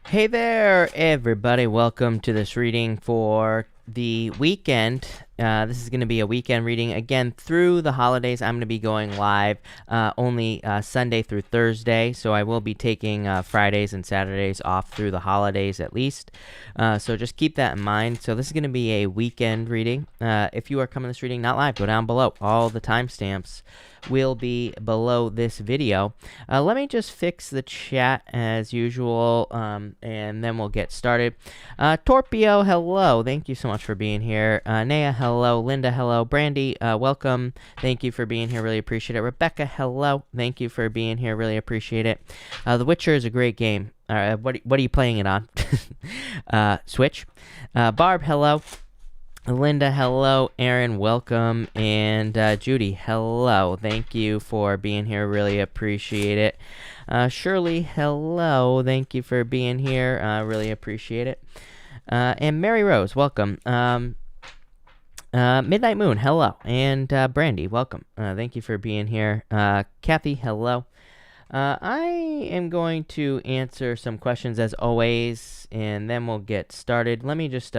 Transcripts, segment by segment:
Hey there, everybody. Welcome to this reading for the weekend. This is going to be a weekend reading. Again, through the holidays, I'm going to be going live only Sunday through Thursday. So I will be taking Fridays and Saturdays off through the holidays at least. So just keep that in mind. So this is going to be a weekend reading. If you are coming to this reading not live, go down below. All the timestamps will be below this video. Let me just fix the chat as usual, and then we'll get started. Torpio, hello. Thank you so much for being here. Naya, hello. Linda, hello. Brandy, welcome. Thank you for being here. Really appreciate it. Rebecca, hello. Thank you for being here. Really appreciate it. The Witcher is a great game. What are you playing it on? Switch. Barb, hello. Linda, hello. Aaron, welcome. And Judy, hello. Thank you for being here. Really appreciate it. Shirley, hello. Thank you for being here. Really appreciate it. And Mary Rose, welcome. Midnight Moon, hello. And Brandy, welcome. Thank you for being here. Kathy, hello. I am going to answer some questions as always, and then we'll get started. Let me just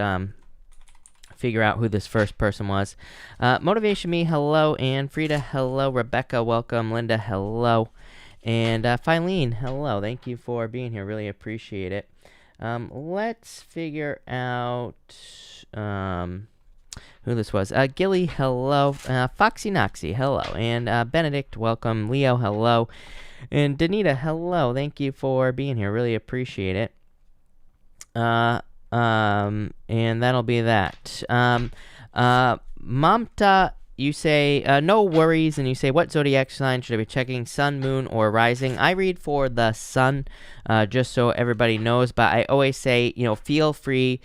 figure out who this first person was. Motivation Me, hello. And Frida, hello. Rebecca, welcome. Linda, hello. And Filene, hello. Thank you for being here. Really appreciate it. Let's figure out who this was. Gilly, hello. Foxy Noxy, hello. And Benedict, welcome. Leo, hello. And Danita, hello. Thank you for being here. Really appreciate it. And that'll be that. Mamta, you say, no worries, and you say, what zodiac sign should I be checking, sun, moon, or rising? I read for the sun, just so everybody knows, but I always say, feel free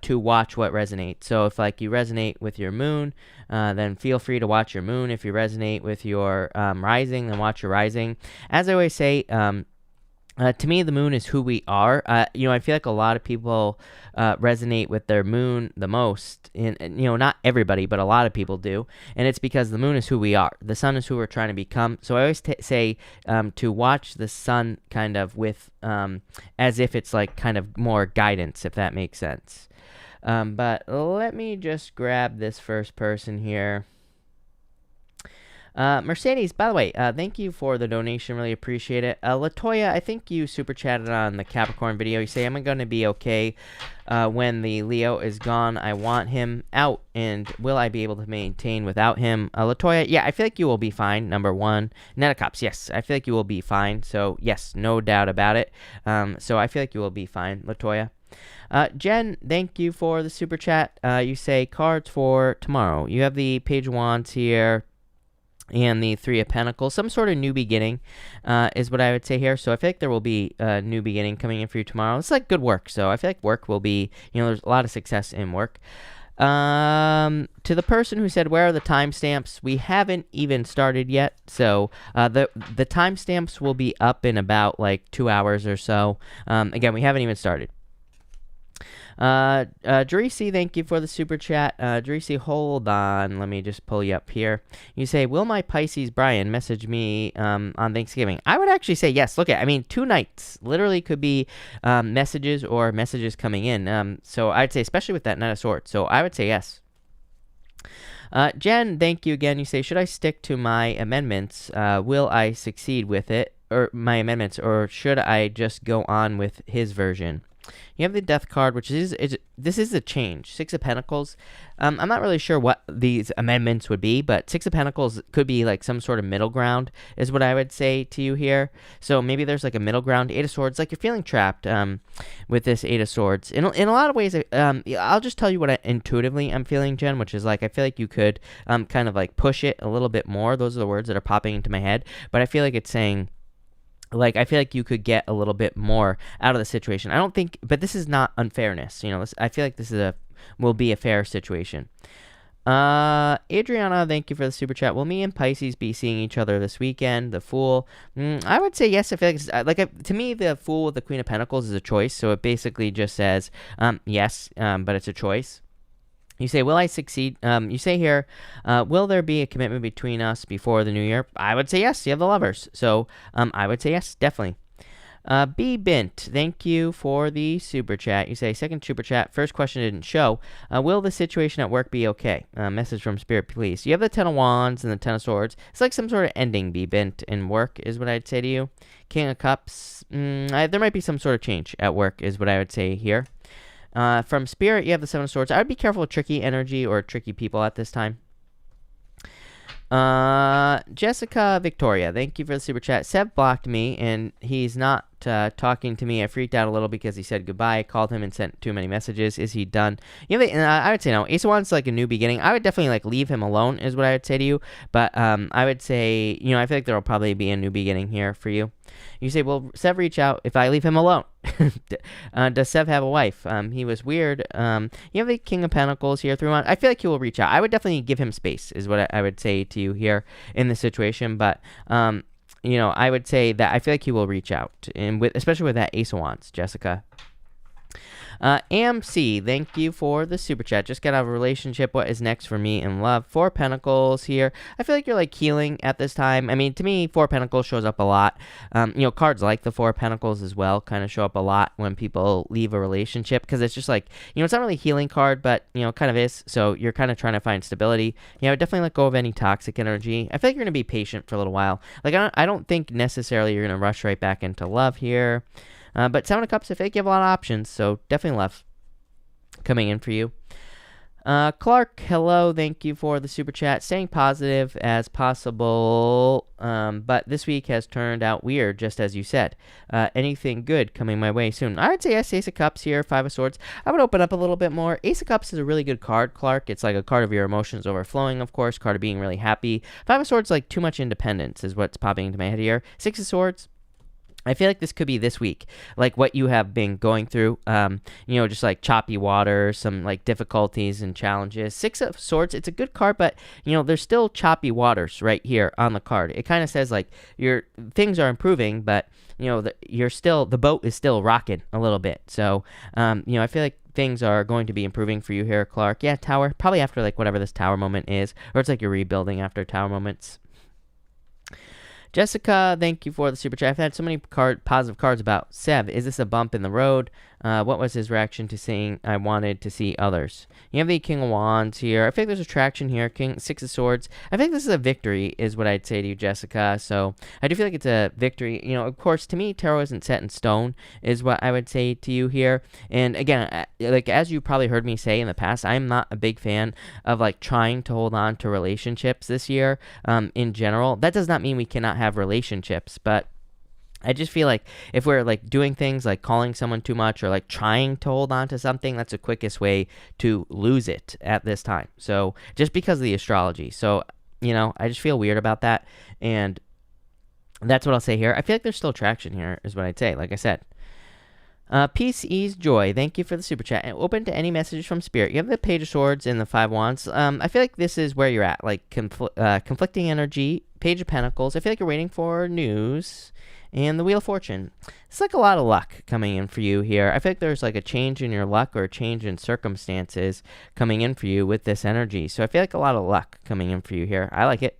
to watch what resonates. So if, you resonate with your moon, then feel free to watch your moon. If you resonate with your rising, then watch your rising. As I always say, to me, the moon is who we are. I feel like a lot of people resonate with their moon the most. And, not everybody, but a lot of people do. And it's because the moon is who we are. The sun is who we're trying to become. So I always say to watch the sun kind of with, as if it's kind of more guidance, if that makes sense. But let me just grab this first person here. Mercedes, by the way, thank you for the donation. Really appreciate it. Latoya, I think you super chatted on the Capricorn video. You say, am I going to be okay when the Leo is gone? I want him out, and will I be able to maintain without him? Latoya, yeah, I feel like you will be fine. Number one. Netacops, yes, I feel like you will be fine. So, yes, no doubt about it. So I feel like you will be fine, Latoya. Jen, thank you for the super chat. You say, cards for tomorrow. You have the Page of Wands here and the Three of Pentacles. Some sort of new beginning is what I would say here. So I feel like there will be a new beginning coming in for you tomorrow. It's good work. So I feel like work will be, there's a lot of success in work. To the person who said, where are the timestamps? We haven't even started yet. So the timestamps will be up in about 2 hours or so. Again, we haven't even started. Jerisi, thank you for the super chat. Jerisi, hold on. Let me just pull you up here. You say, will my Pisces Brian message me on Thanksgiving? I would actually say yes. 2 nights literally could be messages or messages coming in. So I'd say, especially with that Knight of Swords. So I would say yes. Jen, thank you again. You say, should I stick to my amendments? Will I succeed with it, or my amendments, or should I just go on with his version? You have the Death card, which this is a change. Six of Pentacles. I'm not really sure what these amendments would be, but Six of Pentacles could be some sort of middle ground, is what I would say to you here. So maybe there's a middle ground. Eight of Swords, you're feeling trapped with this Eight of Swords. In a lot of ways, I'll just tell you what intuitively I'm feeling, Jen, which is I feel like you could kind of push it a little bit more. Those are the words that are popping into my head, but I feel like it's saying, I feel like you could get a little bit more out of the situation. I don't think, but this is not unfairness. I feel like this will be a fair situation. Adriana, thank you for the super chat. Will me and Pisces be seeing each other this weekend? The Fool. I would say yes. I feel like to me, the Fool with the Queen of Pentacles is a choice. So it basically just says yes, but it's a choice. You say, will I succeed? You say here, will there be a commitment between us before the new year? I would say yes. You have the Lovers. So I would say yes, definitely. B Bint, thank you for the super chat. You say, second super chat, first question didn't show. Will the situation at work be okay? Message from Spirit, please. You have the Ten of Wands and the Ten of Swords. It's like some sort of ending, B Bint, in work is what I'd say to you. King of Cups, there might be some sort of change at work is what I would say here. From Spirit, you have the Seven of Swords. I would be careful with tricky energy or tricky people at this time. Jessica Victoria, thank you for the super chat. Seb blocked me, and he's not talking to me. I freaked out a little because he said goodbye. I called him and sent too many messages. Is he done? You know, I would say no. Ace of Wands is like a new beginning. I would definitely like leave him alone is what I would say to you. But I would say, you know, I feel like there will probably be a new beginning here for you. You say, well, Sev reach out if I leave him alone. Does Sev have a wife? He was weird. You have the King of Pentacles here, 3 months. I feel like he will reach out. I would definitely give him space is what I would say to you here in this situation. But, you know, I would say that I feel like he will reach out, and especially with that Ace of Wands, Jessica. AMC, thank you for the super chat. Just got out of a relationship. What is next for me in love? 4 Pentacles here. I feel like you're like healing at this time. I mean, to me, 4 Pentacles shows up a lot. You know, cards like the 4 Pentacles as well kind of show up a lot when people leave a relationship, because it's just like, you know, it's not really a healing card, but, you know, kind of is. So you're kind of trying to find stability. You know, definitely let go of any toxic energy. I feel like you're going to be patient for a little while. Like, I don't think necessarily you're going to rush right back into love here. But 7 of Cups, I feel like you have a lot of options, so definitely love coming in for you. Clark, hello, thank you for the super chat. Staying positive as possible, but this week has turned out weird, just as you said. Anything good coming my way soon? I would say yes, Ace of Cups here, 5 of Swords. I would open up a little bit more. Ace of Cups is a really good card, Clark. It's like a card of your emotions overflowing, of course, card of being really happy. 5 of Swords, like too much independence is what's popping into my head here. 6 of Swords. I feel like this could be this week, like what you have been going through, you know, just like choppy water, some like difficulties and challenges. 6 of Swords, it's a good card, but, you know, there's still choppy waters right here on the card. It kind of says like things are improving, but, you know, the boat is still rocking a little bit. So, you know, I feel like things are going to be improving for you here, Clark. Yeah, Tower, probably after like whatever this Tower moment is, or it's like you're rebuilding after Tower moments. Jessica, thank you for the super chat. I've had so many positive cards about Sev. Is this a bump in the road? What was his reaction to saying I wanted to see others? You have the King of Wands here. I feel like there's attraction here. 6 of Swords. I think this is a victory is what I'd say to you, Jessica. So I do feel like it's a victory. You know, of course, to me, tarot isn't set in stone is what I would say to you here. And again, like as you probably heard me say in the past, I'm not a big fan of like trying to hold on to relationships this year in general. That does not mean we cannot have relationships, but I just feel like if we're like doing things like calling someone too much or like trying to hold on to something, that's the quickest way to lose it at this time. So just because of the astrology. So, you know, I just feel weird about that. And that's what I'll say here. I feel like there's still traction here is what I'd say. Like I said. Peace, ease, joy. Thank you for the super chat. And open to any messages from Spirit. You have the Page of Swords and the 5 Wands. I feel like this is where you're at. Like conflicting energy. Page of Pentacles. I feel like you're waiting for news. And the Wheel of Fortune. It's like a lot of luck coming in for you here. I feel like there's like a change in your luck or a change in circumstances coming in for you with this energy. So I feel like a lot of luck coming in for you here. I like it.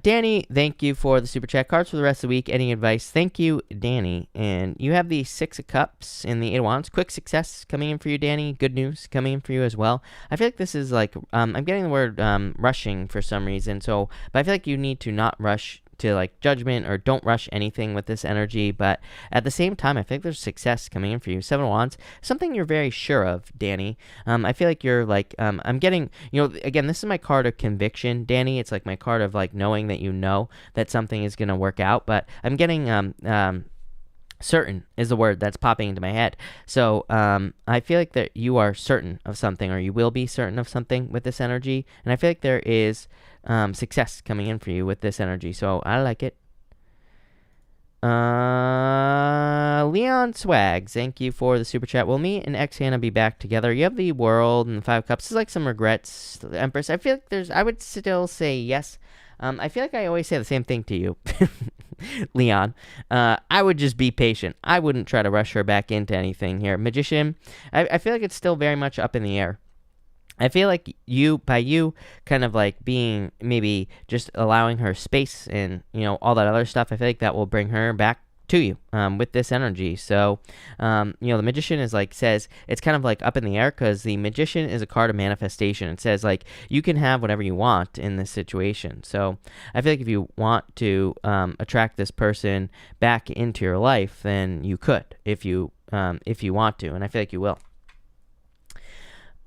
Danny, thank you for the super chat. Cards for the rest of the week. Any advice? Thank you, Danny. And you have the 6 of Cups and the 8 of Wands. Quick success coming in for you, Danny. Good news coming in for you as well. I feel like this is like, I'm getting the word rushing for some reason. So, but I feel like you need to not rush to like judgment or don't rush anything with this energy, but at the same time I think there's success coming in for you. 7 of Wands, something you're very sure of, Danny. I feel like you're like I'm getting, you know, again, this is my card of conviction, Danny. It's like my card of like knowing that you know that something is going to work out, but I'm getting certain is the word that's popping into my head. So I feel like that you are certain of something, or you will be certain of something with this energy, and I feel like there is success coming in for you with this energy. So I like it. Leon Swags, thank you for the super chat. Will me and ex-Hannah be back together? You have the World and the 5 Cups. This is like some regrets. The Empress. I feel like I would still say yes. I feel like I always say the same thing to you, Leon. I would just be patient. I wouldn't try to rush her back into anything here. Magician, I feel like it's still very much up in the air. I feel like by you kind of like being maybe just allowing her space and, all that other stuff, I feel like that will bring her back to you with this energy. So, the Magician is like, says it's kind of like up in the air because the Magician is a card of manifestation. It says like you can have whatever you want in this situation. So I feel like if you want to attract this person back into your life, then you could if you want to, and I feel like you will.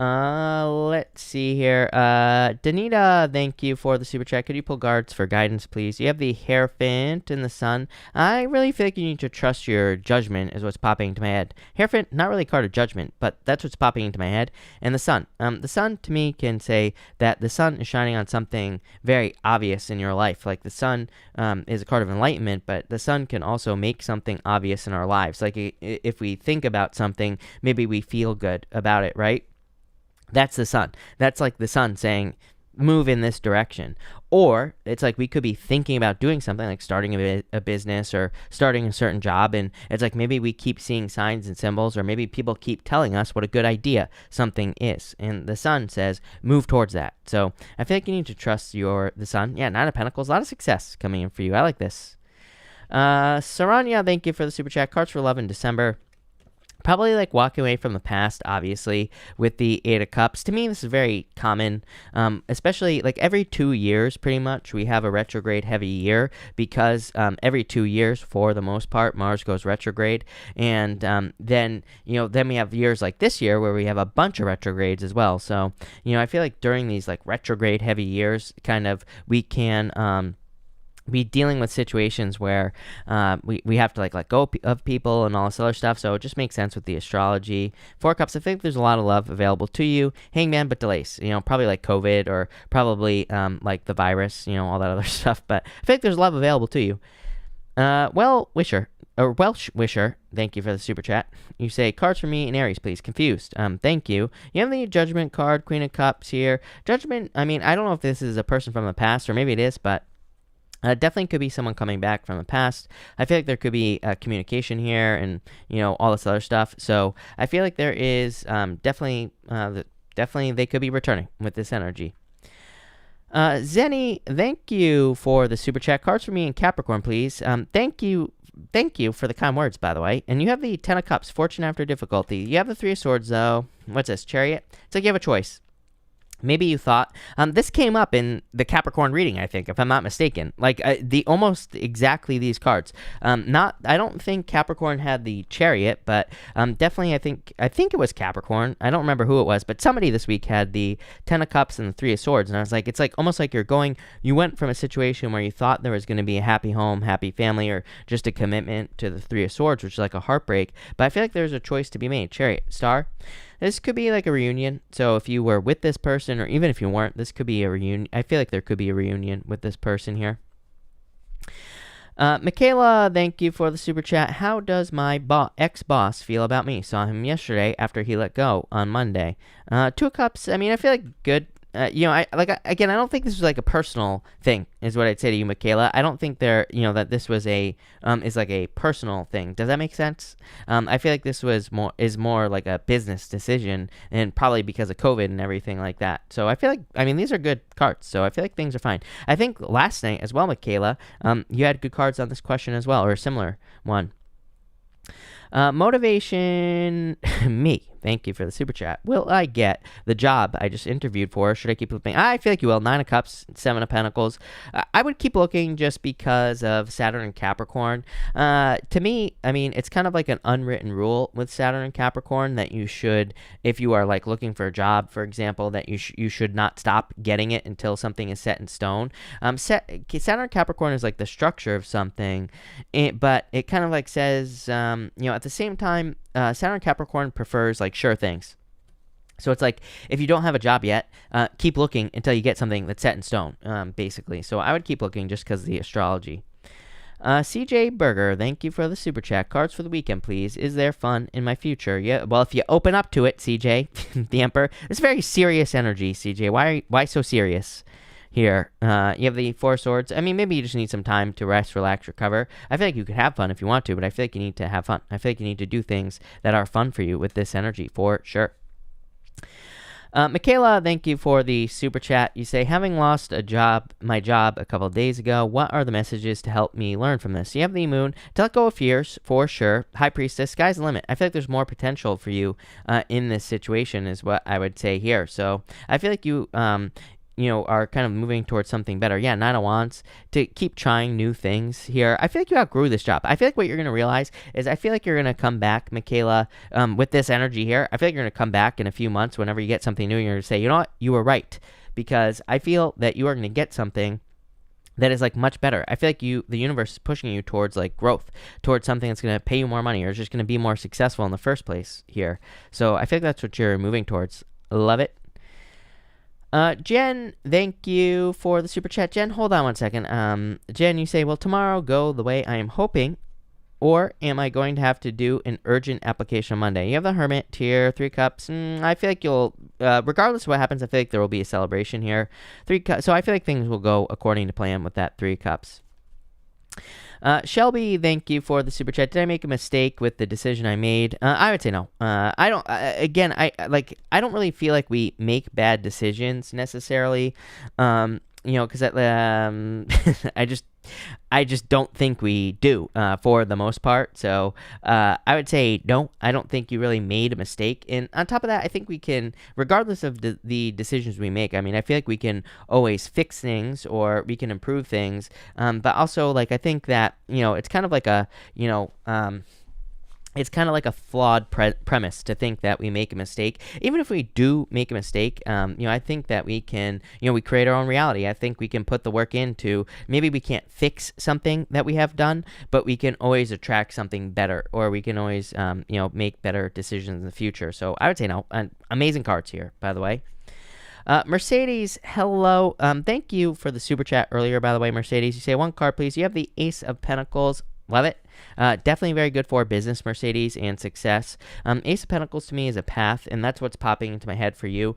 Let's see here. Danita, thank you for the super chat. Could you pull cards for guidance, please? You have the Hierophant and the Sun. I really feel like you need to trust your judgment is what's popping into my head. Hierophant, not really a card of judgment, but that's what's popping into my head. And the Sun. The Sun to me can say that the Sun is shining on something very obvious in your life. Like the Sun is a card of enlightenment, but the Sun can also make something obvious in our lives. Like if we think about something, maybe we feel good about it, right? That's the Sun. That's like the Sun saying, move in this direction. Or it's like we could be thinking about doing something like starting a business or starting a certain job. And it's like maybe we keep seeing signs and symbols, or maybe people keep telling us what a good idea something is. And the Sun says, move towards that. So I feel like you need to trust the Sun. Yeah, Nine of Pentacles, a lot of success coming in for you. I like this. Saranya, thank you for the super chat. Cards for love in December. Probably like walking away from the past, obviously, with the Eight of Cups. To me, this is very common, especially like every 2 years, pretty much, we have a retrograde heavy year because every 2 years, for the most part, Mars goes retrograde. And then we have years like this year where we have a bunch of retrogrades as well. So, I feel like during these like retrograde heavy years, kind of, we can be dealing with situations where we have to like let go of people and all this other stuff. So it just makes sense with the astrology. Four of Cups, I think there's a lot of love available to you. Hangman, but delays, probably like COVID or probably like the virus, all that other stuff. But I think there's love available to you. Welsh Wisher, thank you for the super chat. You say, cards for me in Aries, please. Confused. Thank you. You have the Judgment card, Queen of Cups here. Judgment, I mean, I don't know if this is a person from the past, or maybe it is, but definitely could be someone coming back from the past. I feel like there could be communication here and, all this other stuff. So I feel like there is definitely they could be returning with this energy. Zenny, thank you for the super chat. Cards for me in Capricorn, please. Thank you for the kind words, by the way. And you have the Ten of Cups, Fortune after difficulty. You have the Three of Swords, though. What's this? Chariot? It's like you have a choice. Maybe you thought, this came up in the Capricorn reading, I think, if I'm not mistaken. Like, almost exactly these cards. I don't think Capricorn had the Chariot, but definitely I think it was Capricorn. I don't remember who it was, but somebody this week had the Ten of Cups and the Three of Swords, and I was like, it's like almost like you went from a situation where you thought there was going to be a happy home, happy family, or just a commitment to the Three of Swords, which is like a heartbreak, but I feel like there's a choice to be made. Chariot, Star. This could be like a reunion. So if you were with this person, or even if you weren't, this could be a reunion. I feel like there could be a reunion with this person here. Michaela, thank you for the super chat. How does my ex-boss feel about me? Saw him yesterday after he let go on Monday. Two of Cups, I mean, I feel like good. I don't think this was like a personal thing, is what I'd say to you, Michaela. I don't think that this was is like a personal thing. Does that make sense? I feel like this is more like a business decision, and probably because of COVID and everything like that. So I feel like, these are good cards, so I feel like things are fine. I think last night as well, Michaela, you had good cards on this question as well, or a similar one. Motivation, me. Thank you for the super chat. Will I get the job I just interviewed for? Should I keep looking? I feel like you will. Nine of Cups, Seven of Pentacles. I would keep looking just because of Saturn and Capricorn. To me, it's kind of like an unwritten rule with Saturn and Capricorn that you should, if you are like looking for a job, for example, that you should not stop getting it until something is set in stone. Saturn and Capricorn is like the structure of something, but it kind of like says, at the same time, Saturn and Capricorn prefers like sure things. So it's like, if you don't have a job yet, keep looking until you get something that's set in stone, basically. So I would keep looking just because of the astrology. CJ Berger, thank you for the super chat. Cards for the weekend, please. Is there fun in my future? Yeah, well, if you open up to it, CJ, the Emperor. It's very serious energy, CJ. Why so serious? Here, you have the Four Swords. Maybe you just need some time to rest, relax, recover. I feel like you could have fun if you want to, but I feel like you need to have fun. I feel like you need to do things that are fun for you with this energy, for sure. Michaela, thank you for the super chat. You say, having lost my job a couple of days ago, what are the messages to help me learn from this? You have the moon to let go of fears, for sure. High priestess, sky's the limit. I feel like there's more potential for you in this situation is what I would say here. So I feel like you are kind of moving towards something better. Yeah, Nine of Wands, to keep trying new things here. I feel like you outgrew this job. I feel like what you're going to realize is I feel like you're going to come back, Michaela, with this energy here. I feel like you're going to come back in a few months whenever you get something new and you're going to say, you know what, you were right. Because I feel that you are going to get something that is like much better. I feel like the universe is pushing you towards like growth, towards something that's going to pay you more money or is just going to be more successful in the first place here. So I feel like that's what you're moving towards. Love it. Jen, thank you for the super chat. Jen, hold on one second. Jen, you say, will tomorrow go the way I am hoping, or am I going to have to do an urgent application on Monday? You have the Hermit here, 3 cups. I feel like you'll, regardless of what happens, I feel like there will be a celebration here. 3 cups. So I feel like things will go according to plan with that 3 cups. Shelby, thank you for the super chat. Did I make a mistake with the decision I made? I would say no. I don't. I don't really feel like we make bad decisions necessarily. Because I just don't think we do for the most part. So I would say no. I don't think you really made a mistake. And on top of that, I think we can, regardless of the decisions we make, I mean, I feel like we can always fix things or we can improve things. But also, like, I think that, it's kind of like a, it's kind of like a flawed premise to think that we make a mistake. Even if we do make a mistake, I think that we can, we create our own reality. I think we can put the work into, maybe we can't fix something that we have done, but we can always attract something better, or we can always, make better decisions in the future. So I would say no. Amazing cards here, by the way. Mercedes, hello. Thank you for the super chat earlier, by the way, Mercedes. You say 1 card, please. You have the Ace of Pentacles. Love it. Definitely very good for business, Mercedes, and success. Ace of Pentacles to me is a path, and that's what's popping into my head for you.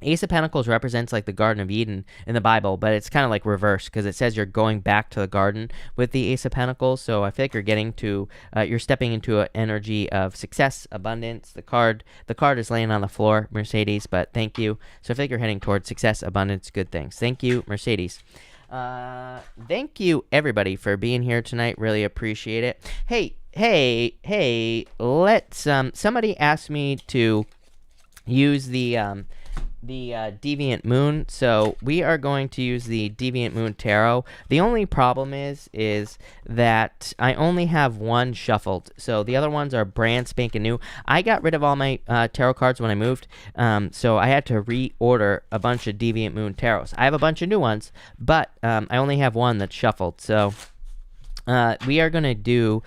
Ace of Pentacles represents like the Garden of Eden in the Bible, but it's kind of like reverse because it says you're going back to the garden with the Ace of Pentacles. So I feel like you're stepping into an energy of success, abundance. The card is laying on the floor, Mercedes, but thank you. So I feel like you're heading towards success, abundance, good things. Thank you, Mercedes. Thank you everybody for being here tonight. Really appreciate it. Hey, let's somebody asked me to use the Deviant Moon, so we are going to use the Deviant Moon Tarot. The only problem is that I only have 1 shuffled, so the other ones are brand spanking new. I got rid of all my tarot cards when I moved, so I had to reorder a bunch of Deviant Moon Tarots. I have a bunch of new ones, but I only have 1 that's shuffled, so we are going to do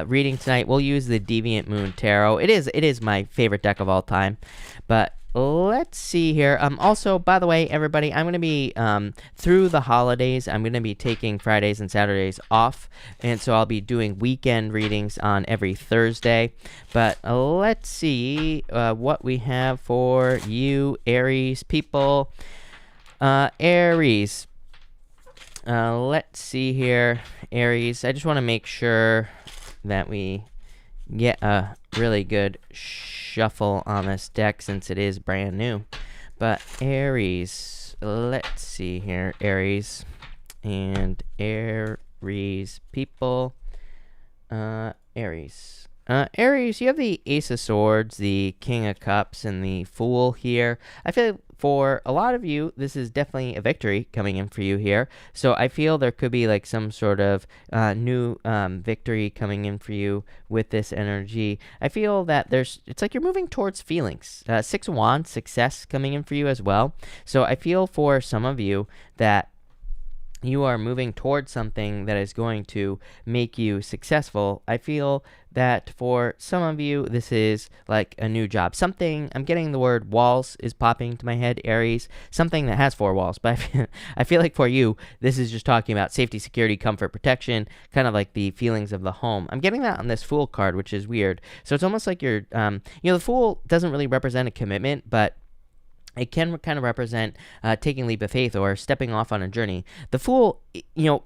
reading tonight. We'll use the Deviant Moon Tarot. It is my favorite deck of all time, but let's see here. Also, by the way, everybody, I'm going to be, through the holidays, I'm going to be taking Fridays and Saturdays off, and so I'll be doing weekend readings on every Thursday. But let's see what we have for you, Aries people. Aries. Let's see here, Aries. I just want to make sure that we get a really good shuffle on this deck since it is brand new. But Aries, let's see here, Aries and Aries people. Aries. Aries, you have the Ace of Swords, the King of Cups, and the Fool here. I feel like for a lot of you, this is definitely a victory coming in for you here. So I feel there could be like some sort of new victory coming in for you with this energy. I feel that it's like you're moving towards feelings. 6 of Wands, success coming in for you as well. So I feel for some of you that you are moving towards something that is going to make you successful. I feel that for some of you, this is like a new job. Something, I'm getting the word walls is popping to my head, Aries. Something that has 4 walls. But I feel like for you, this is just talking about safety, security, comfort, protection, kind of like the feelings of the home. I'm getting that on this Fool card, which is weird. So it's almost like you're, the Fool doesn't really represent a commitment, but it can kind of represent taking a leap of faith or stepping off on a journey. The Fool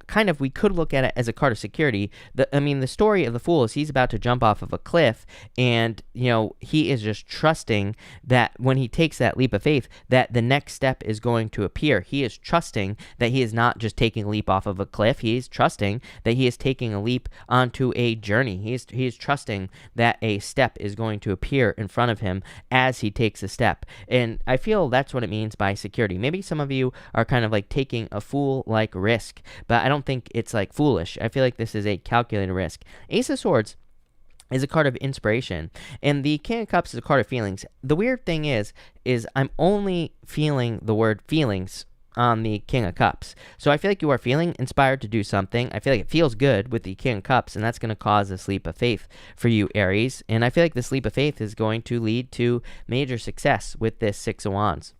kind of we could look at it as a card of security. The story of the Fool is he's about to jump off of a cliff, and he is just trusting that when he takes that leap of faith, that the next step is going to appear. He is trusting that he is not just taking a leap off of a cliff. He is trusting that he is taking a leap onto a journey. He is trusting that a step is going to appear in front of him as he takes a step. And I feel that's what it means by security. Maybe some of you are kind of like taking a fool-like risk, but I don't think it's like foolish. I feel like this is a calculated risk. Ace of Swords is a card of inspiration, and the King of Cups is a card of feelings. The weird thing is I'm only feeling the word feelings on the King of Cups. So I feel like you are feeling inspired to do something. I feel like it feels good with the King of Cups, and that's going to cause this leap of faith for you, Aries. And I feel like this leap of faith is going to lead to major success with this Six of Wands.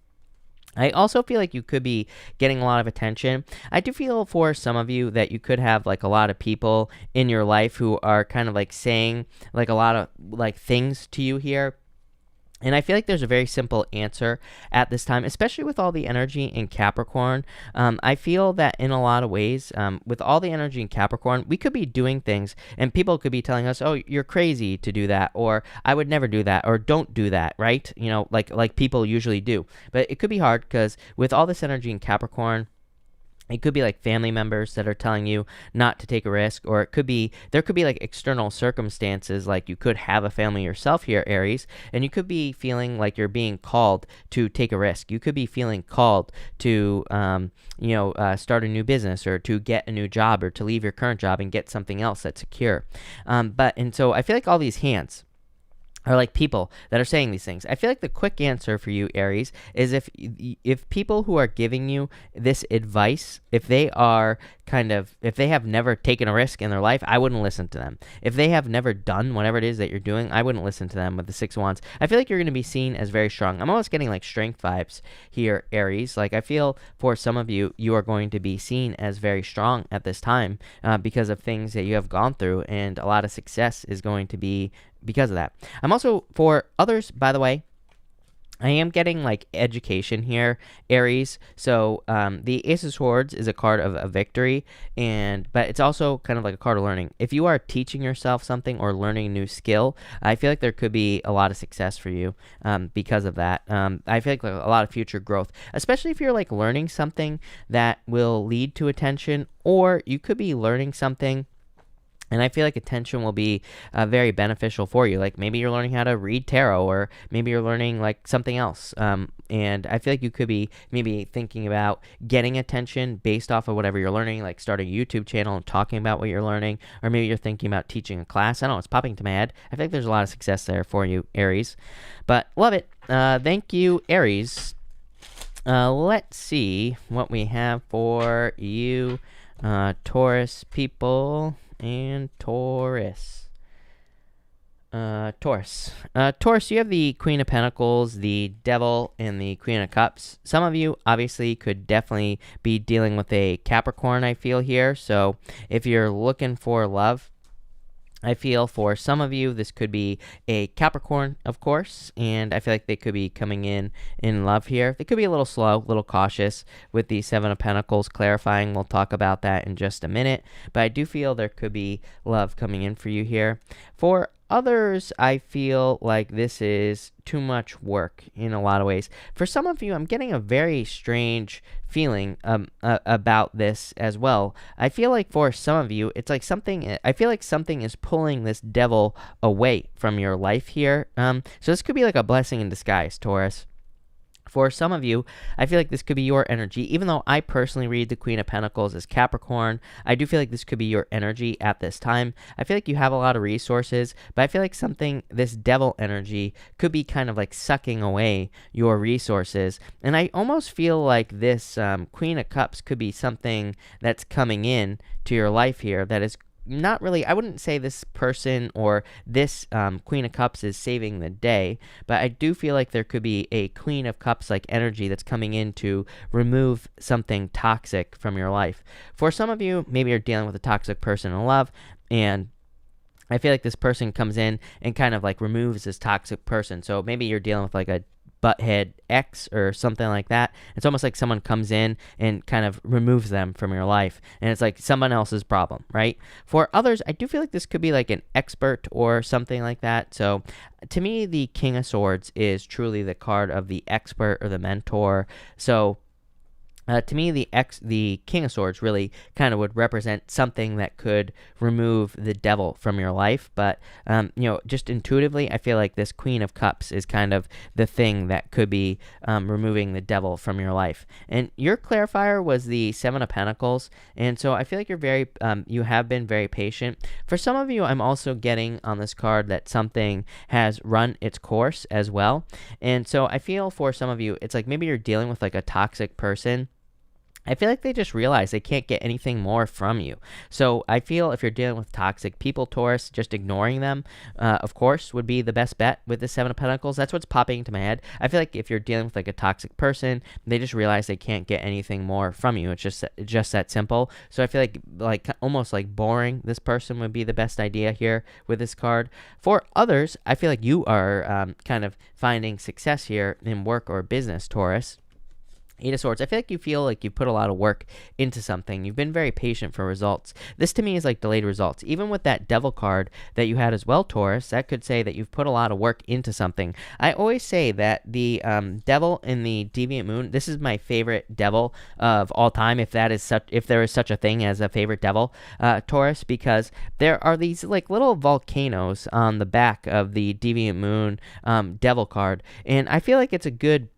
I also feel like you could be getting a lot of attention. I do feel for some of you that you could have like a lot of people in your life who are kind of like saying like a lot of like things to you here. And I feel like there's a very simple answer at this time, especially with all the energy in Capricorn. I feel that in a lot of ways, with all the energy in Capricorn, we could be doing things and people could be telling us, oh, you're crazy to do that, or I would never do that, or don't do that, right? Like people usually do. But it could be hard because with all this energy in Capricorn, it could be like family members that are telling you not to take a risk, or there could be like external circumstances, like you could have a family yourself here, Aries, and you could be feeling like you're being called to take a risk. You could be feeling called to, start a new business, or to get a new job, or to leave your current job and get something else that's secure. So I feel like all these hands are like people that are saying these things. I feel like the quick answer for you, Aries, is if people who are giving you this advice, if they have never taken a risk in their life, I wouldn't listen to them. If they have never done whatever it is that you're doing, I wouldn't listen to them with the Six of Wands. I feel like you're going to be seen as very strong. I'm almost getting like strength vibes here, Aries. Like I feel for some of you, you are going to be seen as very strong at this time because of things that you have gone through, and a lot of success is going to be because of that. I'm also, for others, by the way, I am getting like education here, Aries. So the Ace of Swords is a card of a victory, but it's also kind of like a card of learning. If you are teaching yourself something or learning a new skill, I feel like there could be a lot of success for you because of that. I feel like a lot of future growth, especially if you're like learning something that will lead to attention, or you could be learning something and I feel like attention will be very beneficial for you. Like maybe you're learning how to read tarot, or maybe you're learning like something else. And I feel like you could be maybe thinking about getting attention based off of whatever you're learning, like starting a YouTube channel and talking about what you're learning, or maybe you're thinking about teaching a class. I don't know, it's popping to my head. I think there's a lot of success there for you, Aries. But love it. Thank you, Aries. Let's see what we have for you, Taurus people. And Taurus. Taurus, you have the Queen of Pentacles, the Devil, and the Queen of Cups. Some of you obviously could definitely be dealing with a Capricorn, I feel here. So if you're looking for love, I feel for some of you, this could be a Capricorn, of course, and I feel like they could be coming in love here. They could be a little slow, a little cautious with the Seven of Pentacles clarifying. We'll talk about that in just a minute, but I do feel there could be love coming in for you here. For others, I feel like this is too much work in a lot of ways. For some of you, I'm getting a very strange feeling about this as well. I feel like for some of you, it's like I feel like something is pulling this devil away from your life here. So this could be like a blessing in disguise, Taurus. For some of you, I feel like this could be your energy. Even though I personally read the Queen of Pentacles as Capricorn, I do feel like this could be your energy at this time. I feel like you have a lot of resources, but I feel like this devil energy could be kind of like sucking away your resources. And I almost feel like this Queen of Cups could be something that's coming in to your life here that is not really, I wouldn't say this person or this Queen of Cups is saving the day, but I do feel like there could be a Queen of Cups like energy that's coming in to remove something toxic from your life. For some of you, maybe you're dealing with a toxic person in love, and I feel like this person comes in and kind of like removes this toxic person. So maybe you're dealing with like a butthead ex or something like that. It's almost like someone comes in and kind of removes them from your life, and it's like someone else's problem, right? For others, I do feel like this could be like an expert or something like that. So to me, the King of Swords is truly the card of the expert or the mentor. So to me, the King of Swords really kind of would represent something that could remove the devil from your life. But, just intuitively, I feel like this Queen of Cups is kind of the thing that could be removing the devil from your life. And your clarifier was the Seven of Pentacles. And so I feel like you have been very patient. For some of you, I'm also getting on this card that something has run its course as well. And so I feel for some of you, it's like maybe you're dealing with like a toxic person. I feel like they just realize they can't get anything more from you. So I feel if you're dealing with toxic people, Taurus, just ignoring them, of course, would be the best bet with the Seven of Pentacles. That's what's popping into my head. I feel like if you're dealing with like a toxic person, they just realize they can't get anything more from you. It's just that simple. So I feel like almost like boring this person would be the best idea here with this card. For others, I feel like you are kind of finding success here in work or business, Taurus. Eight of Swords. I feel like you feel like you put a lot of work into something. You've been very patient for results. This to me is like delayed results. Even with that Devil card that you had as well, Taurus, that could say that you've put a lot of work into something. I always say that the Devil in the Deviant Moon, this is my favorite Devil of all time, if there is such a thing as a favorite Devil, Taurus, because there are these like little volcanoes on the back of the Deviant Moon Devil card, and I feel like it's a good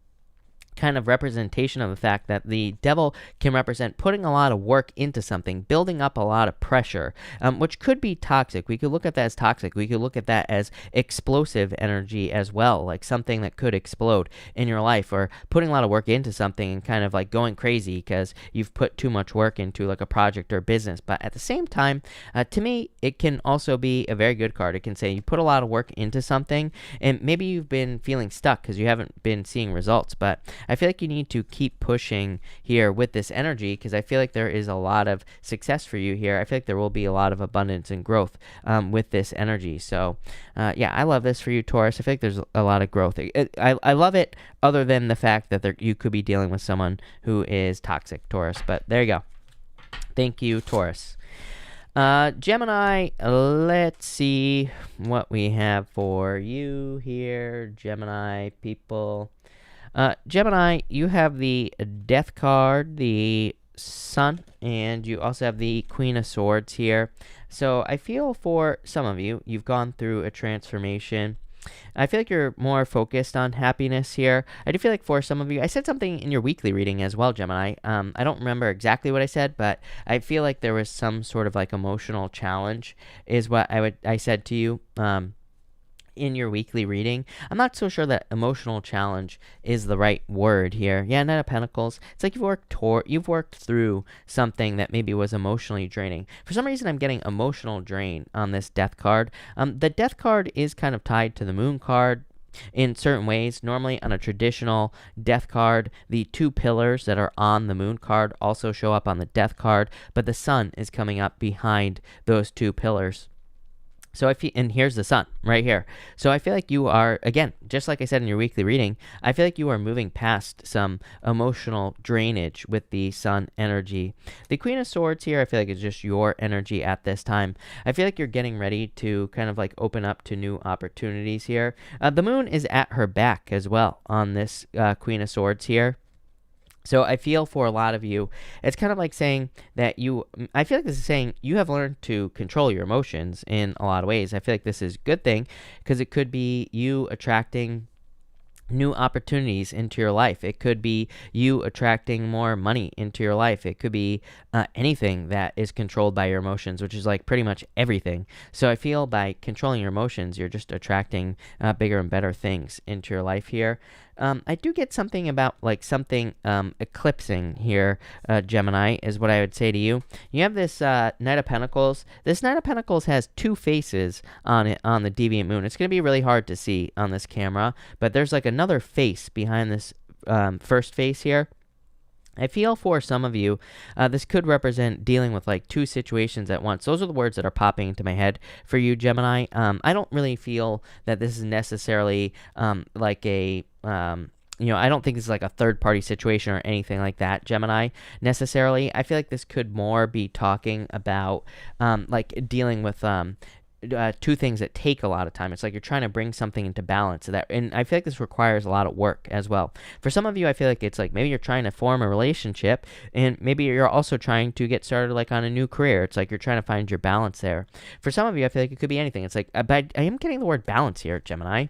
kind of representation of the fact that the devil can represent putting a lot of work into something, building up a lot of pressure, which could be toxic. We could look at that as toxic. We could look at that as explosive energy as well, like something that could explode in your life, or putting a lot of work into something and kind of like going crazy because you've put too much work into like a project or business. But at the same time, to me, it can also be a very good card. It can say you put a lot of work into something and maybe you've been feeling stuck because you haven't been seeing results, but I feel like you need to keep pushing here with this energy, because I feel like there is a lot of success for you here. I feel like there will be a lot of abundance and growth with this energy. So yeah, I love this for you, Taurus. I feel like there's a lot of growth. I love it, other than the fact that you could be dealing with someone who is toxic, Taurus. But there you go. Thank you, Taurus. Gemini, let's see what we have for you here, Gemini people. Gemini, you have the Death card, the Sun, and you also have the Queen of Swords here. So I feel for some of you, you've gone through a transformation. I feel like you're more focused on happiness here. I do feel like for some of you, I said something in your weekly reading as well, Gemini. I don't remember exactly what I said, but I feel like there was some sort of like emotional challenge is what I said to you. In your weekly reading. I'm not so sure that emotional challenge is the right word here. Yeah, Knight of Pentacles. It's like you've worked through something that maybe was emotionally draining. For some reason, I'm getting emotional drain on this Death card. The Death card is kind of tied to the Moon card in certain ways. Normally on a traditional Death card, the two pillars that are on the Moon card also show up on the Death card, but the Sun is coming up behind those two pillars. So and here's the Sun right here. So I feel like you are, again, just like I said in your weekly reading, I feel like you are moving past some emotional drainage with the Sun energy. The Queen of Swords here, I feel like it's just your energy at this time. I feel like you're getting ready to kind of like open up to new opportunities here. The Moon is at her back as well on this Queen of Swords here. So I feel for a lot of you, it's kind of like saying that I feel like this is saying you have learned to control your emotions in a lot of ways. I feel like this is a good thing because it could be you attracting new opportunities into your life. It could be you attracting more money into your life. It could be anything that is controlled by your emotions, which is like pretty much everything. So I feel by controlling your emotions, you're just attracting bigger and better things into your life here. I do get something about like something eclipsing here, Gemini, is what I would say to you. You have this Knight of Pentacles. This Knight of Pentacles has two faces on it on the Deviant Moon. It's going to be really hard to see on this camera, but there's like another face behind this first face here. I feel for some of you, this could represent dealing with like two situations at once. Those are the words that are popping into my head for you, Gemini. I don't really feel that this is necessarily like a I don't think this is like a third party situation or anything like that, Gemini, necessarily. I feel like this could more be talking about like dealing with two things that take a lot of time. It's like you're trying to bring something into balance, and I feel like this requires a lot of work as well. For some of you, I feel like it's like maybe you're trying to form a relationship, and maybe you're also trying to get started like on a new career. It's like you're trying to find your balance there. For some of you, I feel like it could be anything. It's like, but I am getting the word balance here, Gemini.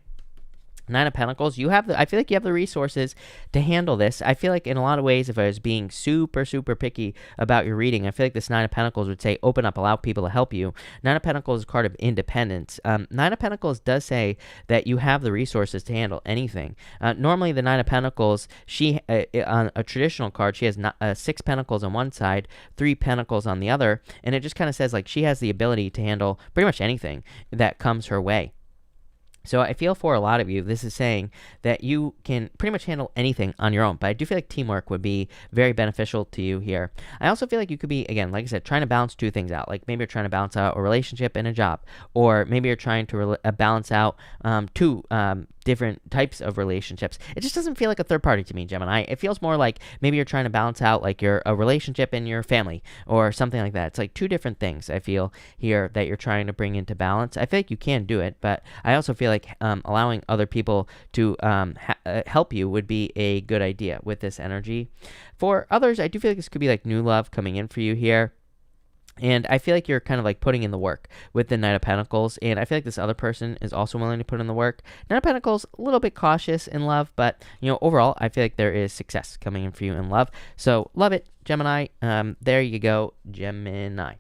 Nine of Pentacles, I feel like you have the resources to handle this. I feel like in a lot of ways, if I was being super, super picky about your reading, I feel like this Nine of Pentacles would say, open up, allow people to help you. Nine of Pentacles is a card of independence. Nine of Pentacles does say that you have the resources to handle anything. Normally, the Nine of Pentacles, on a traditional card, she has 6 Pentacles on one side, 3 Pentacles on the other, and it just kind of says like she has the ability to handle pretty much anything that comes her way. So I feel for a lot of you, this is saying that you can pretty much handle anything on your own. But I do feel like teamwork would be very beneficial to you here. I also feel like you could be, again, like I said, trying to balance two things out. Like maybe you're trying to balance out a relationship and a job. Or maybe you're trying to balance out two different types of relationships. It just doesn't feel like a third party to me, Gemini. It feels more like maybe you're trying to balance out like a relationship and your family or something like that. It's like two different things I feel here that you're trying to bring into balance. I feel like you can do it, but I also feel like allowing other people to help you would be a good idea with this energy. For others, I do feel like this could be like new love coming in for you here. And I feel like you're kind of like putting in the work with the Knight of Pentacles. And I feel like this other person is also willing to put in the work. Knight of Pentacles, a little bit cautious in love. But, overall, I feel like there is success coming in for you in love. So, love it, Gemini. There you go, Gemini.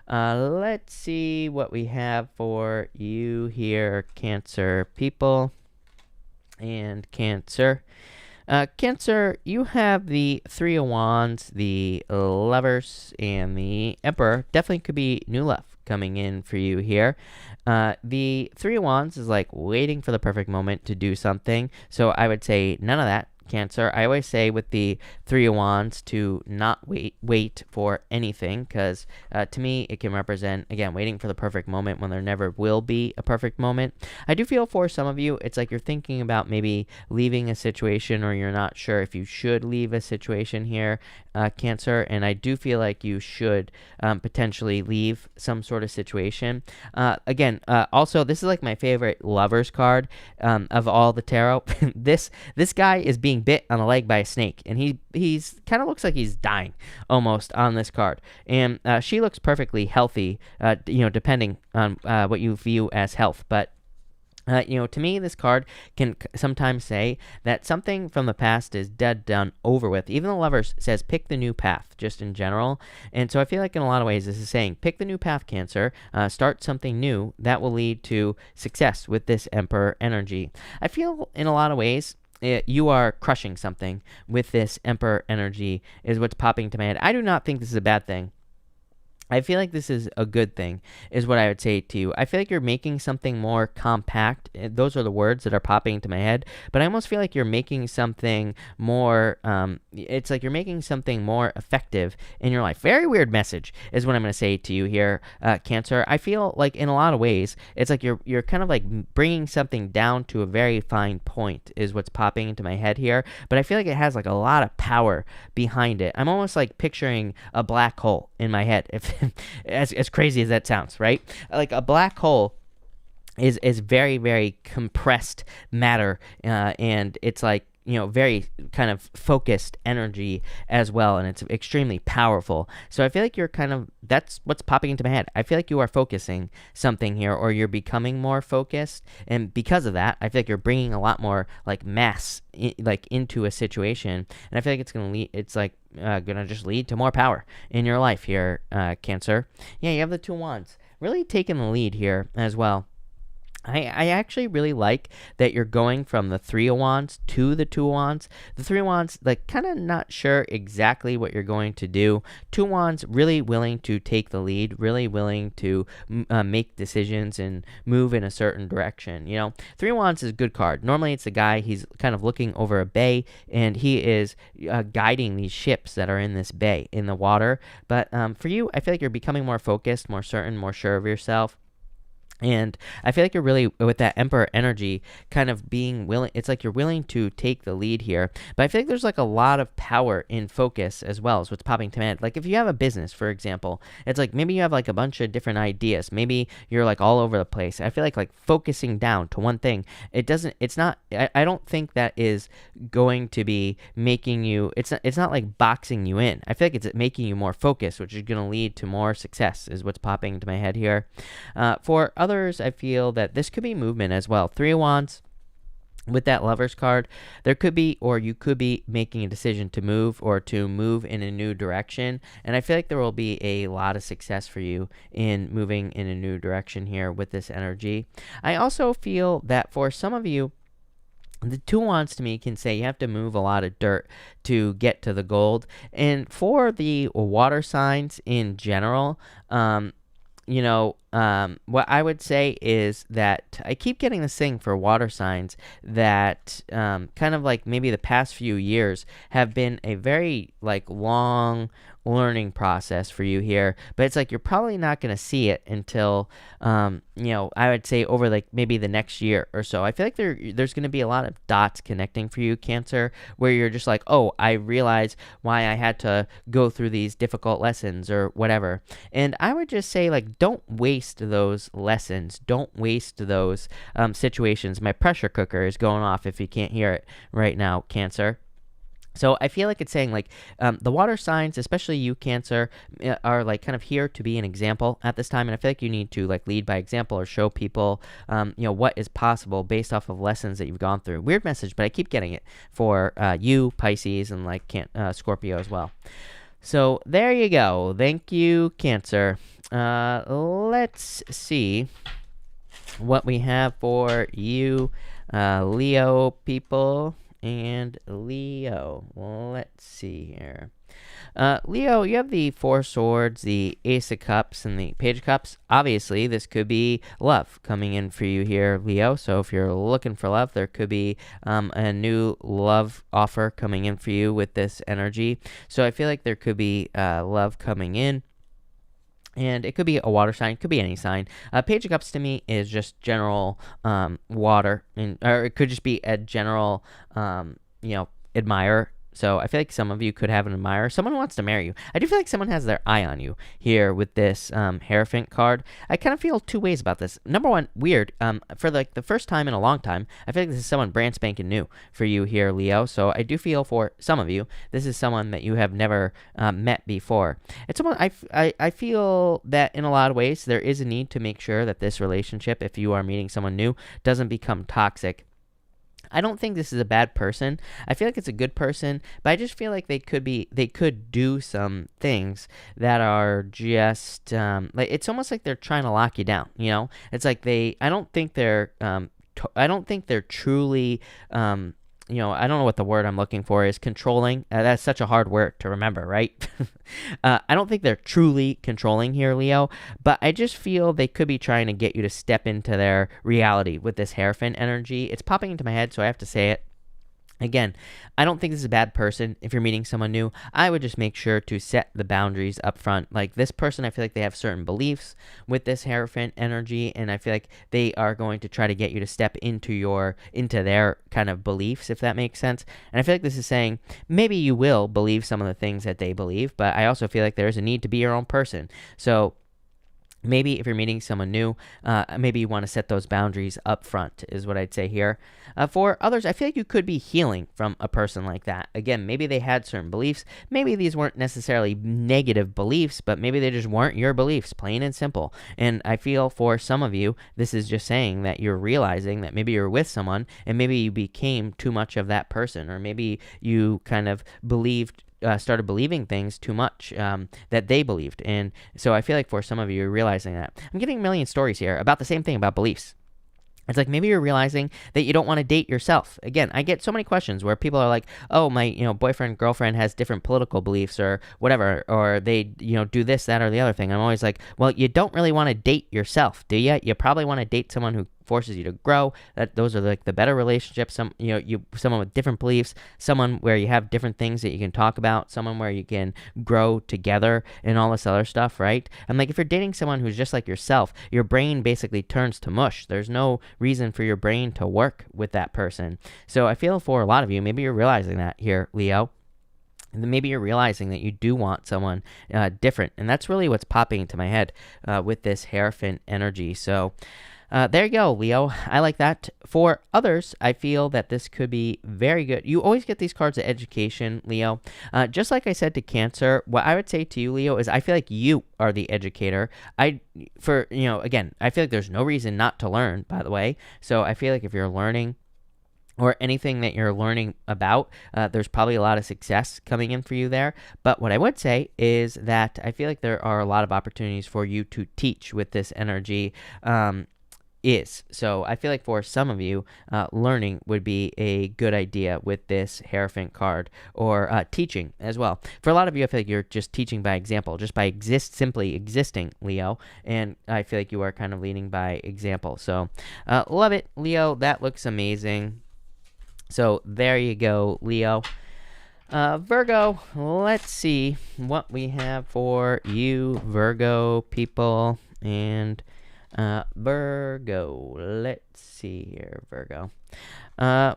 Let's see what we have for you here, Cancer people. And Cancer. Cancer, you have the Three of Wands, the Lovers, and the Emperor. Definitely could be new love coming in for you here. The Three of Wands is like waiting for the perfect moment to do something. So I would say none of that, Cancer. I always say with the Three of Wands to not wait for anything, because to me it can represent, again, waiting for the perfect moment when there never will be a perfect moment. I do feel for some of you it's like you're thinking about maybe leaving a situation, or you're not sure if you should leave a situation here, Cancer, and I do feel like you should potentially leave some sort of situation. Also, this is like my favorite Lovers card of all the tarot. This guy is being bit on the leg by a snake, and he's kind of looks like he's dying almost on this card, and she looks perfectly healthy, depending on what you view as health, but to me, this card can sometimes say that something from the past is dead, done, over with. Even the Lovers says pick the new path, just in general. And so I feel like in a lot of ways this is saying pick the new path, Cancer. Start something new that will lead to success with this Emperor energy. I feel in a lot of ways you are crushing something with this Emperor energy is what's popping to my head. I do not think this is a bad thing. I feel like this is a good thing, is what I would say to you. I feel like you're making something more compact. Those are the words that are popping into my head. But I almost feel like you're making something more, it's like you're making something more effective in your life. Very weird message is what I'm going to say to you here, Cancer. I feel like in a lot of ways, it's like you're kind of like bringing something down to a very fine point is what's popping into my head here. But I feel like it has like a lot of power behind it. I'm almost like picturing a black hole in my head, if as crazy as that sounds, right? Like a black hole is very, very compressed matter, and it's like, very kind of focused energy as well, and it's extremely powerful. So I feel like that's what's popping into my head. I feel like you are focusing something here, or you're becoming more focused, and because of that, I feel like you're bringing a lot more like mass into a situation, and I feel like it's gonna just lead to more power in your life here, Cancer. Yeah, you have the Two Wands really taking the lead here as well. I actually really like that you're going from the Three of Wands to the Two of Wands. The Three of Wands, like, kind of not sure exactly what you're going to do. Two of Wands, really willing to take the lead, really willing to make decisions and move in a certain direction. Three of Wands is a good card. Normally it's a guy, he's kind of looking over a bay, and he is guiding these ships that are in this bay, in the water. But for you, I feel like you're becoming more focused, more certain, more sure of yourself. And I feel like you're really, with that Emperor energy, kind of being willing, it's like you're willing to take the lead here. But I feel like there's like a lot of power in focus as well, is what's popping to my head. Like if you have a business, for example, it's like maybe you have like a bunch of different ideas. Maybe you're like all over the place. I feel like focusing down to one thing, I don't think that is going to be making you, it's not like boxing you in. I feel like it's making you more focused, which is going to lead to more success, is what's popping into my head here. For others, I feel that this could be movement as well. Three of Wands with that Lovers card, there could be, or you could be making a decision to move, or to move in a new direction. And I feel like there will be a lot of success for you in moving in a new direction here with this energy. I also feel that for some of you, the Two of Wands to me can say you have to move a lot of dirt to get to the gold. And for the water signs in general, what I would say is that I keep getting this thing for water signs that kind of like maybe the past few years have been a very like long learning process for you here, but it's like you're probably not going to see it until I would say over like maybe the next year or so. I feel like there's going to be a lot of dots connecting for you, Cancer, where you're just like, oh, I realize why I had to go through these difficult lessons or whatever. And I would just say, like, don't waste those lessons, don't waste those situations. My pressure cooker is going off if you can't hear it right now, Cancer. So I feel like it's saying like the water signs, especially you, Cancer, are like kind of here to be an example at this time. And I feel like you need to like lead by example, or show people, what is possible based off of lessons that you've gone through. Weird message, but I keep getting it for you, Pisces, and like Scorpio as well. So there you go. Thank you, Cancer. Let's see what we have for you, Leo people. And Leo, let's see here. Leo, you have the Four Swords, the Ace of Cups, and the Page of Cups. Obviously, this could be love coming in for you here, Leo. So if you're looking for love, there could be a new love offer coming in for you with this energy. So I feel like there could be love coming in. And it could be a water sign, it could be any sign. Page of Cups to me is just general water, or it could just be a general, admirer. So I feel like some of you could have an admirer, someone who wants to marry you. I do feel like someone has their eye on you here with this Hierophant card. I kind of feel two ways about this. Number one, weird. For like the first time in a long time, I feel like this is someone brand spanking new for you here, Leo. So I do feel for some of you, this is someone that you have never met before. It's someone I feel that in a lot of ways there is a need to make sure that this relationship, if you are meeting someone new, doesn't become toxic. I don't think this is a bad person. I feel like it's a good person, but I just feel like they could do some things that are just like, it's almost like they're trying to lock you down. It's like I don't think they're truly. I don't know what the word I'm looking for is. Controlling. That's such a hard word to remember, right? I don't think they're truly controlling here, Leo, but I just feel they could be trying to get you to step into their reality with this Hierophant energy. It's popping into my head, so I have to say it. Again, I don't think this is a bad person. If you're meeting someone new, I would just make sure to set the boundaries up front. Like this person, I feel like they have certain beliefs with this Hierophant energy, and I feel like they are going to try to get you to step into their kind of beliefs, if that makes sense. And I feel like this is saying maybe you will believe some of the things that they believe, but I also feel like there's a need to be your own person. So maybe if you're meeting someone new, maybe you want to set those boundaries up front, is what I'd say here. For others, I feel like you could be healing from a person like that. Again, maybe they had certain beliefs. Maybe these weren't necessarily negative beliefs, but maybe they just weren't your beliefs, plain and simple. And I feel for some of you, this is just saying that you're realizing that maybe you're with someone and maybe you became too much of that person, or maybe you kind of started believing things too much that they believed. And so I feel like for some of you, you're realizing that. I'm getting a million stories here about the same thing, about beliefs. It's like maybe you're realizing that you don't want to date yourself. Again, I get so many questions where people are like, oh, my boyfriend, girlfriend has different political beliefs or whatever, or they do this, that, or the other thing. I'm always like, well, you don't really want to date yourself, do you? You probably want to date someone who forces you to grow. Those are like the better relationships. Someone with different beliefs, someone where you have different things that you can talk about, someone where you can grow together and all this other stuff, right? I'm like, if you're dating someone who's just like yourself, your brain basically turns to mush. There's no reason for your brain to work with that person. So I feel for a lot of you, maybe you're realizing that here, Leo. Maybe you're realizing that you do want someone different. And that's really what's popping into my head with this Hierophant energy. So there you go, Leo. I like that. For others, I feel that this could be very good. You always get these cards of education, Leo. Just like I said to Cancer, what I would say to you, Leo, is I feel like you are the educator. Again, I feel like there's no reason not to learn, by the way. So I feel like if you're learning, or anything that you're learning about, there's probably a lot of success coming in for you there. But what I would say is that I feel like there are a lot of opportunities for you to teach with this energy. So I feel like for some of you, learning would be a good idea with this Hierophant card, or teaching as well. For a lot of you, I feel like you're just teaching by example, just by simply existing, Leo, and I feel like you are kind of leading by example. So love it, Leo. That looks amazing. So there you go, Leo. Virgo, let's see what we have for you, Virgo people. And Virgo, let's see here, Virgo.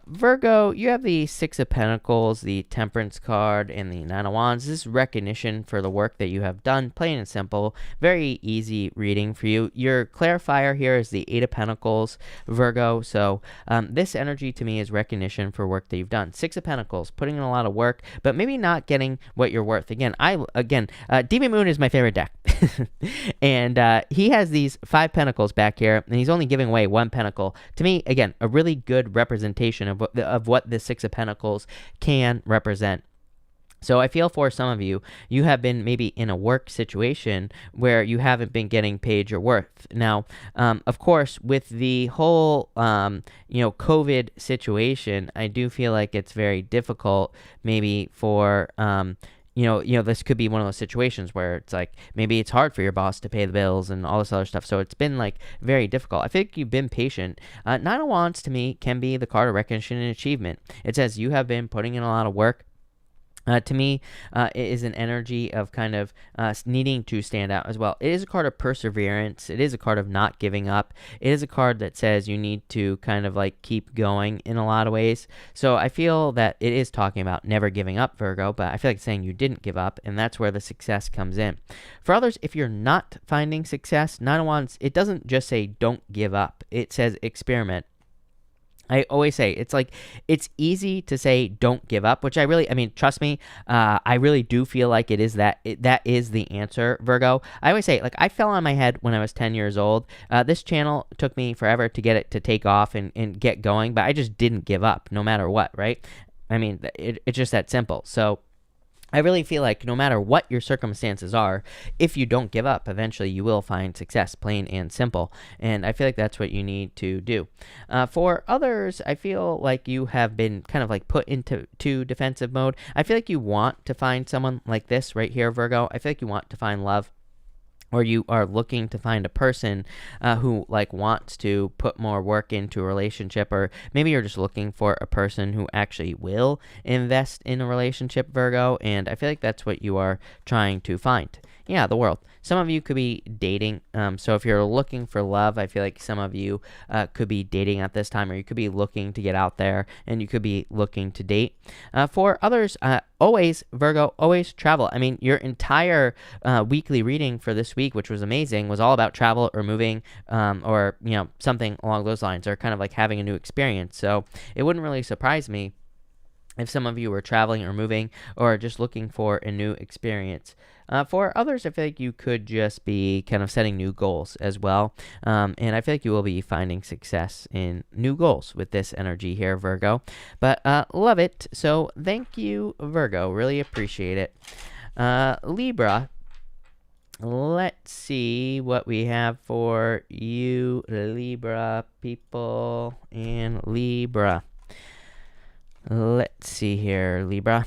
Virgo, you have the Six of Pentacles, the Temperance card, and the Nine of Wands. This is recognition for the work that you have done, plain and simple. Very easy reading for you. Your clarifier here is the Eight of Pentacles, Virgo. So this energy to me is recognition for work that you've done. Six of Pentacles, putting in a lot of work, but maybe not getting what you're worth. Again, Demon Moon is my favorite deck. And he has these 5 pentacles back here, and he's only giving away 1 pentacle. To me, again, a really good representation of what the Six of Pentacles can represent. So I feel for some of you, you have been maybe in a work situation where you haven't been getting paid your worth. Now, of course, with the whole, COVID situation, I do feel like it's very difficult maybe for, this could be one of those situations where it's like, maybe it's hard for your boss to pay the bills and all this other stuff. So it's been like very difficult. I think you've been patient. Nine of Wands to me can be the card of recognition and achievement. It says you have been putting in a lot of work. To me, it is an energy of kind of needing to stand out as well. It is a card of perseverance. It is a card of not giving up. It is a card that says you need to kind of like keep going in a lot of ways. So I feel that it is talking about never giving up, Virgo, but I feel like it's saying you didn't give up, and that's where the success comes in. For others, if you're not finding success, Nine of Wands, it doesn't just say don't give up. It says experiment. I always say, it's easy to say don't give up, which trust me, I really do feel like that is the answer, Virgo. I always say, I fell on my head when I was 10 years old. This channel took me forever to get it to take off and get going, but I just didn't give up no matter what, right? It's just that simple. So I really feel like no matter what your circumstances are, if you don't give up, eventually you will find success, plain and simple. And I feel like that's what you need to do. For others, I feel like you have been kind of like put into defensive mode. I feel like you want to find someone like this right here, Virgo. I feel like you want to find love, or you are looking to find a person who wants to put more work into a relationship, or maybe you're just looking for a person who actually will invest in a relationship, Virgo, and I feel like that's what you are trying to find. Yeah, the world. Some of you could be dating. So if you're looking for love, I feel like some of you could be dating at this time, or you could be looking to get out there, and you could be looking to date. For others, always, Virgo, always travel. Your entire weekly reading for this week, which was amazing, was all about travel or moving, or something along those lines, or kind of like having a new experience. So it wouldn't really surprise me if some of you were traveling or moving, or just looking for a new experience. For others, I feel like you could just be kind of setting new goals as well. And I feel like you will be finding success in new goals with this energy here, Virgo. But love it. So thank you, Virgo. Really appreciate it. Libra. Let's see what we have for you, Libra people, and Libra. Let's see here, Libra.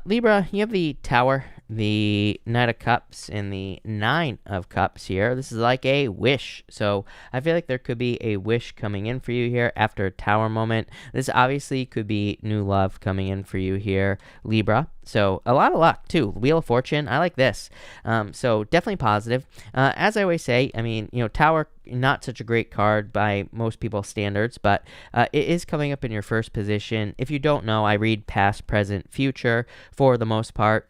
Libra, you have the Tower, the Knight of Cups and the Nine of Cups here. This is like a wish. So I feel like there could be a wish coming in for you here after a Tower moment. This obviously could be new love coming in for you here, Libra. So a lot of luck too. Wheel of Fortune, I like this. So definitely positive. As I always say, I mean, Tower, not such a great card by most people's standards, but it is coming up in your first position. If you don't know, I read past, present, future for the most part.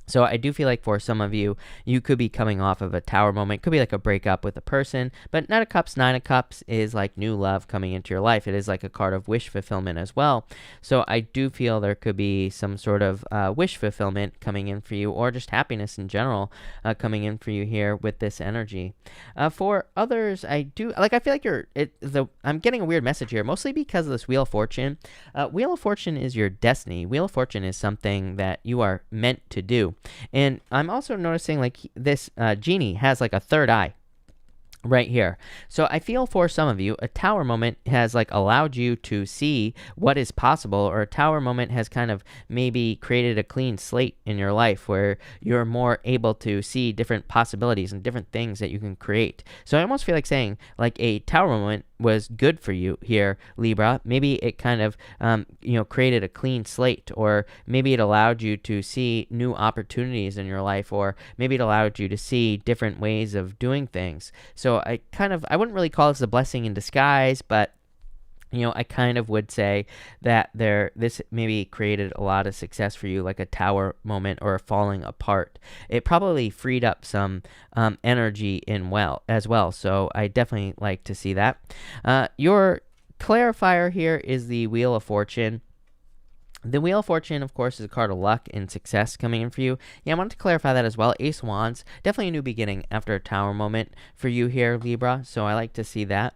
So I do feel like for some of you, you could be coming off of a Tower moment. Could be like a breakup with a person. But Knight of Cups, Nine of Cups is like new love coming into your life. It is like a card of wish fulfillment as well. So I do feel there could be some sort of wish fulfillment coming in for you, or just happiness in general coming in for you here with this energy. For others, I feel like I'm getting a weird message here, mostly because of this Wheel of Fortune. Wheel of Fortune is your destiny. Wheel of Fortune is something that you are meant to do. And I'm also noticing like this genie has like a third eye right here. So I feel for some of you, a Tower moment has like allowed you to see what is possible, or a Tower moment has kind of maybe created a clean slate in your life where you're more able to see different possibilities and different things that you can create. So I almost feel like saying like a Tower moment was good for you here, Libra. Maybe it kind of created a clean slate, or maybe it allowed you to see new opportunities in your life, or maybe it allowed you to see different ways of doing things. So I wouldn't really call this a blessing in disguise, but I kind of would say that this maybe created a lot of success for you, like a Tower moment or a falling apart. It probably freed up some energy as well. So I definitely like to see that. Your clarifier here is the Wheel of Fortune. The Wheel of Fortune, of course, is a card of luck and success coming in for you. Yeah, I wanted to clarify that as well. Ace of Wands, definitely a new beginning after a Tower moment for you here, Libra. So I like to see that.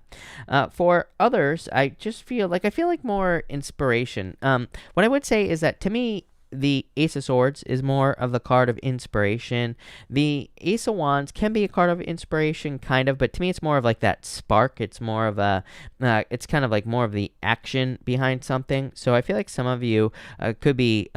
For others, I feel like more inspiration. What I would say is that to me, the Ace of Swords is more of the card of inspiration. The Ace of Wands can be a card of inspiration, kind of, but to me it's more of like that spark. It's more of it's kind of like more of the action behind something. So I feel like some of you could be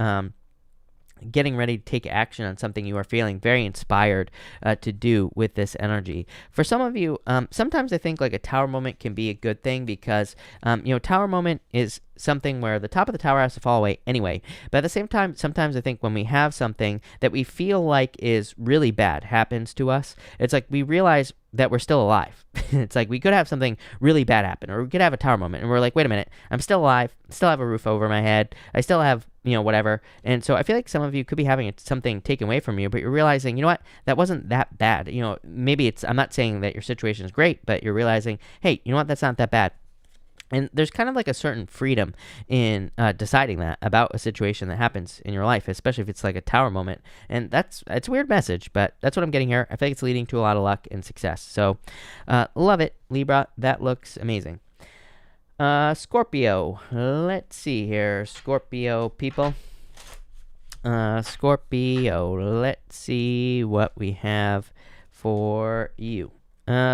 getting ready to take action on something you are feeling very inspired to do with this energy. For some of you, sometimes I think like a Tower moment can be a good thing because, Tower moment is something where the top of the tower has to fall away anyway. But at the same time, sometimes I think when we have something that we feel like is really bad happens to us, it's like we realize that we're still alive. It's like we could have something really bad happen, or we could have a Tower moment and we're like, wait a minute, I'm still alive, still have a roof over my head, I still have, whatever. And so I feel like some of you could be having something taken away from you, but you're realizing, that wasn't that bad. Maybe I'm not saying that your situation is great, but you're realizing, hey, that's not that bad. And there's kind of like a certain freedom in deciding that about a situation that happens in your life, especially if it's like a Tower moment. And it's a weird message, but that's what I'm getting here. I feel like it's leading to a lot of luck and success. So love it, Libra. That looks amazing. Scorpio. Let's see here. Scorpio people. Scorpio. Let's see what we have for you.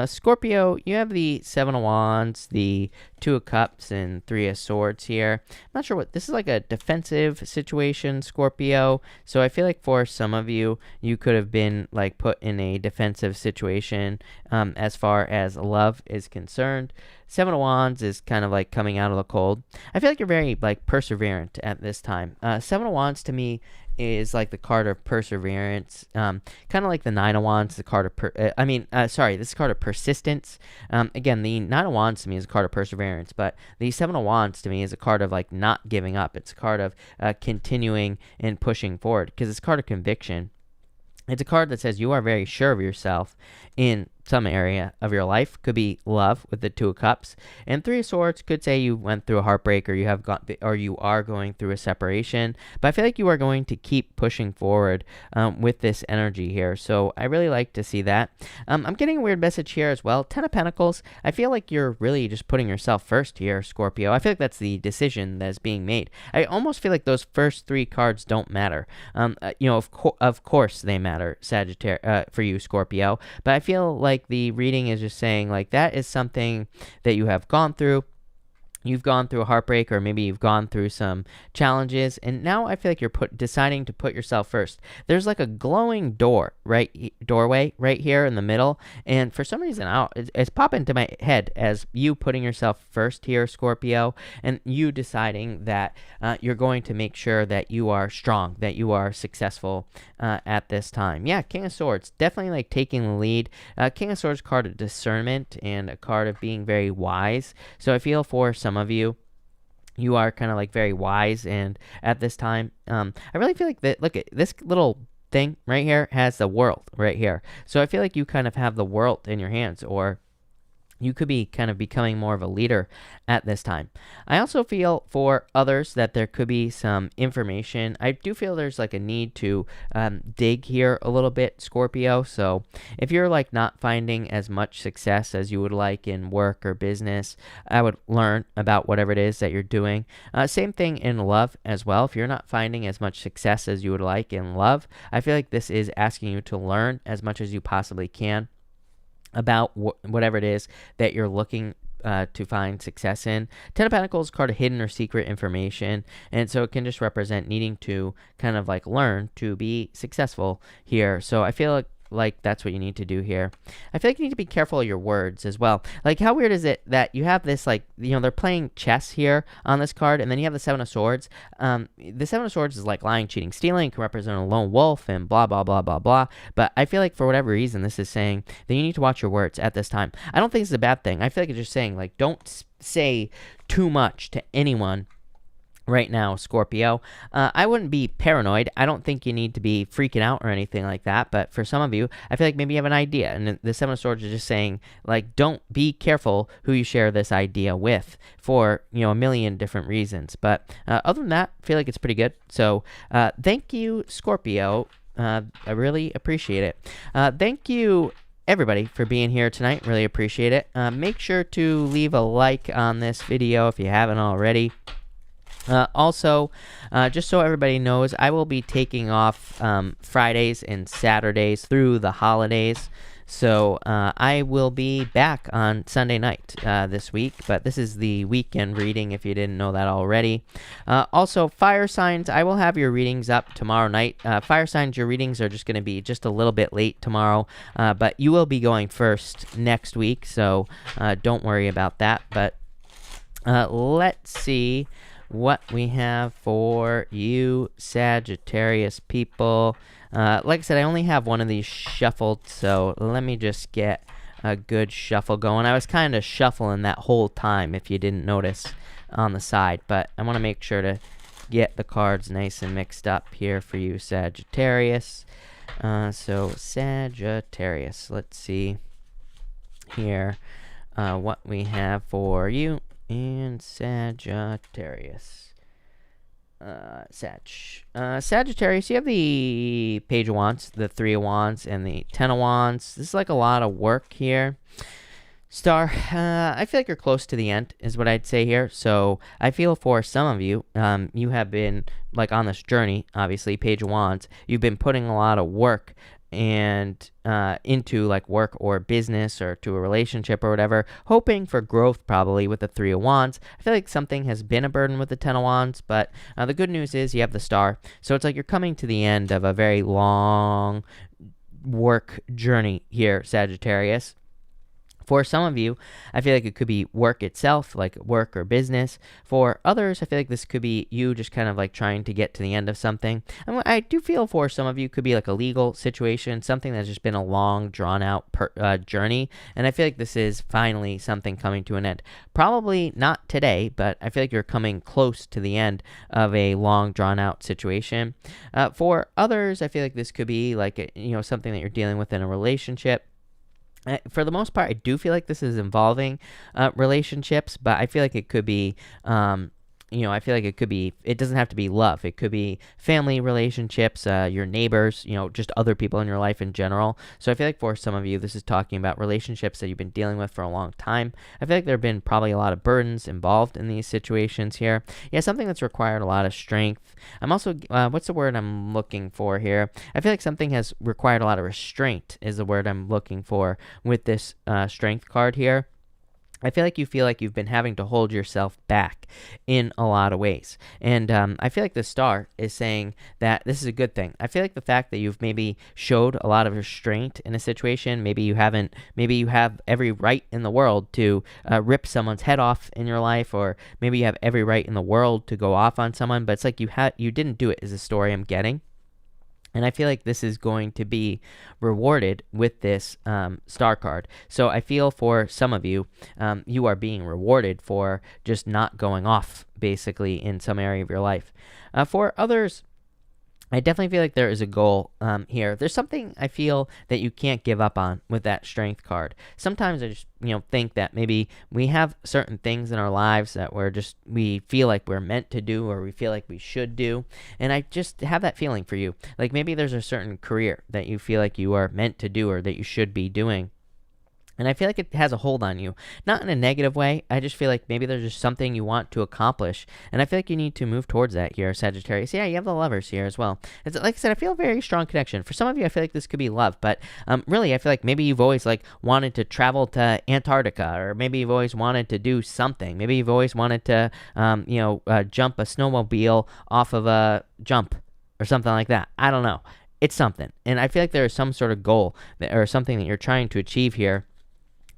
Scorpio, you have the Seven of Wands, the Two of Cups, and Three of Swords here. I'm not sure this is like a defensive situation, Scorpio. So I feel like for some of you, you could have been like put in a defensive situation as far as love is concerned. Seven of Wands is kind of like coming out of the cold. I feel like you're very like perseverant at this time. Seven of Wands to me is like the card of perseverance, kind of like the Nine of Wands, the card of this is card of persistence. Again, the Nine of Wands to me is a card of perseverance, but the Seven of Wands to me is a card of like not giving up. It's a card of continuing and pushing forward, because it's a card of conviction. It's a card that says you are very sure of yourself in some area of your life. Could be love with the Two of Cups, and Three of Swords could say you went through a heartbreak, or you are going through a separation. But I feel like you are going to keep pushing forward with this energy here. So I really like to see that. I'm getting a weird message here as well. Ten of Pentacles. I feel like you're really just putting yourself first here, Scorpio. I feel like that's the decision that is being made. I almost feel like those first three cards don't matter. Of course they matter, Sagittarius, for you, Scorpio. But I feel like the reading is just saying like that is something that you have gone through. you've gone through a heartbreak, or maybe you've gone through some challenges, and now I feel like you're deciding to put yourself first. There's like a glowing doorway right here in the middle, and for some reason it's popping into my head as you putting yourself first here, Scorpio, and you deciding that you're going to make sure that you are strong, that you are successful at this time. Yeah, King of Swords, definitely like taking the lead. King of Swords card of discernment and a card of being very wise. So I feel for some of you, you are kind of like very wise, and at this time, I really feel like that. Look at this little thing right here has the world right here. So I feel like you kind of have the world in your hands, or you could be kind of becoming more of a leader at this time. I also feel for others that there could be some information. I do feel there's like a need to dig here a little bit, Scorpio. So if you're like not finding as much success as you would like in work or business, I would learn about whatever it is that you're doing. Same thing in love as well. If you're not finding as much success as you would like in love, I feel like this is asking you to learn as much as you possibly can about whatever it is that you're looking to find success in. Ten of Pentacles, card of hidden or secret information, and so it can just represent needing to kind of like learn to be successful here. So I feel like that's what you need to do here. I feel like you need to be careful of your words as well. Like, how weird is it that you have this, like, you know, they're playing chess here on this card, and then you have the Seven of Swords. The Seven of Swords is like lying, cheating, stealing, can represent a lone wolf, and blah, blah, blah, blah, blah. But I feel like for whatever reason, this is saying that you need to watch your words at this time. I don't think it's a bad thing. I feel like it's just saying, like, don't say too much to anyone right now, Scorpio. I wouldn't be paranoid. I don't think you need to be freaking out or anything like that. But for some of you, I feel like maybe you have an idea. And the Seven of Swords is just saying, like, don't be careful who you share this idea with for, you know, a million different reasons. But other than that, I feel like it's pretty good. So thank you, Scorpio. I really appreciate it. Thank you, everybody, for being here tonight. Really appreciate it. Make sure to leave a like on this video if you haven't already. Also, just so everybody knows, I will be taking off Fridays and Saturdays through the holidays. So I will be back on Sunday night this week, but this is the weekend reading if you didn't know that already. Also, fire signs, I will have your readings up tomorrow night. Fire signs, your readings are just going to be just a little bit late tomorrow, but you will be going first next week, so don't worry about that. But let's see what we have for you, Sagittarius people. Like I said, I only have one of these shuffled, so let me just get a good shuffle going. I was kind of shuffling that whole time, if you didn't notice on the side, but I want to make sure to get the cards nice and mixed up here for you, Sagittarius. So Sagittarius, let's see here what we have for you. And Sagittarius. Sagittarius, you have the Page of Wands, the Three of Wands, and the Ten of Wands. This is like a lot of work here. Star, I feel like you're close to the end, is what I'd say here. So I feel for some of you, you have been like on this journey, obviously, Page of Wands. You've been putting a lot of work and into like work or business or to a relationship or whatever, hoping for growth probably with the Three of Wands. I feel like something has been a burden with the Ten of Wands, but the good news is you have the Star. So it's like you're coming to the end of a very long work journey here, Sagittarius. For some of you, I feel like it could be work itself, like work or business. For others, I feel like this could be you just kind of like trying to get to the end of something. And I do feel for some of you, it could be like a legal situation, something that's just been a long, drawn-out journey. And I feel like this is finally something coming to an end. Probably not today, but I feel like you're coming close to the end of a long, drawn-out situation. For others, I feel like this could be like, something that you're dealing with in a relationship. For the most part, I do feel like this is involving relationships, but I feel like it could be, it doesn't have to be love. It could be family relationships, your neighbors, just other people in your life in general. So I feel like for some of you, this is talking about relationships that you've been dealing with for a long time. I feel like there have been probably a lot of burdens involved in these situations here. Yeah, something that's required a lot of strength. I'm also, what's the word I'm looking for here? I feel like something has required a lot of restraint is the word I'm looking for with this strength card here. I feel like you've been having to hold yourself back in a lot of ways. And I feel like the star is saying that this is a good thing. I feel like the fact that you've maybe showed a lot of restraint in a situation, maybe you haven't, maybe you have every right in the world to rip someone's head off in your life, or maybe you have every right in the world to go off on someone, but it's like you didn't do it, is the story I'm getting. And I feel like this is going to be rewarded with this star card. So I feel for some of you, you are being rewarded for just not going off, basically, in some area of your life. For others, I definitely feel like there is a goal here. There's something I feel that you can't give up on with that strength card. Sometimes I just, think that maybe we have certain things in our lives that we feel like we're meant to do, or we feel like we should do. And I just have that feeling for you. Like maybe there's a certain career that you feel like you are meant to do, or that you should be doing. And I feel like it has a hold on you. Not in a negative way. I just feel like maybe there's just something you want to accomplish. And I feel like you need to move towards that here, Sagittarius. Yeah, you have the Lovers here as well. It's, like I said, I feel a very strong connection. For some of you, I feel like this could be love. But really, I feel like maybe you've always wanted to travel to Antarctica. Or maybe you've always wanted to do something. Maybe you've always wanted to, jump a snowmobile off of a jump. Or something like that. I don't know. It's something. And I feel like there is some sort of goal or something that you're trying to achieve here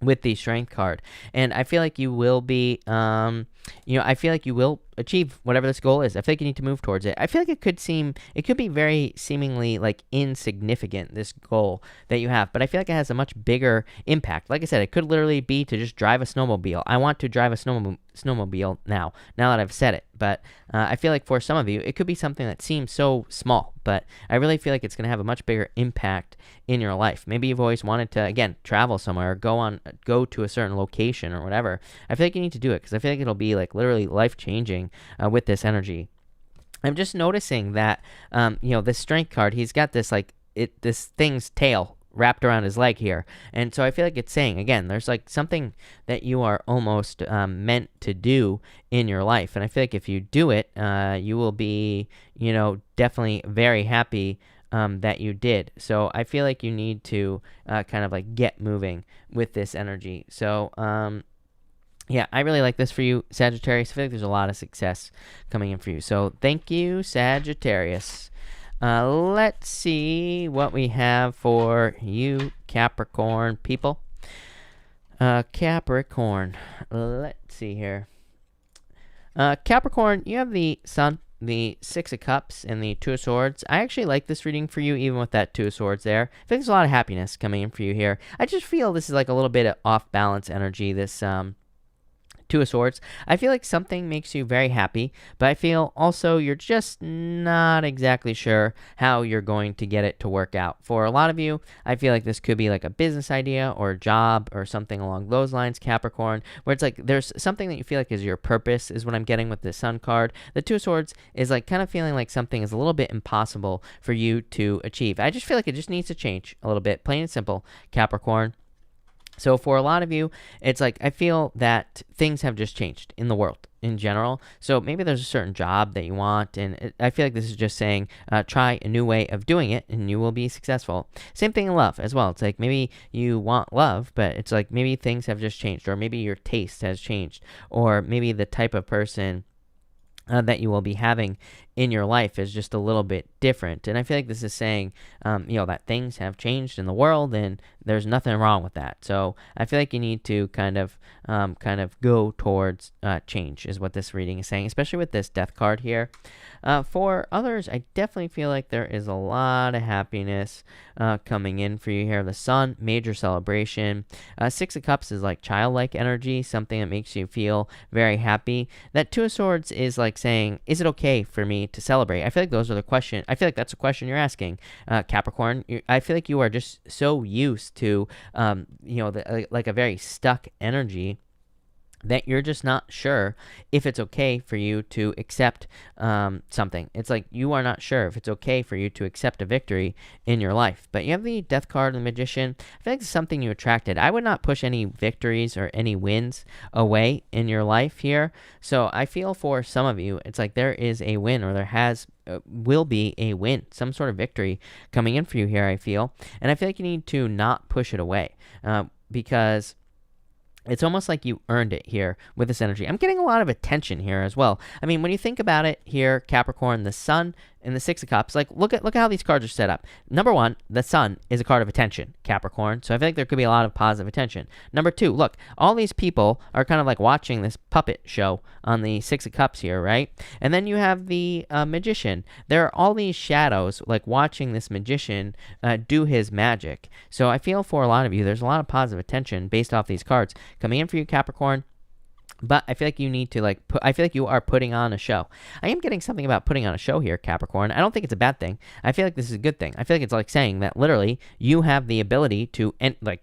with the strength card. And I feel like you will be I feel like you will achieve whatever this goal is. I feel like you need to move towards it. I feel like it could be very seemingly insignificant, this goal that you have, but I feel like it has a much bigger impact. Like I said, it could literally be to just drive a snowmobile. I want to drive a snowmobile now that I've said it. But I feel like for some of you, it could be something that seems so small, but I really feel like it's going to have a much bigger impact in your life. Maybe you've always wanted to, again, travel somewhere, or go to a certain location or whatever. I feel like you need to do it, because I feel like it'll be literally life-changing with this energy. I'm just noticing that, this strength card, he's got this, this thing's tail wrapped around his leg here. And so I feel like it's saying, again, there's something that you are almost meant to do in your life. And I feel like if you do it, you will be, definitely very happy that you did. So I feel like you need to get moving with this energy. So, yeah, I really like this for you, Sagittarius. I feel like there's a lot of success coming in for you. So thank you, Sagittarius. Let's see what we have for you, Capricorn people. Capricorn. Let's see here. Capricorn, you have the Sun, the Six of Cups, and the Two of Swords. I actually like this reading for you, even with that Two of Swords there. I think there's a lot of happiness coming in for you here. I just feel this is a little bit of off-balance energy, this Two of Swords. I feel like something makes you very happy, but I feel also you're just not exactly sure how you're going to get it to work out. For a lot of you, I feel like this could be a business idea or a job or something along those lines, Capricorn, where it's there's something that you feel like is your purpose, is what I'm getting with the Sun card. The Two of Swords is kind of feeling like something is a little bit impossible for you to achieve. I just feel like it just needs to change a little bit, plain and simple, Capricorn. So for a lot of you, it's I feel that things have just changed in the world in general. So maybe there's a certain job that you want, and I feel like this is just saying, try a new way of doing it, and you will be successful. Same thing in love as well. It's maybe you want love, but it's maybe things have just changed, or maybe your taste has changed, or maybe the type of person that you will be having in your life is just a little bit different. And I feel like this is saying, that things have changed in the world, and there's nothing wrong with that. So I feel like you need to kind of go towards change, is what this reading is saying, especially with this Death card here. For others, I definitely feel like there is a lot of happiness coming in for you here. The Sun, major celebration. Six of Cups is childlike energy, something that makes you feel very happy. That Two of Swords is saying, is it okay for me to celebrate? I feel like those are the question. I feel like that's a question you're asking, Capricorn. I feel like you are just so used to, a very stuck energy, that you're just not sure if it's okay for you to accept something. It's you are not sure if it's okay for you to accept a victory in your life. But you have the Death card, the Magician. I feel like it's something you attracted. I would not push any victories or any wins away in your life here. So I feel for some of you, it's there is a win, or there will be a win, some sort of victory coming in for you here, I feel. And I feel like you need to not push it away, because It's almost like you earned it here with this energy. I'm getting a lot of attention here as well. I mean, when you think about it here, Capricorn, the Sun and the Six of Cups, like look at how these cards are set up. Number one, the Sun is a card of attention, Capricorn. So I feel like there could be a lot of positive attention. Number two, look, all these people are kind of like watching this puppet show on the Six of Cups here, right? And then you have the Magician. There are all these shadows like watching this magician do his magic. So I feel for a lot of you, there's a lot of positive attention based off these cards coming in for you, Capricorn. But I feel like you need to I feel like you are putting on a show. I am getting something about putting on a show here, Capricorn. I don't think it's a bad thing. I feel like this is a good thing. I feel like it's like saying that literally you have the ability to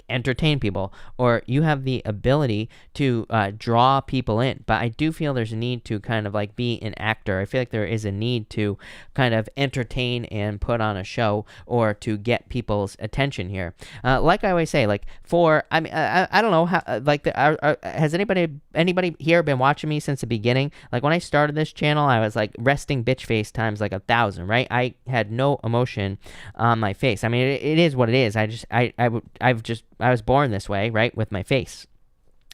entertain people, or you have the ability to draw people in. But I do feel there's a need to kind of like be an actor. I feel like there is a need to kind of entertain and put on a show, or to get people's attention here. Like I always say, like I don't know how has anybody here been watching me since the beginning? Like when I started this channel, I was like resting bitch face times like 1,000, right? I had no emotion on my face. I mean, it is what it is. I was born this way, right, with my face.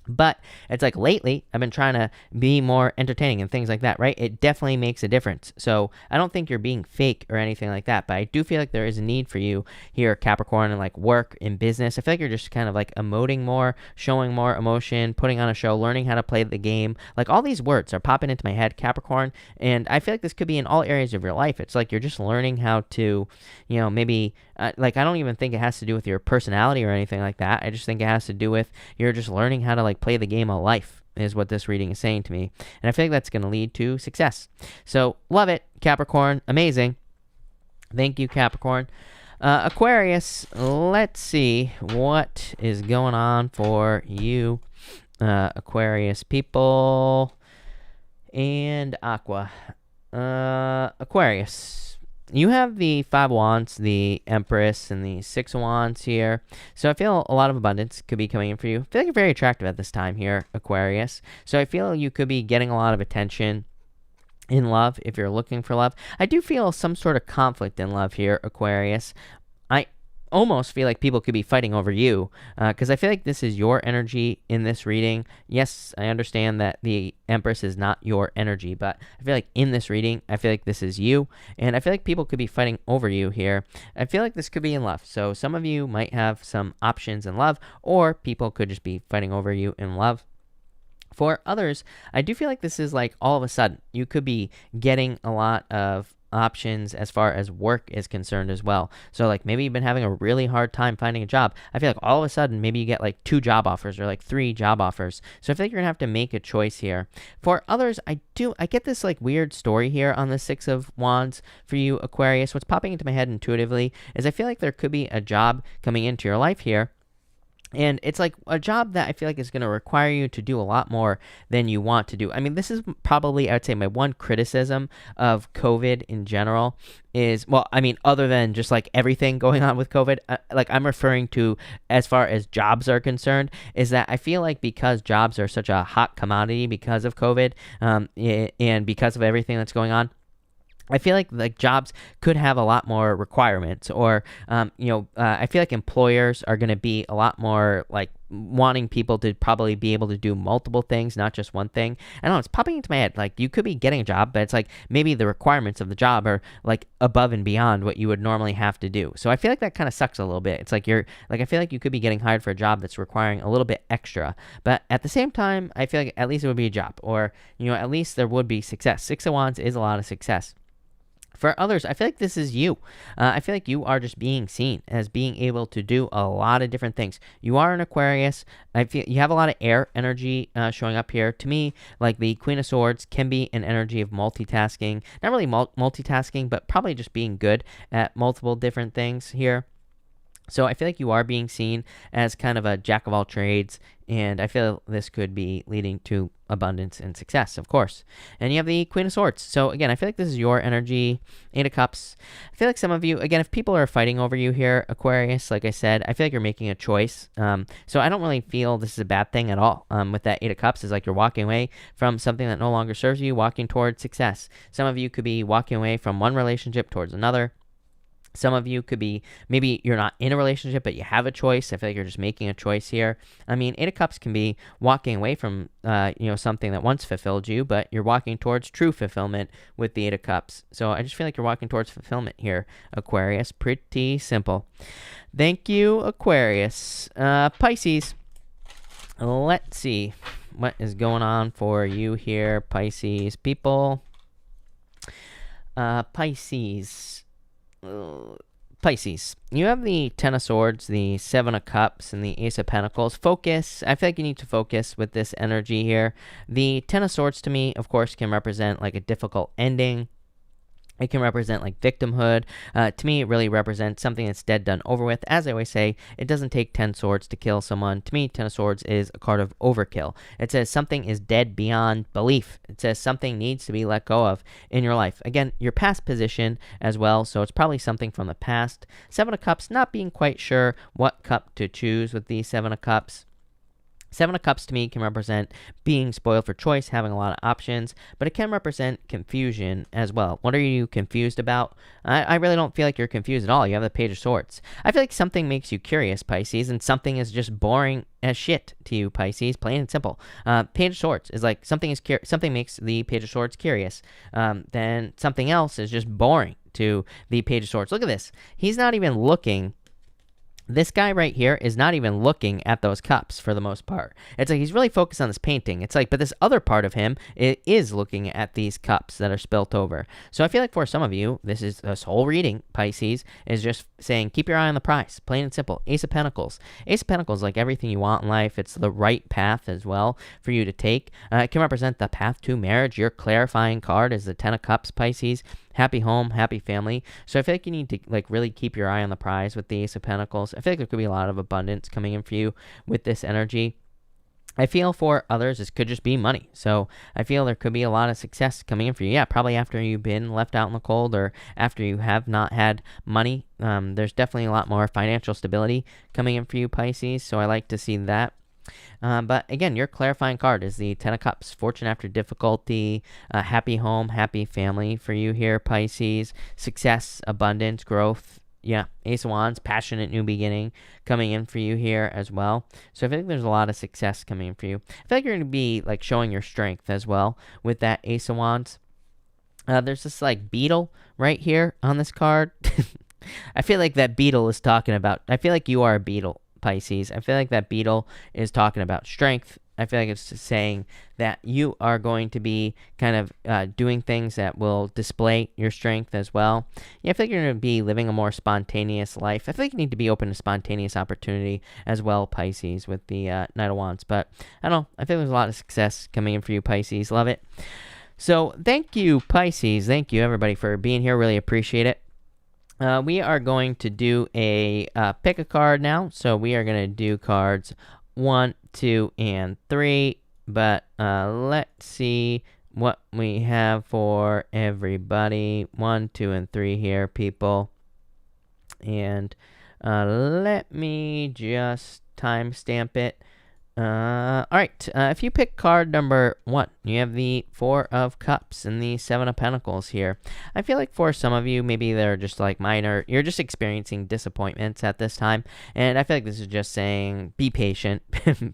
But it's like lately, I've been trying to be more entertaining and things like that, right? It definitely makes a difference. So I don't think you're being fake or anything like that, but I do feel like there is a need for you here, Capricorn, in like work, in business. I feel like you're just kind of like emoting more, showing more emotion, putting on a show, learning how to play the game. Like all these words are popping into my head, Capricorn, and I feel like this could be in all areas of your life. It's like you're just learning how to, maybe like I don't even think it has to do with your personality or anything like that. I just think it has to do with you're just learning how to like play the game of life, is what this reading is saying to me. And I feel like that's going to lead to success. So love it, Capricorn. Amazing. Thank you, Capricorn. Aquarius, let's see what is going on for you, Aquarius people. And Aqua. Aquarius. You have the Five of Wands, the Empress, and the Six of Wands here. So I feel a lot of abundance could be coming in for you. I feel like you're very attractive at this time here, Aquarius. So I feel you could be getting a lot of attention in love if you're looking for love. I do feel some sort of conflict in love here, Aquarius. I almost feel like people could be fighting over you, because I feel like this is your energy in this reading. Yes, I understand that the Empress is not your energy, but I feel like in this reading, I feel like this is you, and I feel like people could be fighting over you here. I feel like this could be in love, so some of you might have some options in love, or people could just be fighting over you in love. For others, I do feel like this is like all of a sudden, you could be getting a lot of options as far as work is concerned as well. So like maybe you've been having a really hard time finding a job. I feel like all of a sudden maybe you get like 2 job offers or like 3 job offers. So I feel like you're gonna have to make a choice here. For others, I get this like weird story here on the Six of Wands for you, Aquarius. What's popping into my head intuitively is I feel like there could be a job coming into your life here. And it's like a job that I feel like is going to require you to do a lot more than you want to do. I mean, this is probably, I would say, my one criticism of COVID in general is, well, I mean, other than just like everything going on with COVID, like I'm referring to as far as jobs are concerned, is that I feel like because jobs are such a hot commodity because of COVID, and because of everything that's going on, I feel like jobs could have a lot more requirements, or I feel like employers are going to be a lot more like wanting people to probably be able to do multiple things, not just one thing. I don't know, it's popping into my head. Like you could be getting a job, but it's like maybe the requirements of the job are like above and beyond what you would normally have to do. So I feel like that kind of sucks a little bit. It's like I feel like you could be getting hired for a job that's requiring a little bit extra, but at the same time, I feel like at least it would be a job, or at least there would be success. Six of Wands is a lot of success. For others, I feel like this is you. I feel like you are just being seen as being able to do a lot of different things. You are an Aquarius. I feel you have a lot of air energy showing up here. To me, like the Queen of Swords can be an energy of multitasking. Not really multitasking, but probably just being good at multiple different things here. So I feel like you are being seen as kind of a jack of all trades, and I feel this could be leading to abundance and success, of course. And you have the Queen of Swords. So again, I feel like this is your energy. 8 of Cups. I feel like some of you, again, if people are fighting over you here, Aquarius, like I said, I feel like you're making a choice. So I don't really feel this is a bad thing at all. With that 8 of Cups, is like you're walking away from something that no longer serves you, walking towards success. Some of you could be walking away from one relationship towards another. Some of you could be, maybe you're not in a relationship, but you have a choice. I feel like you're just making a choice here. I mean, Eight of Cups can be walking away from, something that once fulfilled you, but you're walking towards true fulfillment with the Eight of Cups. So I just feel like you're walking towards fulfillment here, Aquarius. Pretty simple. Thank you, Aquarius. Pisces. Let's see what is going on for you here, Pisces people. Pisces. Pisces, you have the Ten of Swords, the Seven of Cups, and the Ace of Pentacles. Focus. I feel like you need to focus with this energy here. The Ten of Swords, to me, of course, can represent like a difficult ending. It can represent like victimhood. To me, it really represents something that's dead, done, over with. As I always say, it doesn't take 10 swords to kill someone. To me, 10 of Swords is a card of overkill. It says something is dead beyond belief. It says something needs to be let go of in your life. Again, your past position as well, so it's probably something from the past. Seven of Cups, not being quite sure what cup to choose with the Seven of Cups. Seven of Cups to me can represent being spoiled for choice, having a lot of options, but it can represent confusion as well. What are you confused about? I really don't feel like you're confused at all. You have the Page of Swords. I feel like something makes you curious, Pisces, and something is just boring as shit to you, Pisces, plain and simple. Page of Swords is like something makes the Page of Swords curious. Then something else is just boring to the Page of Swords. Look at this. He's not even looking. This guy right here is not even looking at those cups for the most part. It's like he's really focused on this painting. It's like, but this other part of him is looking at these cups that are spilt over. So I feel like for some of you, this whole reading, Pisces, is just saying, keep your eye on the prize. Plain and simple. Ace of Pentacles. Ace of Pentacles, like everything you want in life, it's the right path as well for you to take. It can represent the path to marriage. Your clarifying card is the Ten of Cups, Pisces. Happy home, happy family. So I feel like you need to like really keep your eye on the prize with the Ace of Pentacles. I feel like there could be a lot of abundance coming in for you with this energy. I feel for others, this could just be money. So I feel there could be a lot of success coming in for you. Yeah, probably after you've been left out in the cold or after you have not had money. There's definitely a lot more financial stability coming in for you, Pisces. So I like to see that. But again, your clarifying card is the Ten of Cups, fortune after difficulty, happy home, happy family for you here, Pisces, success, abundance, growth. Yeah, Ace of Wands, passionate new beginning coming in for you here as well. So I think there's a lot of success coming in for you. I feel like you're going to be like showing your strength as well with that Ace of Wands. There's this like beetle right here on this card. I feel like that beetle is talking about, I feel like you are a beetle, Pisces. I feel like that beetle is talking about strength. I feel like it's just saying that you are going to be kind of doing things that will display your strength as well. Yeah, I feel like you're going to be living a more spontaneous life. I feel like you need to be open to spontaneous opportunity as well, Pisces, with the Knight of Wands. But I don't know. I feel there's a lot of success coming in for you, Pisces. Love it. So thank you, Pisces. Thank you, everybody, for being here. Really appreciate it. We are going to do a pick a card now. So we are going to do cards 1, 2, and 3. But let's see what we have for everybody. 1, 2, and 3 here, people. And let me just timestamp it. All right. If you pick card number 1, you have the 4 of Cups and the 7 of Pentacles here. I feel like for some of you, maybe they're just like minor. You're just experiencing disappointments at this time. And I feel like this is just saying, be patient,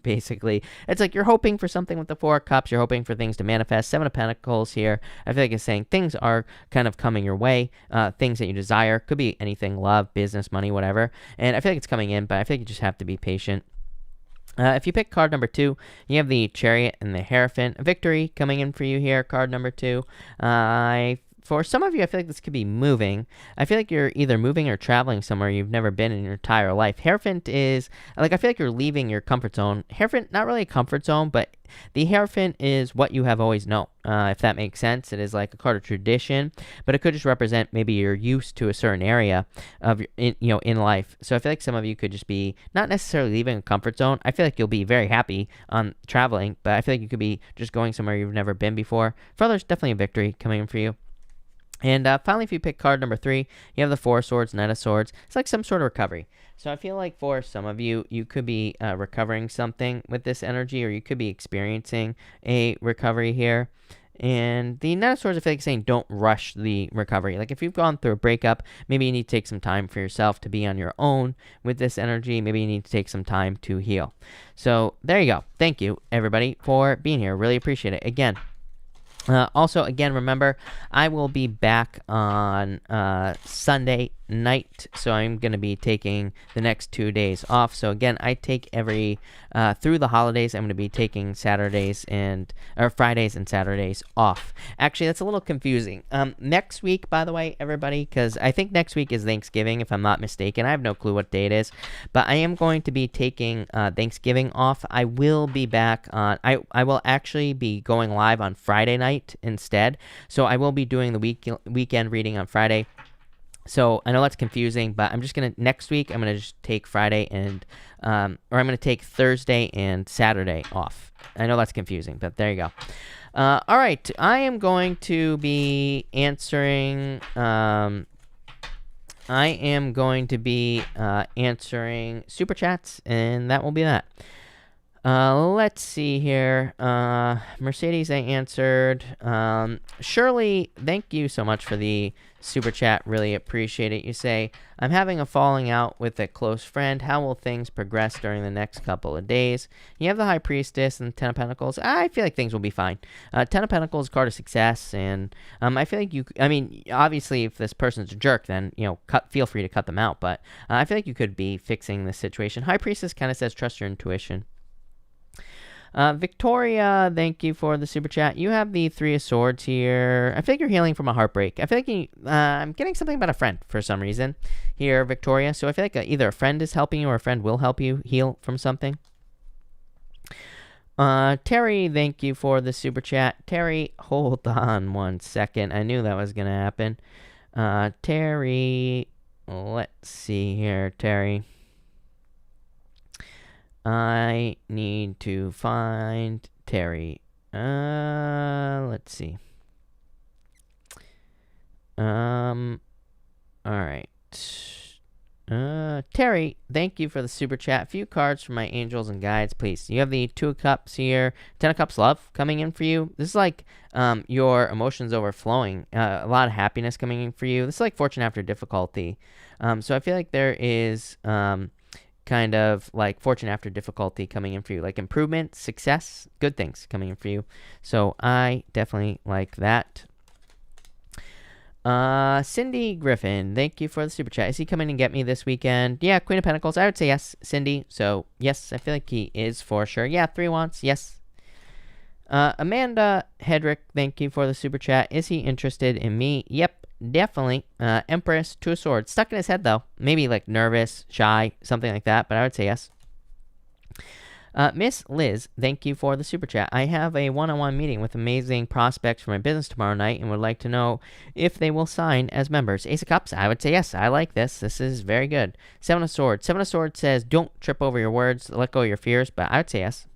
basically. It's like you're hoping for something with the 4 of Cups. You're hoping for things to manifest. 7 of Pentacles here. I feel like it's saying things are kind of coming your way. Things that you desire. Could be anything, love, business, money, whatever. And I feel like it's coming in, but I feel like you just have to be patient. If you pick card number 2, you have the Chariot and the Hierophant. Victory coming in for you here, card number 2. For some of you, I feel like this could be moving. I feel like you're either moving or traveling somewhere you've never been in your entire life. Hierophant is, like, I feel like you're leaving your comfort zone. Hierophant, not really a comfort zone, but the Hierophant is what you have always known, if that makes sense. It is like a card of tradition, but it could just represent maybe you're used to a certain area of in life. So I feel like some of you could just be not necessarily leaving a comfort zone. I feel like you'll be very happy on traveling, but I feel like you could be just going somewhere you've never been before. For others, definitely a victory coming in for you. And finally, if you pick card number 3, you have the 4 of Swords, Knight of Swords. It's like some sort of recovery. So I feel like for some of you, you could be recovering something with this energy, or you could be experiencing a recovery here. And the Nine of Swords, I feel like saying don't rush the recovery. Like if you've gone through a breakup, maybe you need to take some time for yourself to be on your own with this energy. Maybe you need to take some time to heal. So there you go. Thank you, everybody, for being here. Really appreciate it. Again, also, again, remember, I will be back on Sunday night, so I'm going to be taking the next 2 days off. So again, I take through the holidays, I'm going to be taking Fridays and Saturdays off. Actually, that's a little confusing. Next week, by the way, everybody, because I think next week is Thanksgiving, if I'm not mistaken. I have no clue what day it is, but I am going to be taking Thanksgiving off. I will be back on, I will actually be going live on Friday night instead. So I will be doing the weekend reading on Friday. So I know that's confusing, but I'm just going to, next week, I'm going to just take Friday and, or I'm going to take Thursday and Saturday off. I know that's confusing, but there you go. All right, I am going to be answering, answering Super Chats, and that will be that. Let's see here. Mercedes, I answered. Shirley, thank you so much for the Super Chat. Really appreciate it. You say, I'm having a falling out with a close friend. How will things progress during the next couple of days? You have the High Priestess and Ten of Pentacles. I feel like things will be fine. Ten of Pentacles, card of success, and I feel like obviously, if this person's a jerk, then, feel free to cut them out, but I feel like you could be fixing the situation. High Priestess kind of says, trust your intuition. Victoria, thank you for the Super Chat. You have the Three of Swords here. I feel like you're healing from a heartbreak. I feel like I'm getting something about a friend for some reason here, Victoria. So I feel like either a friend is helping you or a friend will help you heal from something. Terry, thank you for the Super Chat. Terry, hold on 1 second. I knew that was going to happen. Terry, let's see here, Terry. I need to find Terry. Let's see. All right. Terry, thank you for the Super Chat. A few cards from my angels and guides, please. You have the Two of Cups here. Ten of Cups love coming in for you. This is like your emotions overflowing. A lot of happiness coming in for you. This is like fortune after difficulty. So I feel like there is kind of like fortune after difficulty coming in for you, like improvement, success, good things coming in for you. So I definitely like that. Cindy Griffin, thank you for the Super Chat. Is he coming and get me this weekend? Yeah, Queen of Pentacles. I would say yes, Cindy. So yes, I feel like he is for sure. Yeah, 3 wands. Yes. Amanda Hedrick, thank you for the Super Chat. Is he interested in me? Yep, definitely. Empress, Two of Swords. Stuck in his head, though. Maybe, like, nervous, shy, something like that, but I would say yes. Miss Liz, thank you for the Super Chat. I have a one-on-one meeting with amazing prospects for my business tomorrow night and would like to know if they will sign as members. Ace of Cups, I would say yes. I like this. This is very good. Seven of Swords. Seven of Swords says, don't trip over your words. Let go of your fears, but I would say yes.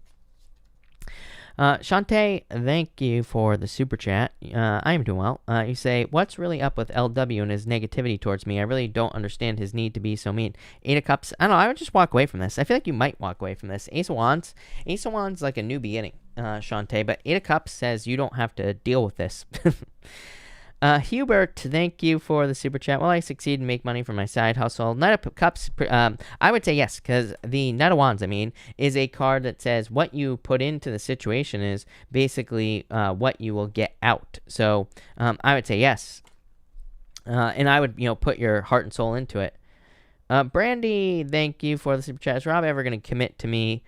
Shantae, thank you for the Super Chat. I am doing well. You say, what's really up with LW and his negativity towards me? I really don't understand his need to be so mean. Eight of Cups. I don't know. I would just walk away from this. I feel like you might walk away from this. Ace of Wands. Ace of Wands like a new beginning, Shantae. But Eight of Cups says you don't have to deal with this. Hubert, thank you for the Super Chat. Will I succeed and make money from my side hustle? Knight of Cups, I would say yes, because the Knight of Wands, is a card that says what you put into the situation is basically what you will get out. So I would say yes. And I would, put your heart and soul into it. Brandy, thank you for the Super Chat. Is Rob ever going to commit to me?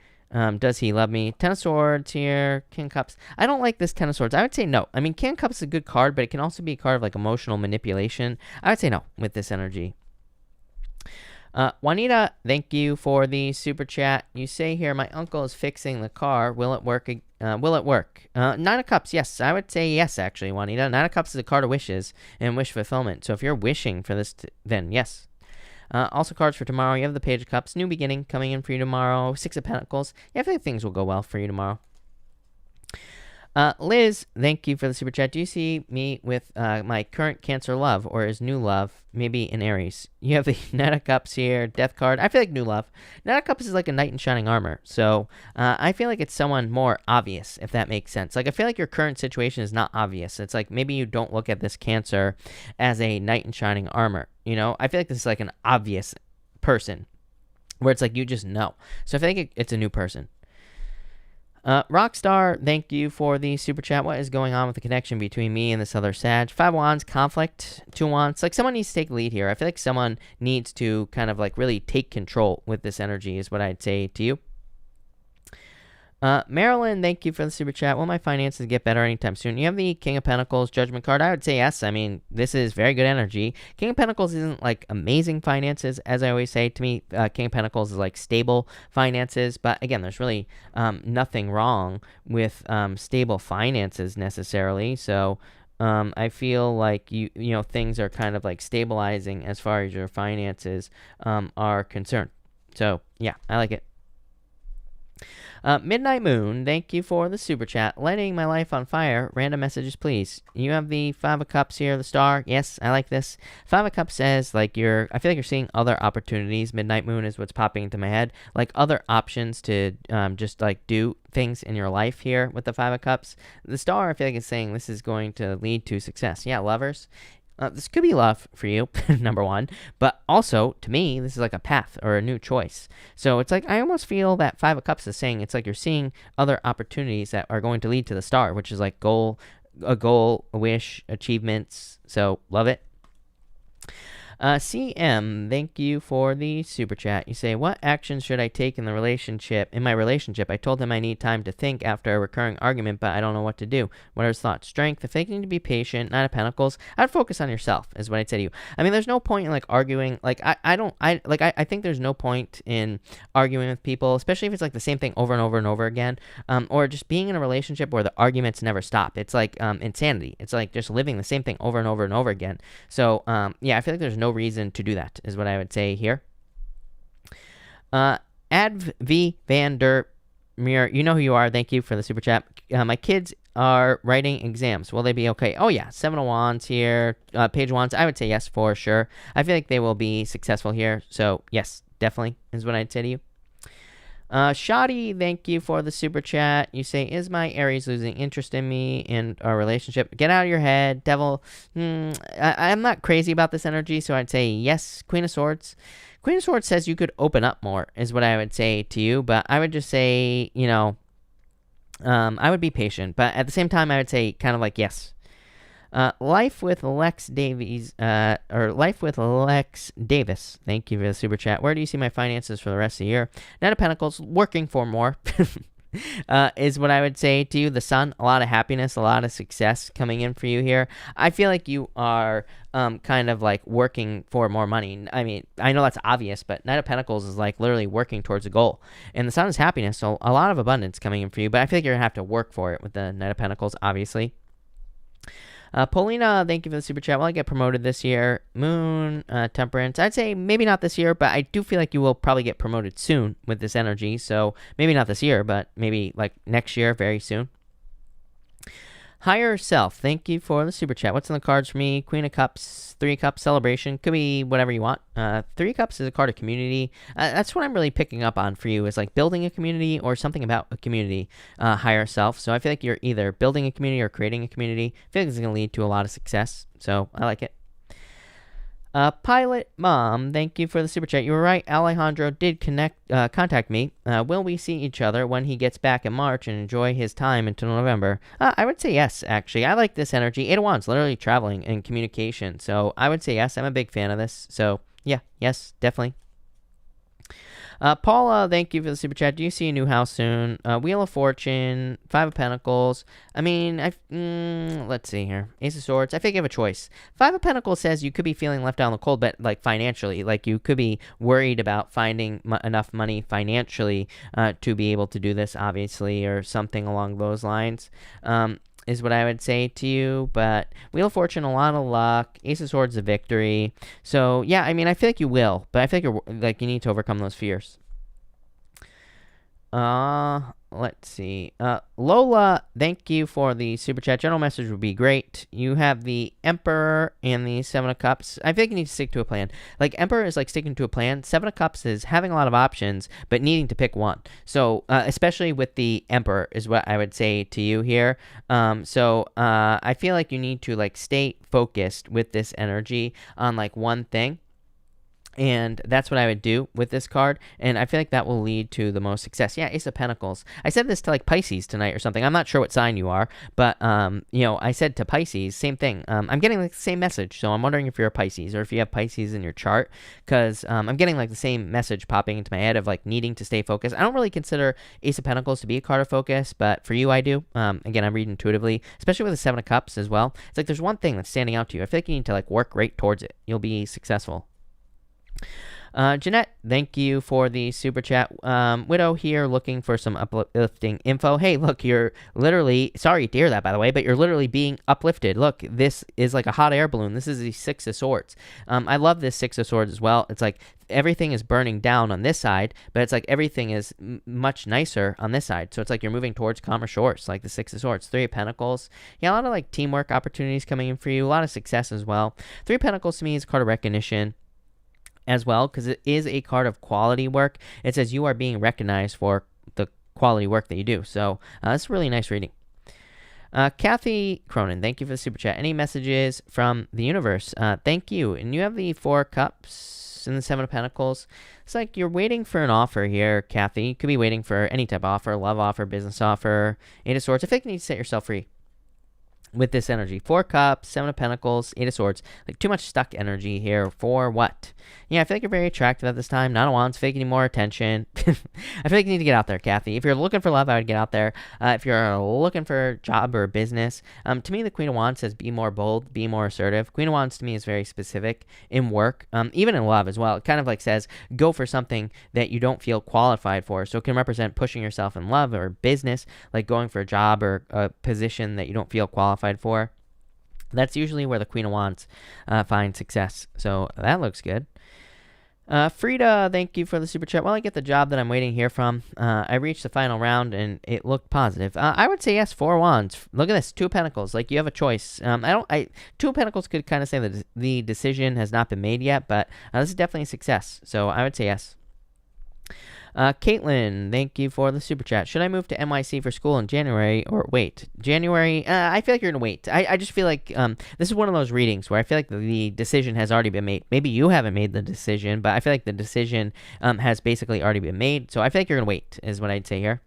Does he love me? Ten of Swords here. King of Cups. I don't like this Ten of Swords. I would say no. King of Cups is a good card, but it can also be a card of like emotional manipulation. I would say no with this energy. Juanita, thank you for the Super Chat. You say here, my uncle is fixing the car. Will it work? Will it work? Nine of Cups, yes. I would say yes, actually, Juanita. Nine of Cups is a card of wishes and wish fulfillment. So if you're wishing for this, then yes. Also cards for tomorrow. You have the Page of Cups. New beginning coming in for you tomorrow. Six of Pentacles. Yeah, I feel like things will go well for you tomorrow. Liz, thank you for the super chat. Do you see me with my current Cancer love, or is new love maybe an Aries? You have the Knight of Cups here, Death card. I feel like new love. Knight of Cups is like a knight in shining armor, so I feel like it's someone more obvious, if that makes sense. Like, I feel like your current situation is not obvious. It's like maybe you don't look at this Cancer as a knight in shining armor. You know, I feel like this is like an obvious person, where it's like you just know. So I feel like it's a new person. Rockstar, thank you for the super chat. What is going on with the connection between me and this other Sag? 5 wands, conflict, 2 wands. Like, someone needs to take the lead here. I feel like someone needs to kind of like really take control with this energy is what I'd say to you. Marilyn, thank you for the super chat. Will my finances get better anytime soon? You have the King of Pentacles Judgment card. I would say yes. I mean, this is very good energy. King of Pentacles isn't like amazing finances, as I always say. To me, King of Pentacles is like stable finances. But again, there's really nothing wrong with stable finances necessarily. So I feel like you know things are kind of like stabilizing as far as your finances are concerned. So yeah, I like it. Midnight Moon, thank you for the super chat. Lighting my life on fire. Random messages, please. You have the 5 of Cups here, the star. Yes, I like this. 5 of Cups says, like, I feel like you're seeing other opportunities. Midnight Moon is what's popping into my head. Like, other options to just, like, do things in your life here with the 5 of Cups. The star, I feel like, is saying this is going to lead to success. Yeah, lovers. This could be love for you, number one, but also, to me, this is like a path or a new choice. So it's like, I almost feel that 5 of Cups is saying it's like you're seeing other opportunities that are going to lead to the star, which is like a goal, a wish, achievements. So love it. CM, thank you for the super chat. You say, what actions should I take in my relationship? I told him I need time to think after a recurring argument, but I don't know what to do. What are his thoughts? Strength, if they need to be patient, Knight of Pentacles. I'd focus on yourself, is what I'd say to you. I mean, there's no point in like arguing. Like, I think there's no point in arguing with people, especially if it's like the same thing over and over and over again, or just being in a relationship where the arguments never stop. It's like insanity. It's like just living the same thing over and over and over again. So yeah, I feel like there's no reason to do that, is what I would say here. Adv V Vander Meer, you know who you are. Thank you for the super chat. My kids are writing exams. Will they be okay? Oh yeah, 7 of Wands here. Page of Wands. I would say yes for sure. I feel like they will be successful here. So yes, definitely is what I'd say to you. Shoddy, thank you for the super chat. You say, is my Aries losing interest in me in our relationship? Get out of your head, devil. I'm not crazy about this energy, so I'd say yes. Queen of Swords. Queen of Swords says you could open up more, is what I would say to you. But I would just say, you know, I would be patient. But at the same time, I would say kind of like yes. Life with Lex Davies, or Life with Lex Davis. Thank you for the super chat. Where do you see my finances for the rest of the year? Knight of Pentacles, working for more, is what I would say to you. The Sun, a lot of happiness, a lot of success coming in for you here. I feel like you are kind of like working for more money. I mean, I know that's obvious, but Knight of Pentacles is like literally working towards a goal. And the Sun is happiness, so a lot of abundance coming in for you. But I feel like you're going to have to work for it with the Knight of Pentacles, obviously. Paulina, thank you for the super chat. Will I get promoted this year? Moon, Temperance. I'd say maybe not this year, but I do feel like you will probably get promoted soon with this energy. So maybe not this year, but maybe like next year, very soon. Higher Self, thank you for the super chat. What's in the cards for me? Queen of Cups, 3 Cups, Celebration. Could be whatever you want. 3 Cups is a card of community. That's what I'm really picking up on for you, is like building a community or something about a community, Higher Self. So I feel like you're either building a community or creating a community. I feel like this is going to lead to a lot of success. So I like it. Pilot Mom, thank you for the super chat. You were right. Alejandro did contact me. Will we see each other when he gets back in March and enjoy his time until November? I would say yes, actually. I like this energy. 8 of Wands, literally traveling and communication. So I would say yes. I'm a big fan of this. So yeah, yes, definitely. Paula, thank you for the super chat. Do you see a new house soon? Wheel of Fortune, 5 of Pentacles. I mean, let's see here. Ace of Swords. I think you have a choice. 5 of Pentacles says you could be feeling left out in the cold, but like financially, like you could be worried about finding enough money financially to be able to do this, obviously, or something along those lines. Is what I would say to you. But Wheel of Fortune, a lot of luck. Ace of Swords, a victory. So yeah, I mean, I feel like you will, but I feel like you need to overcome those fears. let's see. Lola, thank you for the super chat. General message would be great. You have the Emperor and the Seven of Cups. I think you need to stick to a plan. Like, Emperor is like sticking to a plan. Seven of Cups is having a lot of options, but needing to pick one. So, especially with the Emperor is what I would say to you here. I feel like you need to like stay focused with this energy on like one thing. And that's what I would do with this card. And I feel like that will lead to the most success. Yeah, Ace of Pentacles. I said this to like Pisces tonight or something. I'm not sure what sign you are. But, I said to Pisces, same thing. I'm getting like the same message. So I'm wondering if you're a Pisces or if you have Pisces in your chart. Because I'm getting like the same message popping into my head of like needing to stay focused. I don't really consider Ace of Pentacles to be a card of focus. But for you, I do. Again, I'm reading intuitively. Especially with the Seven of Cups as well. It's like there's one thing that's standing out to you. I feel like you need to like work right towards it. You'll be successful. Jeanette, thank you for the super chat. Widow here looking for some uplifting info. Hey, look, you're literally, sorry to hear that, by the way, but you're literally being uplifted. Look, this is like a hot air balloon. This is the Six of Swords. I love this Six of Swords as well. It's like everything is burning down on this side, but it's like everything is much nicer on this side. So it's like you're moving towards calmer shores, like the Six of Swords. Three of Pentacles. Yeah, a lot of like teamwork opportunities coming in for you. A lot of success as well. Three of Pentacles to me is a card of recognition as well, because it is a card of quality work. It says you are being recognized for the quality work that you do. So that's a really nice reading. Kathy Cronin, thank you for the super chat. Any messages from the universe? Thank you. And you have the Four Cups and the Seven of Pentacles. It's like you're waiting for an offer here, Kathy. You could be waiting for any type of offer, love offer, business offer, Eight of Swords. I think you need to set yourself free with this energy. Four Cups, Seven of Pentacles, Eight of Swords. Like too much stuck energy here for what? Yeah, I feel like you're very attractive at this time. Nine of Wands, fake any more attention. I feel like you need to get out there, Kathy. If you're looking for love, I would get out there. If you're looking for a job or a business, to me, the Queen of Wands says be more bold, be more assertive. Queen of Wands to me is very specific in work, even in love as well. It kind of like says go for something that you don't feel qualified for. So it can represent pushing yourself in love or business, like going for a job or a position that you don't feel qualified for. That's usually where the Queen of Wands finds success. So that looks good. Frida, thank you for the super chat. Well, I get the job that I'm waiting here from. I reached the final round and it looked positive. I would say yes, Four Wands. Look at this, Two of Pentacles. Like you have a choice. Two of Pentacles could kind of say that the decision has not been made yet, but this is definitely a success. So I would say yes. Caitlin, thank you for the super chat. Should I move to NYC for school in January or wait? January, I feel like you're going to wait. I just feel like this is one of those readings where I feel like the decision has already been made. Maybe you haven't made the decision, but I feel like the decision has basically already been made. So I feel like you're going to wait is what I'd say here.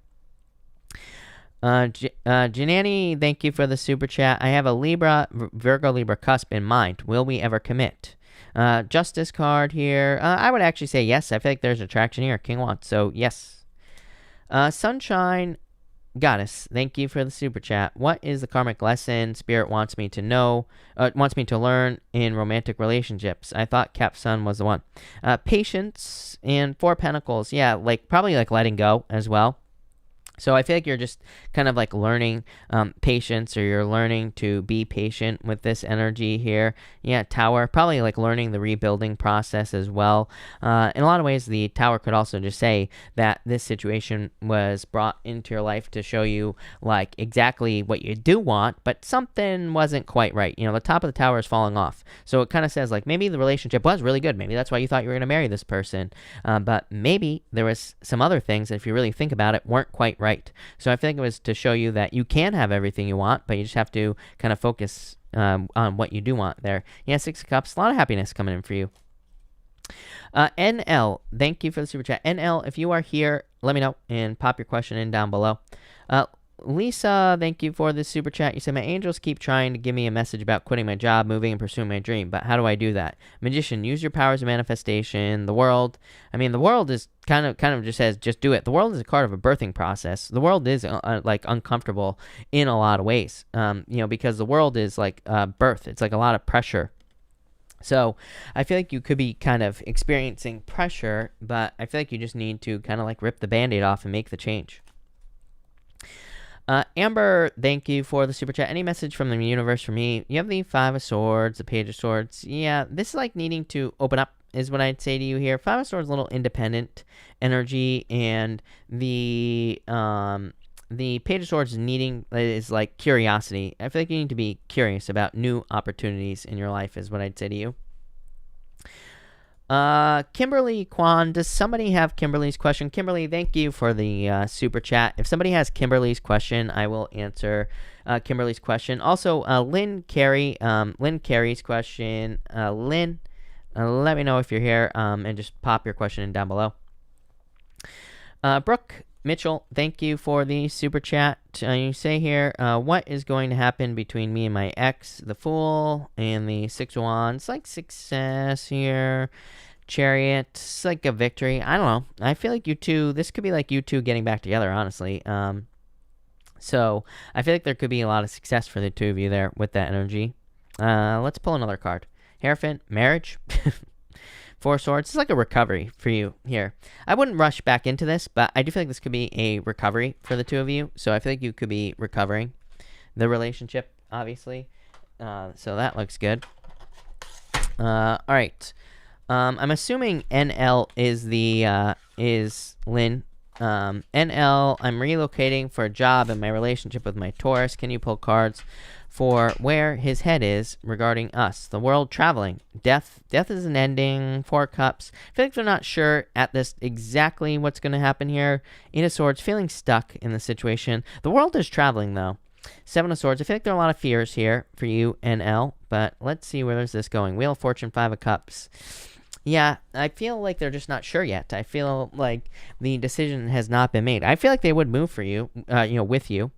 Janani, thank you for the super chat. I have a Virgo Libra cusp in mind. Will we ever commit? Justice card here. I would actually say yes. I feel like there's attraction here. King Wands. So yes. Sunshine Goddess, thank you for the super chat. What is the karmic lesson Spirit wants me to know, wants me to learn in romantic relationships? I thought Cap Sun was the one. Patience and Four Pentacles. Yeah, like probably like letting go as well. So I feel like you're just kind of like learning patience, or you're learning to be patient with this energy here. Yeah, Tower, probably like learning the rebuilding process as well. In a lot of ways, the Tower could also just say that this situation was brought into your life to show you like exactly what you do want, but something wasn't quite right. You know, the top of the Tower is falling off. So it kind of says like maybe the relationship was really good. Maybe that's why you thought you were going to marry this person. But maybe there was some other things that if you really think about it weren't quite right. So I think it was to show you that you can have everything you want, but you just have to kind of focus on what you do want there. Yeah, Six of Cups, a lot of happiness coming in for you. NL, thank you for the super chat. NL, if you are here, let me know and pop your question in down below. Lisa, thank you for this super chat. You said, my angels keep trying to give me a message about quitting my job, moving, and pursuing my dream, but how do I do that? Magician, use your powers of manifestation. The world, I mean, the world is kind of just says, just do it. The world is a card of a birthing process. The world is like uncomfortable in a lot of ways, because the world is like birth. It's like a lot of pressure. So I feel like you could be kind of experiencing pressure, but I feel like you just need to kind of like rip the Band-Aid off and make the change. Amber, thank you for the super chat. Any message from the universe for me? You have the Five of Swords, the Page of Swords. Yeah, this is like needing to open up is what I'd say to you here. Five of Swords, a little independent energy, and the Page of Swords is like curiosity. I feel like you need to be curious about new opportunities in your life, is what I'd say to you. Kimberly Kwan, does somebody have Kimberly's question? Kimberly, thank you for the super chat. If somebody has Kimberly's question, I will answer Kimberly's question. Also, Lynn Carey's question. Lynn, let me know if you're here, and just pop your question in down below. Brooke Mitchell, thank you for the super chat. You say here, what is going to happen between me and my ex, the Fool, and the Six of Wands? Like success here. Chariot, it's like a victory. I don't know. I feel like you two, this could be like you two getting back together, honestly. So I feel like there could be a lot of success for the two of you there with that energy. Let's pull another card. Hierophant, marriage. Four Swords. It's like a recovery for you here. I wouldn't rush back into this, but I do feel like this could be a recovery for the two of you. So I feel like you could be recovering the relationship, obviously. So that looks good. All right. I'm assuming NL is Lynn. NL, I'm relocating for a job in my relationship with my Taurus. Can you pull cards for where his head is regarding us? The world, traveling. Death is an ending. Four Cups. I feel like they're not sure at this exactly what's going to happen here. Eight of Swords, feeling stuck in the situation. The world is traveling, though. Seven of Swords. I feel like there are a lot of fears here for you, NL, but let's see where is this going. Wheel of Fortune, Five of Cups. Yeah, I feel like they're just not sure yet. I feel like the decision has not been made. I feel like they would move for you, with you.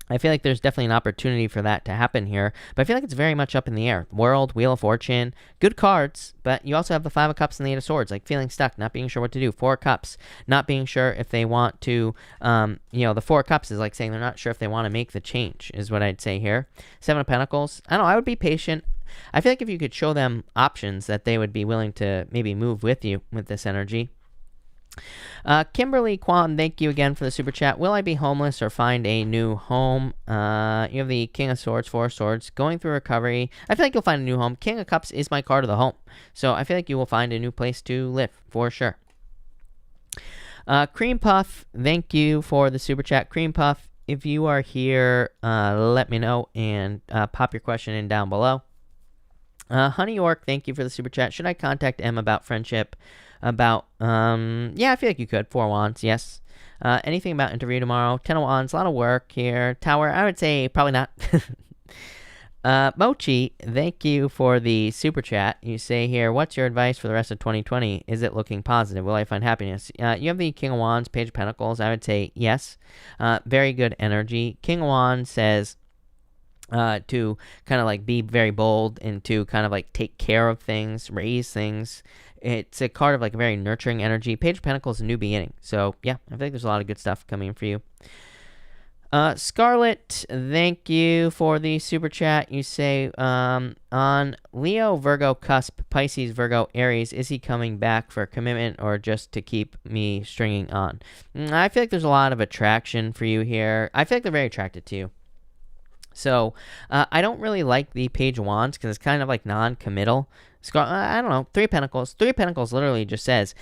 I feel like there's definitely an opportunity for that to happen here, but I feel like it's very much up in the air. World, Wheel of Fortune, good cards, but you also have the Five of Cups and the Eight of Swords, like feeling stuck, not being sure what to do. Four Cups, not being sure if they want to, the Four Cups is like saying they're not sure if they want to make the change, is what I'd say here. Seven of Pentacles, I don't know, I would be patient. I feel like if you could show them options that they would be willing to maybe move with you with this energy. Kimberly Kwan, thank you again for the super chat. Will I be homeless or find a new home? You have the King of Swords, Four Swords, going through recovery. I feel like you'll find a new home. King of Cups is my card of the home. So I feel like you will find a new place to live for sure. Cream Puff, thank you for the super chat. Cream Puff, if you are here, let me know and pop your question in down below. Honey York, thank you for the super chat. Should I contact M about friendship? Yeah, I feel like you could. Four Wands, yes. Anything about interview tomorrow? Ten of Wands, a lot of work here. Tower, I would say probably not. Mochi, thank you for the super chat. You say here, what's your advice for the rest of 2020? Is it looking positive? Will I find happiness? You have the King of Wands, Page of Pentacles. I would say yes. Very good energy. King of Wands says, to kind of like be very bold and to kind of like take care of things, raise things. It's a card of like a very nurturing energy. Page of Pentacles, a new beginning. So yeah, I think there's a lot of good stuff coming in for you. Scarlett, thank you for the super chat. You say, on Leo, Virgo cusp, Pisces, Virgo, Aries, is he coming back for a commitment or just to keep me stringing on? I feel like there's a lot of attraction for you here. I feel like they're very attracted to you. So, I don't really like the Page of Wands because it's kind of like non-committal. I don't know. Three of Pentacles. Three of Pentacles literally just says,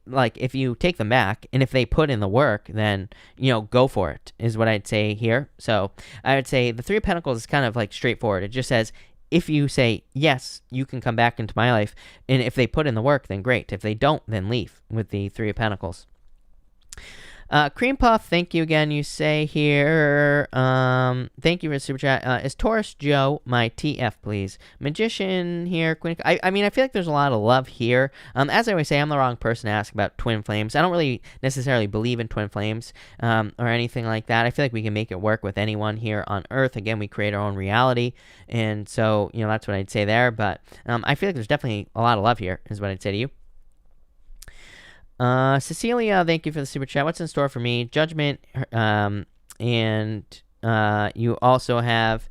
like, if you take them back and if they put in the work, then, go for it, is what I'd say here. So, I would say the Three of Pentacles is kind of like straightforward. It just says, if you say, yes, you can come back into my life, and if they put in the work, then great. If they don't, then leave with the Three of Pentacles. Cream Puff, thank you again. You say here, thank you for the super chat. Is Taurus Joe my TF, please? Magician here, Queen. I mean, I feel like there's a lot of love here. As I always say, I'm the wrong person to ask about twin flames. I don't really necessarily believe in twin flames, or anything like that. I feel like we can make it work with anyone here on Earth. Again, we create our own reality, and so, that's what I'd say there. But, I feel like there's definitely a lot of love here, is what I'd say to you. Cecilia, thank you for the super chat. What's in store for me? Judgment, and you also have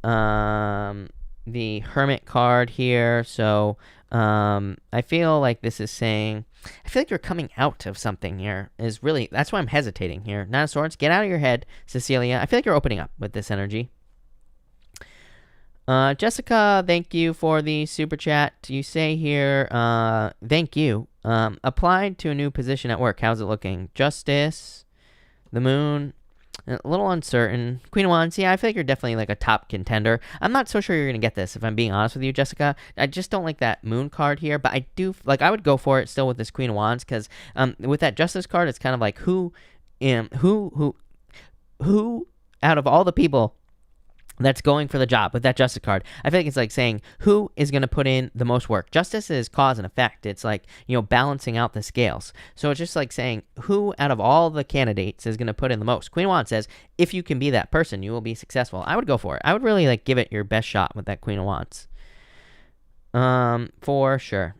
the Hermit card here. So I feel like this is saying, I feel like you're coming out of something here. That's why I'm hesitating here. Nine of Swords, get out of your head, Cecilia. I feel like you're opening up with this energy. Jessica, thank you for the super chat. You say here, thank you. Applied to a new position at work. How's it looking? Justice, the moon, a little uncertain. Queen of Wands, yeah, I feel like you're definitely like a top contender. I'm not so sure you're going to get this, if I'm being honest with you, Jessica. I just don't like that moon card here, but I do, like, I would go for it still with this Queen of Wands, because with that Justice card, it's kind of like who out of all the people that's going for the job with that Justice card, I feel like it's like saying who is going to put in the most work. Justice is cause and effect. It's like, balancing out the scales. So it's just like saying who out of all the candidates is going to put in the most. Queen of Wands says if you can be that person, you will be successful. I would go for it. I would really like give it your best shot with that Queen of Wands. For sure.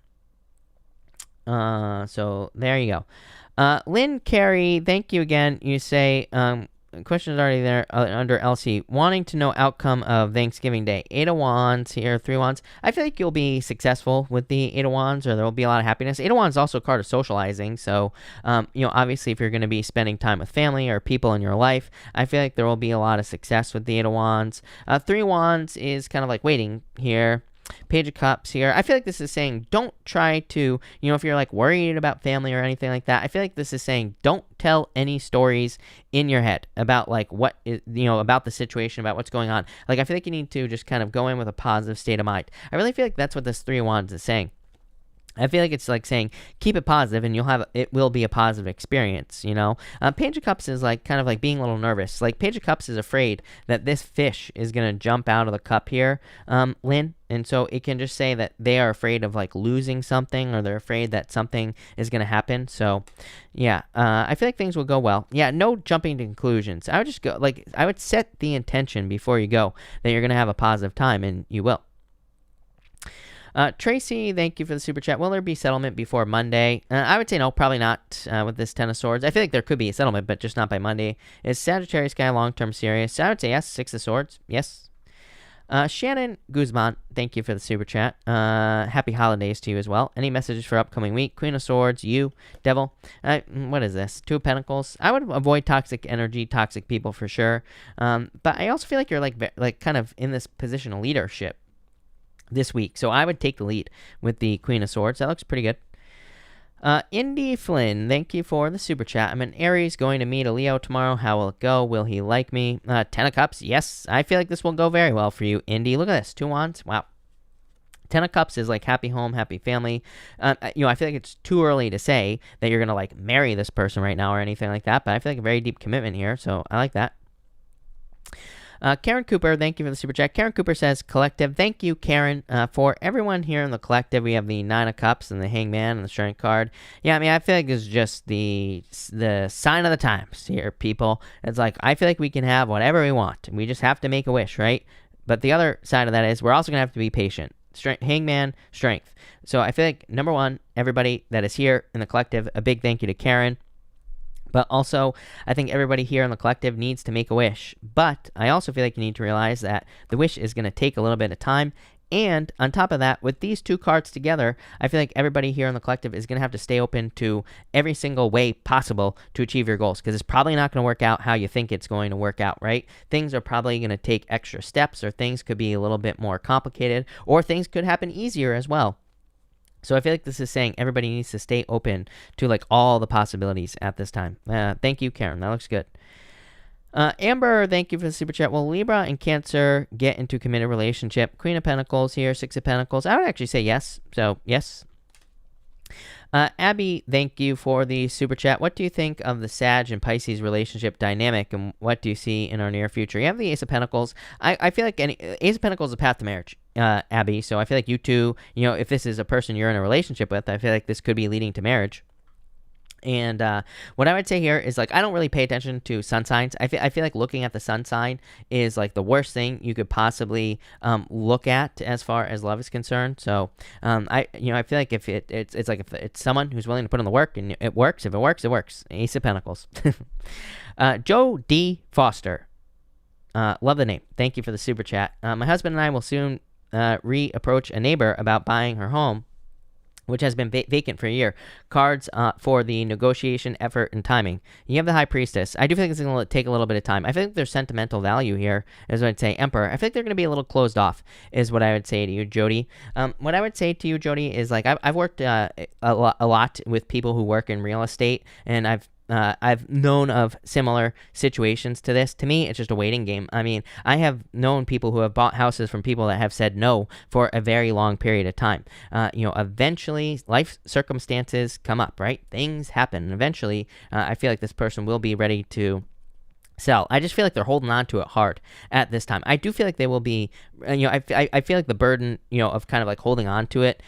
So there you go. Lynn Carey, thank you again. You say, question is already there under LC. Wanting to know outcome of Thanksgiving Day. 8 of Wands here, 3 of Wands. I feel like you'll be successful with the 8 of Wands, or there will be a lot of happiness. 8 of Wands is also a card of socializing. So, obviously if you're going to be spending time with family or people in your life, I feel like there will be a lot of success with the 8 of Wands. 3 of Wands is kind of like waiting here. Page of Cups here. I feel like this is saying don't try to, if you're like worried about family or anything like that, I feel like this is saying don't tell any stories in your head about like what is, about the situation, about what's going on. Like I feel like you need to just kind of go in with a positive state of mind. I really feel like that's what this 3 of Wands is saying. I feel like it's like saying keep it positive and it will be a positive experience, Page of Cups is like kind of like being a little nervous. Like Page of Cups is afraid that this fish is going to jump out of the cup here, Lynn. And so it can just say that they are afraid of like losing something, or they're afraid that something is going to happen. So yeah, I feel like things will go well. Yeah, no jumping to conclusions. I would just go, like I would set the intention before you go that you're going to have a positive time, and you will. Tracy, thank you for the super chat. Will there be settlement before Monday? I would say no, probably not with this 10 of Swords. I feel like there could be a settlement, but just not by Monday. Is Sagittarius guy long-term serious? I would say yes. 6 of Swords, yes. Shannon Guzman, thank you for the super chat. Happy holidays to you as well. Any messages for upcoming week? Queen of Swords, you, Devil. What is this? 2 of Pentacles. I would avoid toxic energy, toxic people for sure. But I also feel like you're like kind of in this position of leadership this week. So I would take the lead with the Queen of Swords. That looks pretty good. Indy Flynn, thank you for the super chat. I'm an Aries going to meet a Leo tomorrow. How will it go? Will he like me? 10 of Cups. Yes, I feel like this will go very well for you, Indy. Look at this. 2 Wands. Wow. 10 of Cups is like happy home, happy family. I feel like it's too early to say that you're going to like marry this person right now or anything like that, but I feel like a very deep commitment here. So I like that. Karen Cooper, thank you for the super chat. Karen Cooper says, collective. Thank you, Karen. For everyone here in the collective, we have the 9 of Cups and the Hangman and the Strength card. Yeah, I feel like it's just the sign of the times here, people. It's like, I feel like we can have whatever we want. We just have to make a wish, right? But the other side of that is we're also going to have to be patient. Hangman, Strength. So I feel like, number one, everybody that is here in the collective, a big thank you to Karen. But also, I think everybody here in the collective needs to make a wish. But I also feel like you need to realize that the wish is going to take a little bit of time. And on top of that, with these 2 cards together, I feel like everybody here in the collective is going to have to stay open to every single way possible to achieve your goals. Because it's probably not going to work out how you think it's going to work out, right? Things are probably going to take extra steps, or things could be a little bit more complicated, or things could happen easier as well. So I feel like this is saying everybody needs to stay open to like all the possibilities at this time. Thank you, Karen. That looks good. Amber, thank you for the super chat. Will Libra and Cancer get into committed relationship? Queen of Pentacles here, 6 of Pentacles. I would actually say yes. So yes. Abby, thank you for the super chat. What do you think of the Sag and Pisces relationship dynamic, and what do you see in our near future? You have the Ace of Pentacles. I feel like Ace of Pentacles is a path to marriage, Abby. So I feel like you two, if this is a person you're in a relationship with, I feel like this could be leading to marriage. And what I would say here is, like, I don't really pay attention to sun signs. I feel like looking at the sun sign is like the worst thing you could possibly look at as far as love is concerned. So I feel like if it's like if it's someone who's willing to put in the work and it works. If it works, it works. Ace of Pentacles. Joe D. Foster. Love the name. Thank you for the super chat. My husband and I will soon reapproach a neighbor about buying her home. which has been vacant for a year. Cards for the negotiation, effort, and timing. You have the High Priestess. I do think it's going to take a little bit of time. I think there's sentimental value here, is what I'd say. Emperor. I think they're going to be a little closed off, is what I would say to you, Jody. What I would say to you, Jody, is like I've worked a lot with people who work in real estate, and I've known of similar situations to this. To me, it's just a waiting game. I mean, I have known people who have bought houses from people that have said no for a very long period of time. Eventually, life circumstances come up, right? Things happen. And eventually, I feel like this person will be ready to sell. I just feel like they're holding on to it hard at this time. I do feel like they will be, I feel like the burden, of kind of like holding on to it,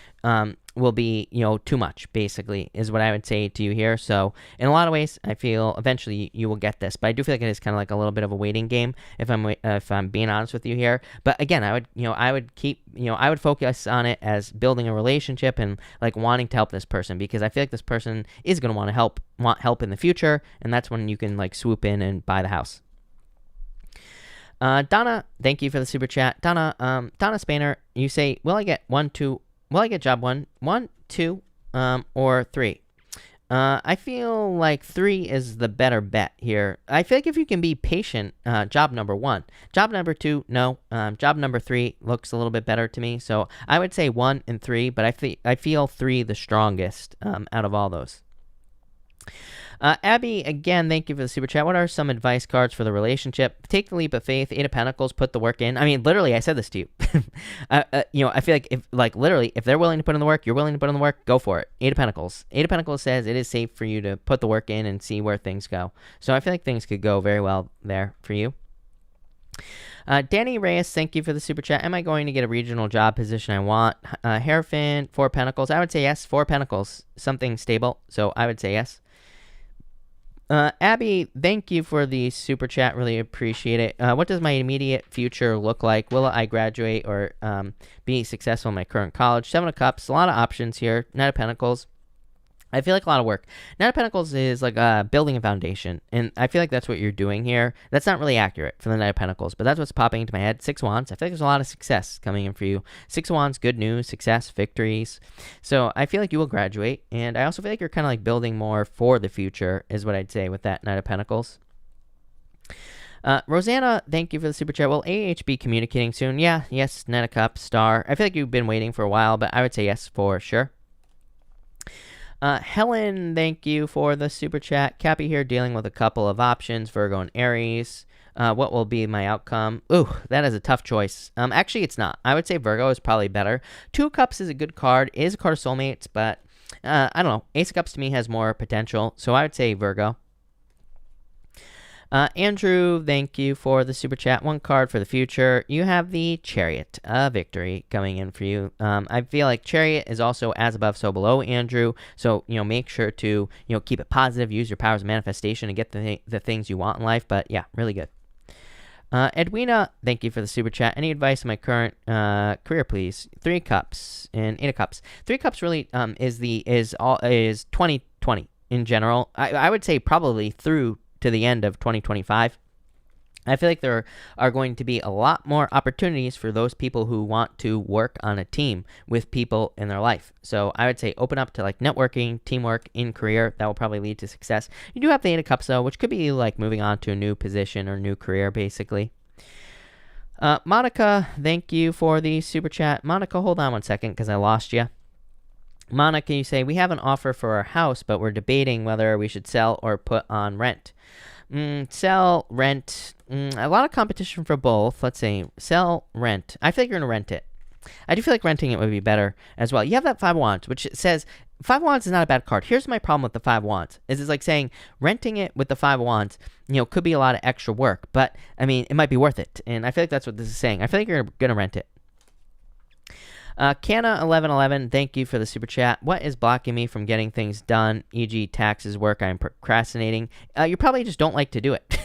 will be, too much, basically, is what I would say to you here. So in a lot of ways, I feel eventually you will get this, but I do feel like it is kind of like a little bit of a waiting game, if I'm being honest with you here. But again, I would focus on it as building a relationship and like wanting to help this person, because I feel like this person is going to want help in the future, and that's when you can like swoop in and buy the house. Donna, thank you for the super chat. Donna Spanner, you say, will I get job 1, 2, or 3? I feel like 3 is the better bet here. I feel like if you can be patient, job number 1. Job number 2, no. Job number 3 looks a little bit better to me. So I would say 1 and 3, but I feel 3 the strongest out of all those. Abby, again, thank you for the super chat. What are some advice cards for the relationship? Take the leap of faith. 8 of Pentacles, put the work in. I mean, literally, I said this to you. I feel like if they're willing to put in the work, you're willing to put in the work, go for it. 8 of Pentacles. 8 of Pentacles says it is safe for you to put the work in and see where things go. So I feel like things could go very well there for you. Danny Reyes, thank you for the super chat. Am I going to get a regional job position I want? Hierophant, 4 Pentacles. I would say yes. 4 Pentacles, something stable. So I would say yes. Abby, thank you for the super chat. Really appreciate it. What does my immediate future look like? Will I graduate or be successful in my current college? 7 of Cups, a lot of options here. Knight of Pentacles. I feel like a lot of work. Knight of Pentacles is like building a foundation, and I feel like that's what you're doing here. That's not really accurate for the Knight of Pentacles, but that's what's popping into my head. 6 Wands. I feel like there's a lot of success coming in for you. 6 Wands, good news, success, victories. So I feel like you will graduate, and I also feel like you're kind of like building more for the future, is what I'd say with that Knight of Pentacles. Rosanna, thank you for the super chat. Will AH be communicating soon? Yeah, yes, Knight of Cups, Star. I feel like you've been waiting for a while, but I would say yes for sure. Helen, thank you for the super chat. Cappy here, dealing with a couple of options, Virgo and Aries. What will be my outcome? Ooh, that is a tough choice. Actually, it's not. I would say Virgo is probably better. 2 of Cups is a good card. It is a card of soulmates, but I don't know. Ace of Cups to me has more potential, so I would say Virgo. Andrew, thank you for the super chat. 1 card for the future. You have the Chariot of Victory coming in for you. I feel like Chariot is also as above, so below, Andrew. So, make sure to, keep it positive. Use your powers of manifestation to get the things you want in life. But yeah, really good. Edwina, thank you for the super chat. Any advice on my current career, please? 3 Cups and 8 of Cups. 3 Cups really is 2020 in general. I would say probably through to the end of 2025. I feel like there are going to be a lot more opportunities for those people who want to work on a team with people in their life. So I would say open up to like networking, teamwork in career. That will probably lead to success. You do have the 8 of Cups though, which could be like moving on to a new position or new career basically. Monica, thank you for the super chat. Monica, hold on one second because I lost you. Monica, you say, we have an offer for our house, but we're debating whether we should sell or put on rent. Sell, rent, a lot of competition for both. Let's say sell, rent. I feel like you're going to rent it. I do feel like renting it would be better as well. You have that 5 of Wands, which says 5 of Wands is not a bad card. Here's my problem with the 5 of Wands. It's like saying renting it with the 5 of Wands, could be a lot of extra work, but I mean, it might be worth it. And I feel like that's what this is saying. I feel like you're going to rent it. Canna1111, thank you for the super chat. What is blocking me from getting things done, e.g. taxes, work I'm procrastinating? You probably just don't like to do it,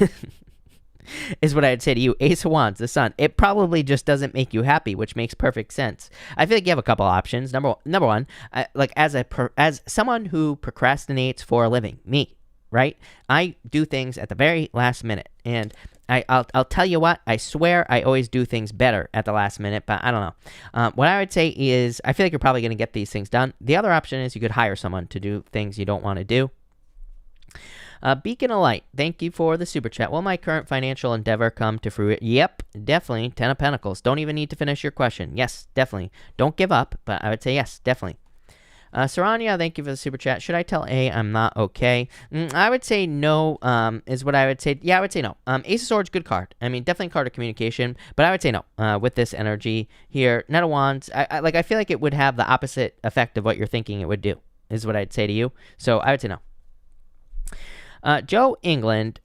is what I'd say to you. Ace of Wands, the Sun. It probably just doesn't make you happy, which makes perfect sense. I feel like you have a couple options. Number one, like as someone who procrastinates for a living, me, right? I do things at the very last minute, and I'll tell you what, I swear I always do things better at the last minute, but I don't know. What I would say is I feel like you're probably going to get these things done. The other option is you could hire someone to do things you don't want to do. Beacon of Light, thank you for the super chat. Will my current financial endeavor come to fruition? Yep, definitely. 10 of Pentacles. Don't even need to finish your question. Yes, definitely. Don't give up, but I would say yes, definitely. Saranya, thank you for the super chat. Should I tell A I'm not okay? I would say no, is what I would say. Yeah, I would say no. Ace of Swords, good card. I mean, definitely a card of communication, but I would say no with this energy here. Knight of Wands, I feel like it would have the opposite effect of what you're thinking it would do, is what I'd say to you. So I would say no. Joe England.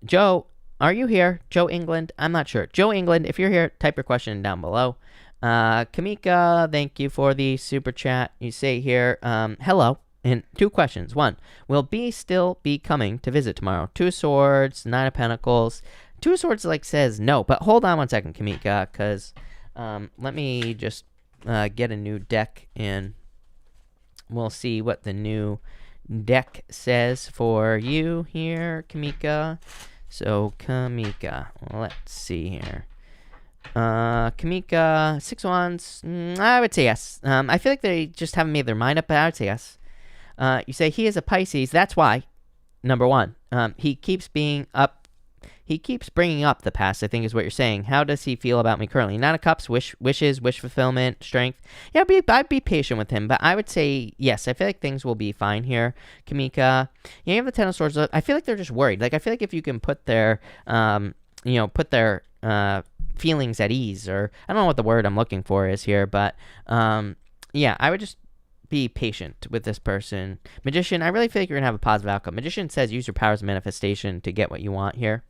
Joe, are you here? Joe England? I'm not sure. Joe England, if you're here, type your question down below. Kamika, thank you for the super chat. You say here, hello, and 2 questions. 1, will B still be coming to visit tomorrow? 2 of Swords, 9 of Pentacles. 2 of Swords says no, but hold on 1 second, Kamika, because let me just get a new deck and we'll see what the new deck says for you here, Kamika. So, Kamika, let's see here. Kamika, 6 of Wands, I would say yes. I feel like they just haven't made their mind up, but I would say yes. You say he is a Pisces. That's why, number 1, he keeps bringing up the past, I think is what you're saying. How does he feel about me currently? 9 of Cups, wishes, wish fulfillment, strength. Yeah, I'd be patient with him, but I would say yes. I feel like things will be fine here, Kamika. Yeah, you have the 10 of Swords. I feel like they're just worried. I feel like if you can put their, feelings at ease, or I don't know what the word I'm looking for is here, but yeah, I would just be patient with this person. Magician, I really feel like you're gonna have a positive outcome. Magician says use your powers of manifestation to get what you want here.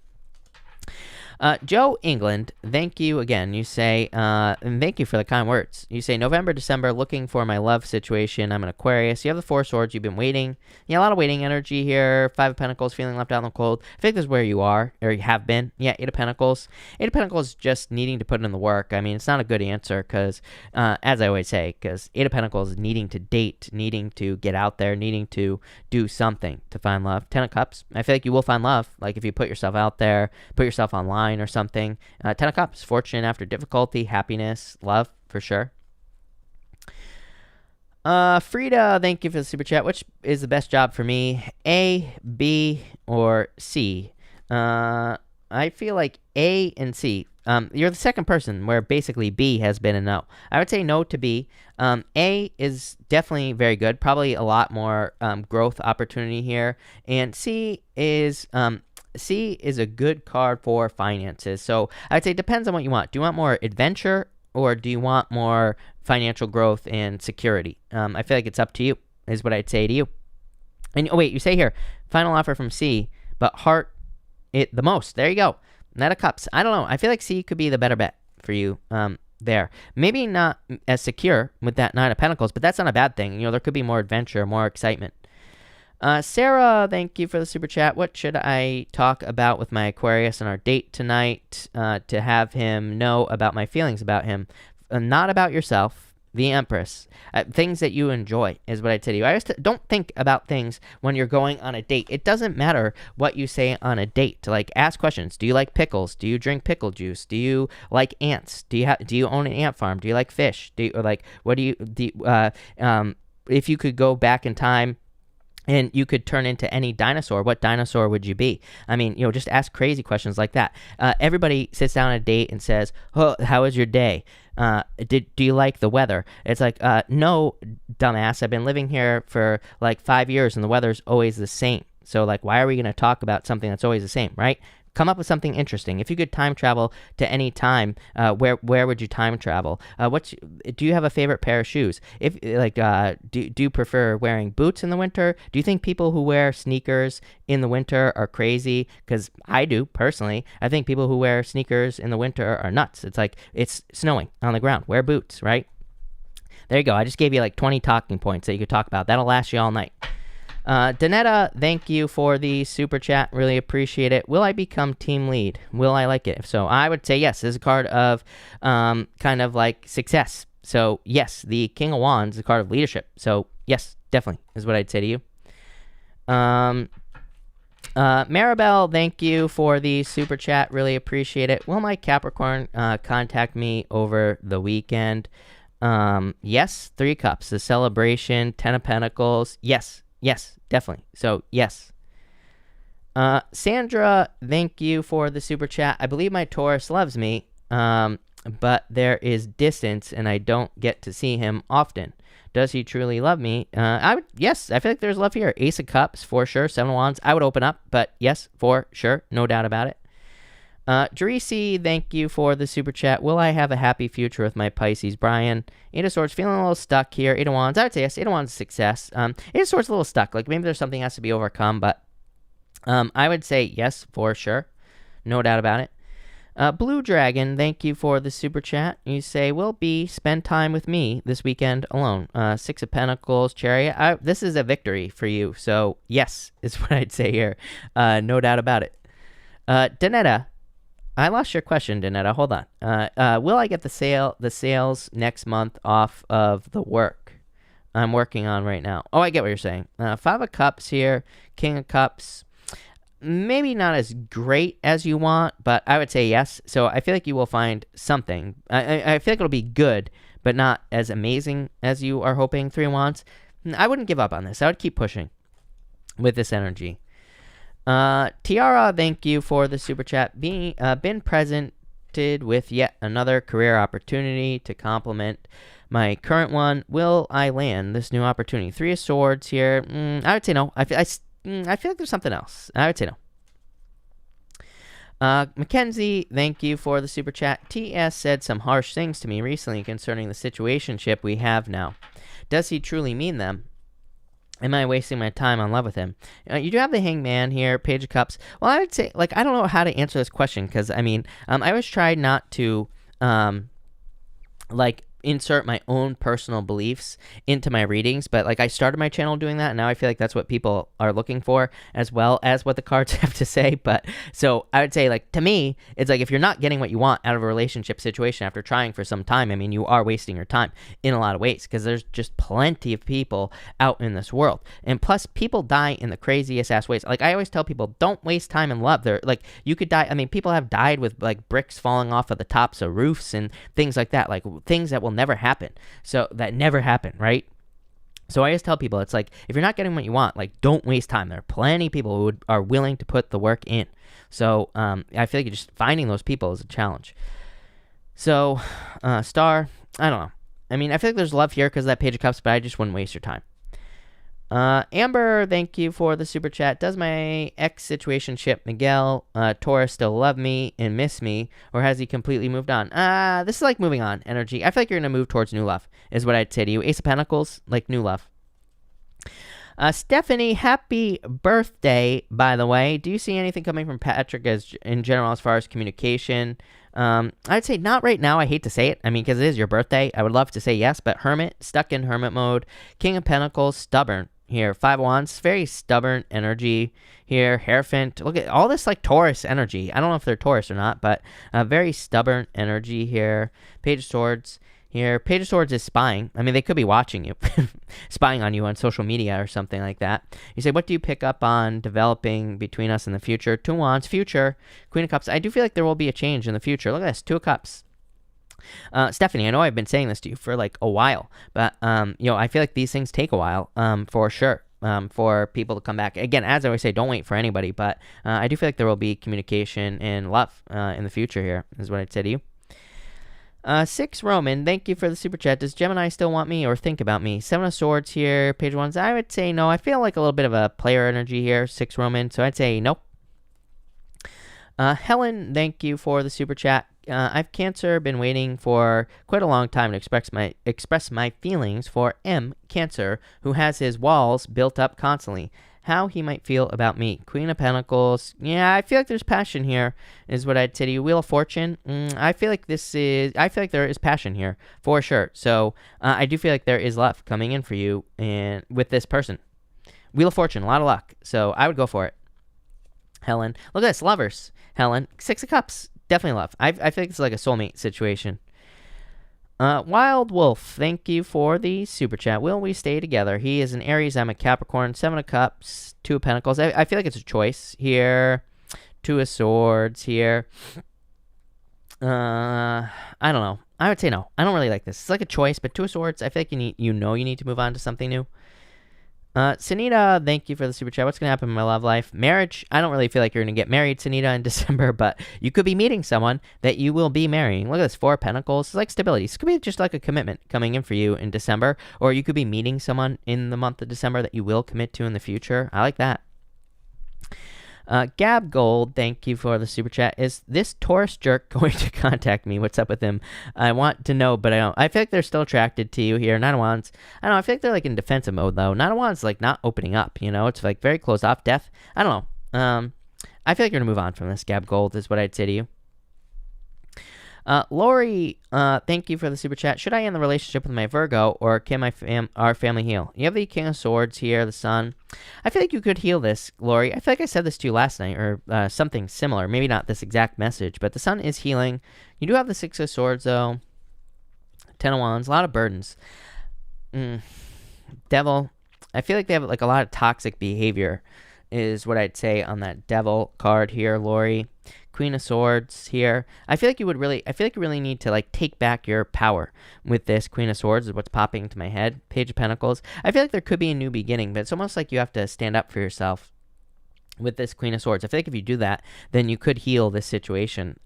Joe England, thank you again. You say, and thank you for the kind words. You say, November, December, looking for my love situation. I'm an Aquarius. You have the 4 of Swords. You've been waiting. Yeah, a lot of waiting energy here. 5 of Pentacles, feeling left out in the cold. I think this is where you are, or you have been. Yeah, 8 of Pentacles. 8 of Pentacles just needing to put in the work. I mean, it's not a good answer because, as I always say, because 8 of Pentacles needing to date, needing to get out there, needing to do something to find love. 10 of Cups. I feel like you will find love. Like if you put yourself out there, put yourself online or something. 10 of Cups, fortune after difficulty, happiness, love, for sure. Frida, thank you for the super chat. Which is the best job for me? A, B, or C? I feel like A and C. You're the second person where basically B has been a no. I would say no to B. A is definitely very good. Probably a lot more growth opportunity here. And C is a good card for finances. So I would say it depends on what you want. Do you want more adventure or do you want more financial growth and security? I feel like it's up to you, is what I'd say to you. And oh wait, you say here, final offer from C, but heart it the most. There you go. Knight of Cups. I don't know. I feel like C could be the better bet for you there. Maybe not as secure with that 9 of Pentacles, but that's not a bad thing. There could be more adventure, more excitement. Sarah, thank you for the super chat. What should I talk about with my Aquarius on our date tonight to have him know about my feelings about him? Not about yourself. The Empress. Things that you enjoy is what I tell you. I just don't think about things when you're going on a date. It doesn't matter what you say on a date. Like, ask questions. Do you like pickles? Do you drink pickle juice? Do you like ants? Do you own an ant farm? Do you like fish? If you could go back in time and you could turn into any dinosaur, what dinosaur would you be? I mean, just ask crazy questions like that. Everybody sits down on a date and says, oh, how was your day? Do you like the weather? It's like, no, dumbass. I've been living here for like 5 years and the weather's always the same. So like, why are we going to talk about something that's always the same, right? Come up with something interesting. If you could time travel to any time, where would you time travel? Do you have a favorite pair of shoes? If do you prefer wearing boots in the winter? Do you think people who wear sneakers in the winter are crazy? Because I do personally. I think people who wear sneakers in the winter are nuts. It's like it's snowing on the ground. Wear boots, right? There you go. I just gave you like 20 talking points that you could talk about. That'll last you all night. Danetta, thank you for the super chat. Really appreciate it. Will I become team lead? Will I like it? If so, I would say yes. This is a card of kind of like success. So yes, the King of Wands is a card of leadership. So yes, definitely is what I'd say to you. Maribel, thank you for the super chat. Really appreciate it. Will my Capricorn contact me over the weekend? Yes, 3 cups. The celebration, 10 of Pentacles. Yes, definitely. So, yes. Sandra, thank you for the super chat. I believe my Taurus loves me, but there is distance and I don't get to see him often. Does he truly love me? Yes, I feel like there's love here. Ace of Cups, for sure. 7 of Wands. I would open up, but yes, for sure. No doubt about it. Jerisi, thank you for the super chat. Will I have a happy future with my Pisces? Brian, 8 of Swords, feeling a little stuck here. 8 of Wands, I would say yes. 8 of Wands, success. 8 of Swords, a little stuck. Like maybe there's something has to be overcome, but I would say yes, for sure. No doubt about it. Blue Dragon, thank you for the super chat. You say, will B spend time with me this weekend alone? 6 of Pentacles, Chariot. This is a victory for you. So, yes, is what I'd say here. No doubt about it. Danetta, I lost your question, Danetta. Hold on. Will I get the sales next month off of the work I'm working on right now? Oh, I get what you're saying. 5 of Cups here. King of Cups. Maybe not as great as you want, but I would say yes. So I feel like you will find something. I feel like it'll be good, but not as amazing as you are hoping. 3 of Wands. I wouldn't give up on this. I would keep pushing with this energy. Tiara, thank you for the super chat. Been presented with yet another career opportunity to complement my current one. Will I land this new opportunity? 3 of Swords here. I would say no. I feel like there's something else. I would say no. Mackenzie, thank you for the super chat. TS said some harsh things to me recently concerning the situationship we have now. Does he truly mean them? Am I wasting my time on love with him? You do have the Hangman here, Page of Cups. Well, I would say, like, I don't know how to answer this question because, I mean, I always try not to, insert my own personal beliefs into my readings, but like I started my channel doing that, and now I feel like that's what people are looking for as well as what the cards have to say. But so I would say, like, to me, it's like if you're not getting what you want out of a relationship situation after trying for some time, I mean, you are wasting your time in a lot of ways because there's just plenty of people out in this world, and plus people die in the craziest ass ways. Like I always tell people, don't waste time in love. They're like, you could die. I mean, people have died with like bricks falling off of the tops of roofs and things like that, like things that will never happen. So that never happened, right? So I always tell people, it's like, if you're not getting what you want, like, don't waste time. There are plenty of people who are willing to put the work in. So I feel like just finding those people is a challenge. So Star, I don't know. I mean, I feel like there's love here because of that Page of Cups, but I just wouldn't waste your time. Amber, thank you for the super chat. Does my ex-situationship Miguel Taurus still love me and miss me, or has he completely moved on? This is like moving on energy. I feel like you're gonna move towards new love is what I'd say to you. Ace of Pentacles, like new love. Stephanie, happy birthday, by the way. Do you see anything coming from Patrick as in general as far as communication? I'd say not right now. I hate to say it. I mean, because it is your birthday. I would love to say yes, but Hermit, stuck in Hermit mode. King of Pentacles, stubborn. Here, 5 of Wands, very stubborn energy here. Hierophant, look at all this like Taurus energy. I don't know if they're Taurus or not, but very stubborn energy here. Page of Swords here. Page of Swords is spying. I mean, they could be watching you, spying on you on social media or something like that. You say, what do you pick up on developing between us in the future? 2 of Wands, future. Queen of Cups, I do feel like there will be a change in the future. Look at this, 2 of Cups. Stephanie, I know I've been saying this to you for like a while, but I feel like these things take a while, for sure, for people to come back. Again, as I always say, don't wait for anybody, but I do feel like there will be communication and love in the future here, is what I'd say to you. 6 Roman, thank you for the super chat. Does Gemini still want me or think about me? 7 of Swords here, Page of Wands. I would say no. I feel like a little bit of a player energy here, 6 Roman, so I'd say nope. Helen, thank you for the super chat. I've Cancer, been waiting for quite a long time to express my feelings for M, Cancer, who has his walls built up constantly. How he might feel about me. Queen of Pentacles. Yeah, I feel like there's passion here, is what I'd say to you. Wheel of Fortune. I feel like there is passion here, for sure. So I do feel like there is love coming in for you and with this person. Wheel of Fortune, a lot of luck. So I would go for it. Helen. Look at this, lovers. Helen. 6 of Cups. Definitely love. I feel like it's like a soulmate situation. Wild Wolf, thank you for the super chat. Will we stay together? He is an Aries. I'm a Capricorn. 7 of Cups, 2 of Pentacles. I feel like it's a choice here. 2 of Swords here. I don't know. I would say no. I don't really like this. It's like a choice, but 2 of Swords, I feel like you need you need to move on to something new. Sunita, thank you for the super chat. What's going to happen in my love life? Marriage, I don't really feel like you're going to get married, Sunita, in December, but you could be meeting someone that you will be marrying. Look at this, 4 of Pentacles. It's like stability. This could be just like a commitment coming in for you in December, or you could be meeting someone in the month of December that you will commit to in the future. I like that. Gab Gold, thank you for the super chat. Is this Taurus jerk going to contact me? What's up with him? I want to know, but I don't. I feel like they're still attracted to you here. Nine of Wands. I don't know. I feel like they're like in defensive mode though. Nine of Wands like not opening up. You know, it's like very closed off. Death. I don't know. I feel like you're gonna move on from this. Gab Gold is what I'd say to you. Lori, thank you for the super chat. Should I end the relationship with my Virgo, or can our family heal? You have the King of Swords here, the Sun. I feel like you could heal this, Lori. I feel like I said this to you last night, or something similar. Maybe not this exact message, but the Sun is healing. You do have the 6 of Swords, though. 10 of Wands, a lot of burdens. Devil, I feel like they have like a lot of toxic behavior, is what I'd say on that Devil card here, Lori. Queen of Swords here. I feel like you really need to like take back your power with this Queen of Swords is what's popping into my head. Page of Pentacles. I feel like there could be a new beginning, but it's almost like you have to stand up for yourself with this Queen of Swords. I feel like if you do that, then you could heal this situation.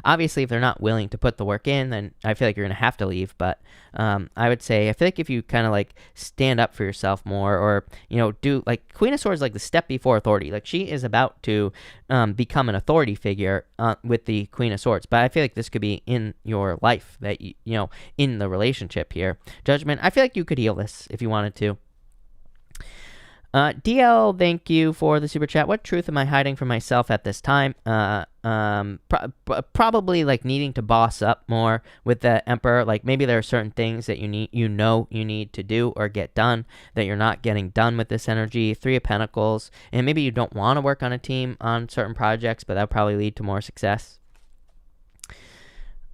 Obviously, if they're not willing to put the work in, then I feel like you're going to have to leave. But I would say, I feel like if you kind of like stand up for yourself more, or, you know, do like Queen of Swords, like the step before authority. Like she is about to become an authority figure with the Queen of Swords. But I feel like this could be in your life, that, you know, in the relationship here. Judgment, I feel like you could heal this if you wanted to. DL, thank you for the super chat. What truth am I hiding from myself at this time? Probably like needing to boss up more with the Emperor. Like maybe there are certain things that you need to do or get done that you're not getting done with this energy. 3 of Pentacles, and maybe you don't want to work on a team on certain projects, but that'll probably lead to more success.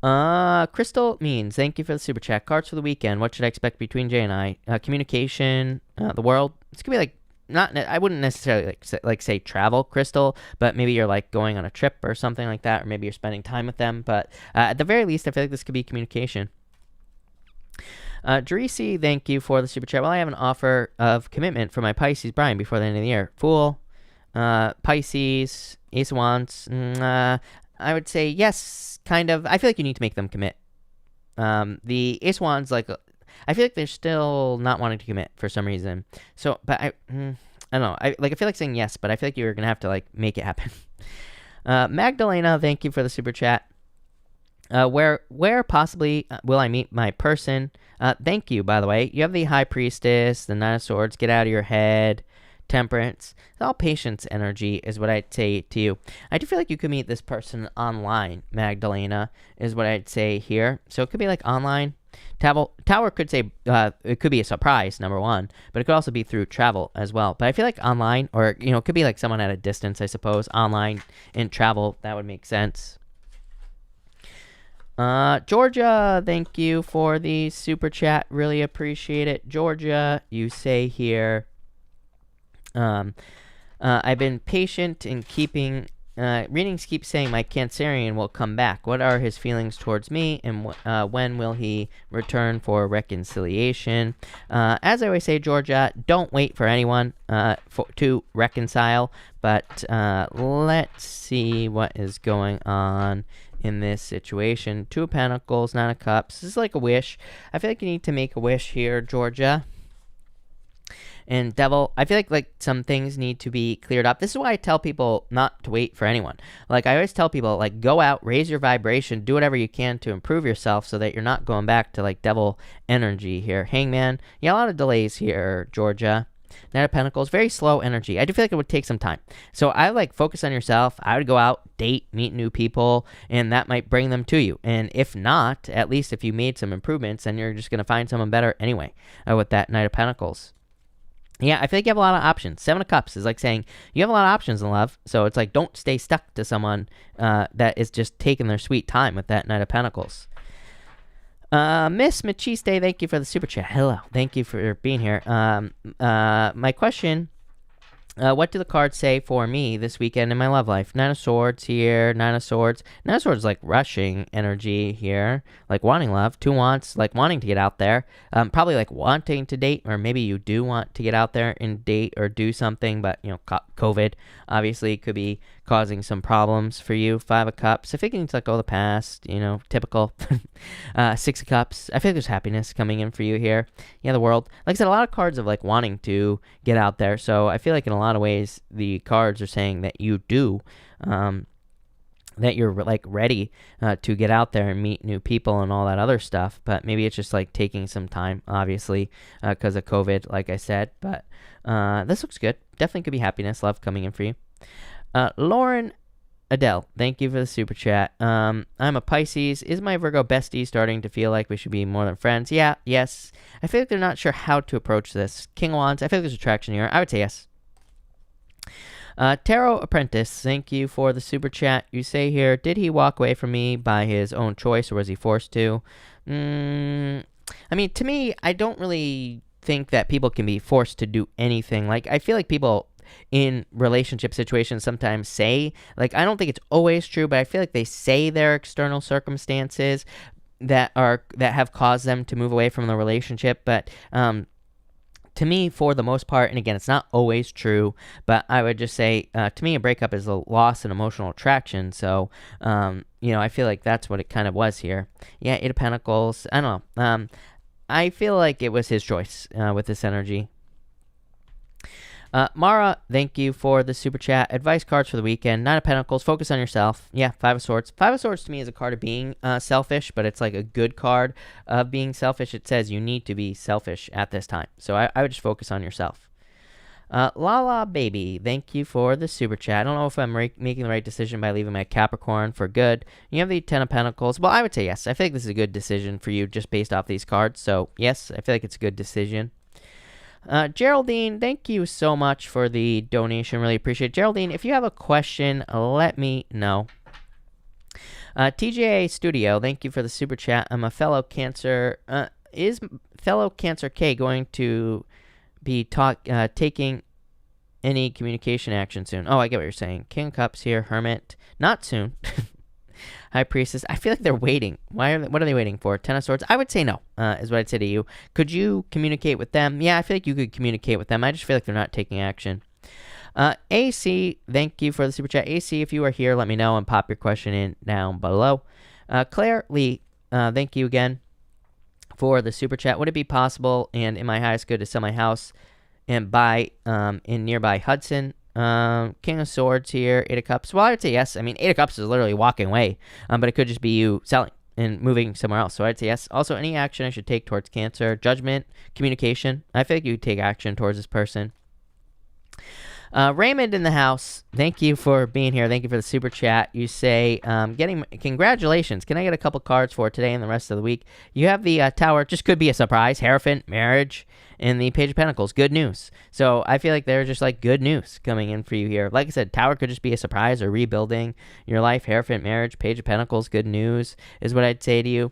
Crystal Means, thank you for the super chat. Cards for the weekend. What should I expect between Jay and I? Communication, the world. It's gonna be like, not, I wouldn't necessarily like say travel, Crystal, but maybe you're like going on a trip or something like that, or maybe you're spending time with them. But at the very least, I feel like this could be communication. Jerisi, thank you for the super chat. Well, I have an offer of commitment for my Pisces Brian before the end of the year. Fool, Pisces, Ace of Wands. I would say yes, kind of. I feel like you need to make them commit. The Ace of Wands, like, I feel like they're still not wanting to commit for some reason. So, but I don't know. I feel like saying yes, but I feel like you're gonna have to like make it happen. Magdalena, thank you for the super chat. Where possibly will I meet my person? Thank you, by the way. You have the High Priestess, the 9 of Swords. Get out of your head. Temperance. It's all patience energy is what I'd say to you. I do feel like you could meet this person online, Magdalena, is what I'd say here. So it could be like online. Tower could say it could be a surprise, number one, but it could also be through travel as well. But I feel like online, or, you know, it could be like someone at a distance, I suppose. Online and travel, that would make sense. Georgia, thank you for the super chat. Really appreciate it. Georgia, you say here, I've been patient in keeping... readings keep saying my Cancerian will come back. What are his feelings towards me, and when will he return for reconciliation? As I always say, Georgia, don't wait for anyone to reconcile, but let's see what is going on in this situation. 2 of Pentacles, 9 of Cups. This is like a wish. I feel like you need to make a wish here, Georgia. And Devil, I feel like some things need to be cleared up. This is why I tell people not to wait for anyone. Like, I always tell people, like, go out, raise your vibration, do whatever you can to improve yourself so that you're not going back to, like, Devil energy here. Hangman, yeah, a lot of delays here, Georgia. 9 of Pentacles, very slow energy. I do feel like it would take some time. So I like focus on yourself. I would go out, date, meet new people, and that might bring them to you. And if not, at least if you made some improvements, then you're just going to find someone better anyway with that 9 of Pentacles. Yeah, I feel like you have a lot of options. 7 of Cups is like saying you have a lot of options in love. So it's like, don't stay stuck to someone that is just taking their sweet time with that 9 of Pentacles. Miss Machiste, thank you for the super chat. Hello. Thank you for being here. My question, what do the cards say for me this weekend in my love life? Nine of Swords here, Nine of Swords. Nine of Swords is like rushing energy here, like wanting love. Two Wands, like wanting to get out there. Probably like wanting to date, or maybe you do want to get out there and date or do something, but COVID obviously could be causing some problems for you. Five of Cups. I think you need to let go of the past, typical. Six of Cups. I think there's happiness coming in for you here. Yeah, the World. Like I said, a lot of cards of like wanting to get out there. So I feel like in a lot of ways, the cards are saying that you do, that you're like ready to get out there and meet new people and all that other stuff. But maybe it's just like taking some time, obviously, because of COVID, like I said. But this looks good. Definitely could be happiness, love coming in for you. Lauren Adele, thank you for the super chat. I'm a Pisces. Is my Virgo bestie starting to feel like we should be more than friends? Yeah, yes. I feel like they're not sure how to approach this. King of Wands, I feel like there's attraction here. I would say yes. Tarot Apprentice, thank you for the super chat. You say here, did he walk away from me by his own choice or was he forced to? I mean, to me, I don't really think that people can be forced to do anything. Like, I feel like people in relationship situations sometimes say, like, I don't think it's always true, but I feel like they say their external circumstances that have caused them to move away from the relationship. But to me, for the most part, and again, it's not always true, but I would just say, to me, a breakup is a loss in emotional attraction. So, I feel like that's what it kind of was here. Yeah, Eight of Pentacles. I don't know. I feel like it was his choice with this energy. Mara, thank you for the super chat. Advice cards for the weekend. Nine of Pentacles. Focus on yourself. Yeah, Five of Swords. Five of Swords to me is a card of being selfish, but it's like a good card of being selfish. It says you need to be selfish at this time. So I would just focus on yourself. Lala Baby, thank you for the super chat. I don't know if I'm making the right decision by leaving my Capricorn for good. You have the Ten of Pentacles. Well, I would say yes. I feel like this is a good decision for you just based off these cards. So yes, I feel like it's a good decision. Geraldine, thank you so much for the donation. Really appreciate it. Geraldine, if you have a question, let me know. TJA Studio, thank you for the super chat. I'm a fellow Cancer. Is fellow Cancer K going to be taking any communication action soon? Oh, I get what you're saying. King of Cups here. Hermit. Not soon. High Priestess. I feel like they're waiting. What are they waiting for? Ten of Swords. I would say no, is what I'd say to you. Could you communicate with them? Yeah, I feel like you could communicate with them. I just feel like they're not taking action. AC, thank you for the super chat. AC, if you are here, let me know and pop your question in down below. Claire Lee, thank you again for the super chat. Would it be possible and in my highest good to sell my house and buy in nearby Hudson? King of Swords here, Eight of Cups. Well, I would say yes. I mean, Eight of Cups is literally walking away, but it could just be you selling and moving somewhere else. So I'd say yes. Also, any action I should take towards Cancer, judgment, communication. I feel like you take action towards this person. Raymond in the house, thank you for being here. Thank you for the super chat. You say, congratulations. Can I get a couple cards for today and the rest of the week? You have the Tower, just could be a surprise, Hierophant, marriage, and the Page of Pentacles, good news. So I feel like they're just like good news coming in for you here. Like I said, Tower could just be a surprise or rebuilding your life. Hierophant, marriage, Page of Pentacles, good news is what I'd say to you.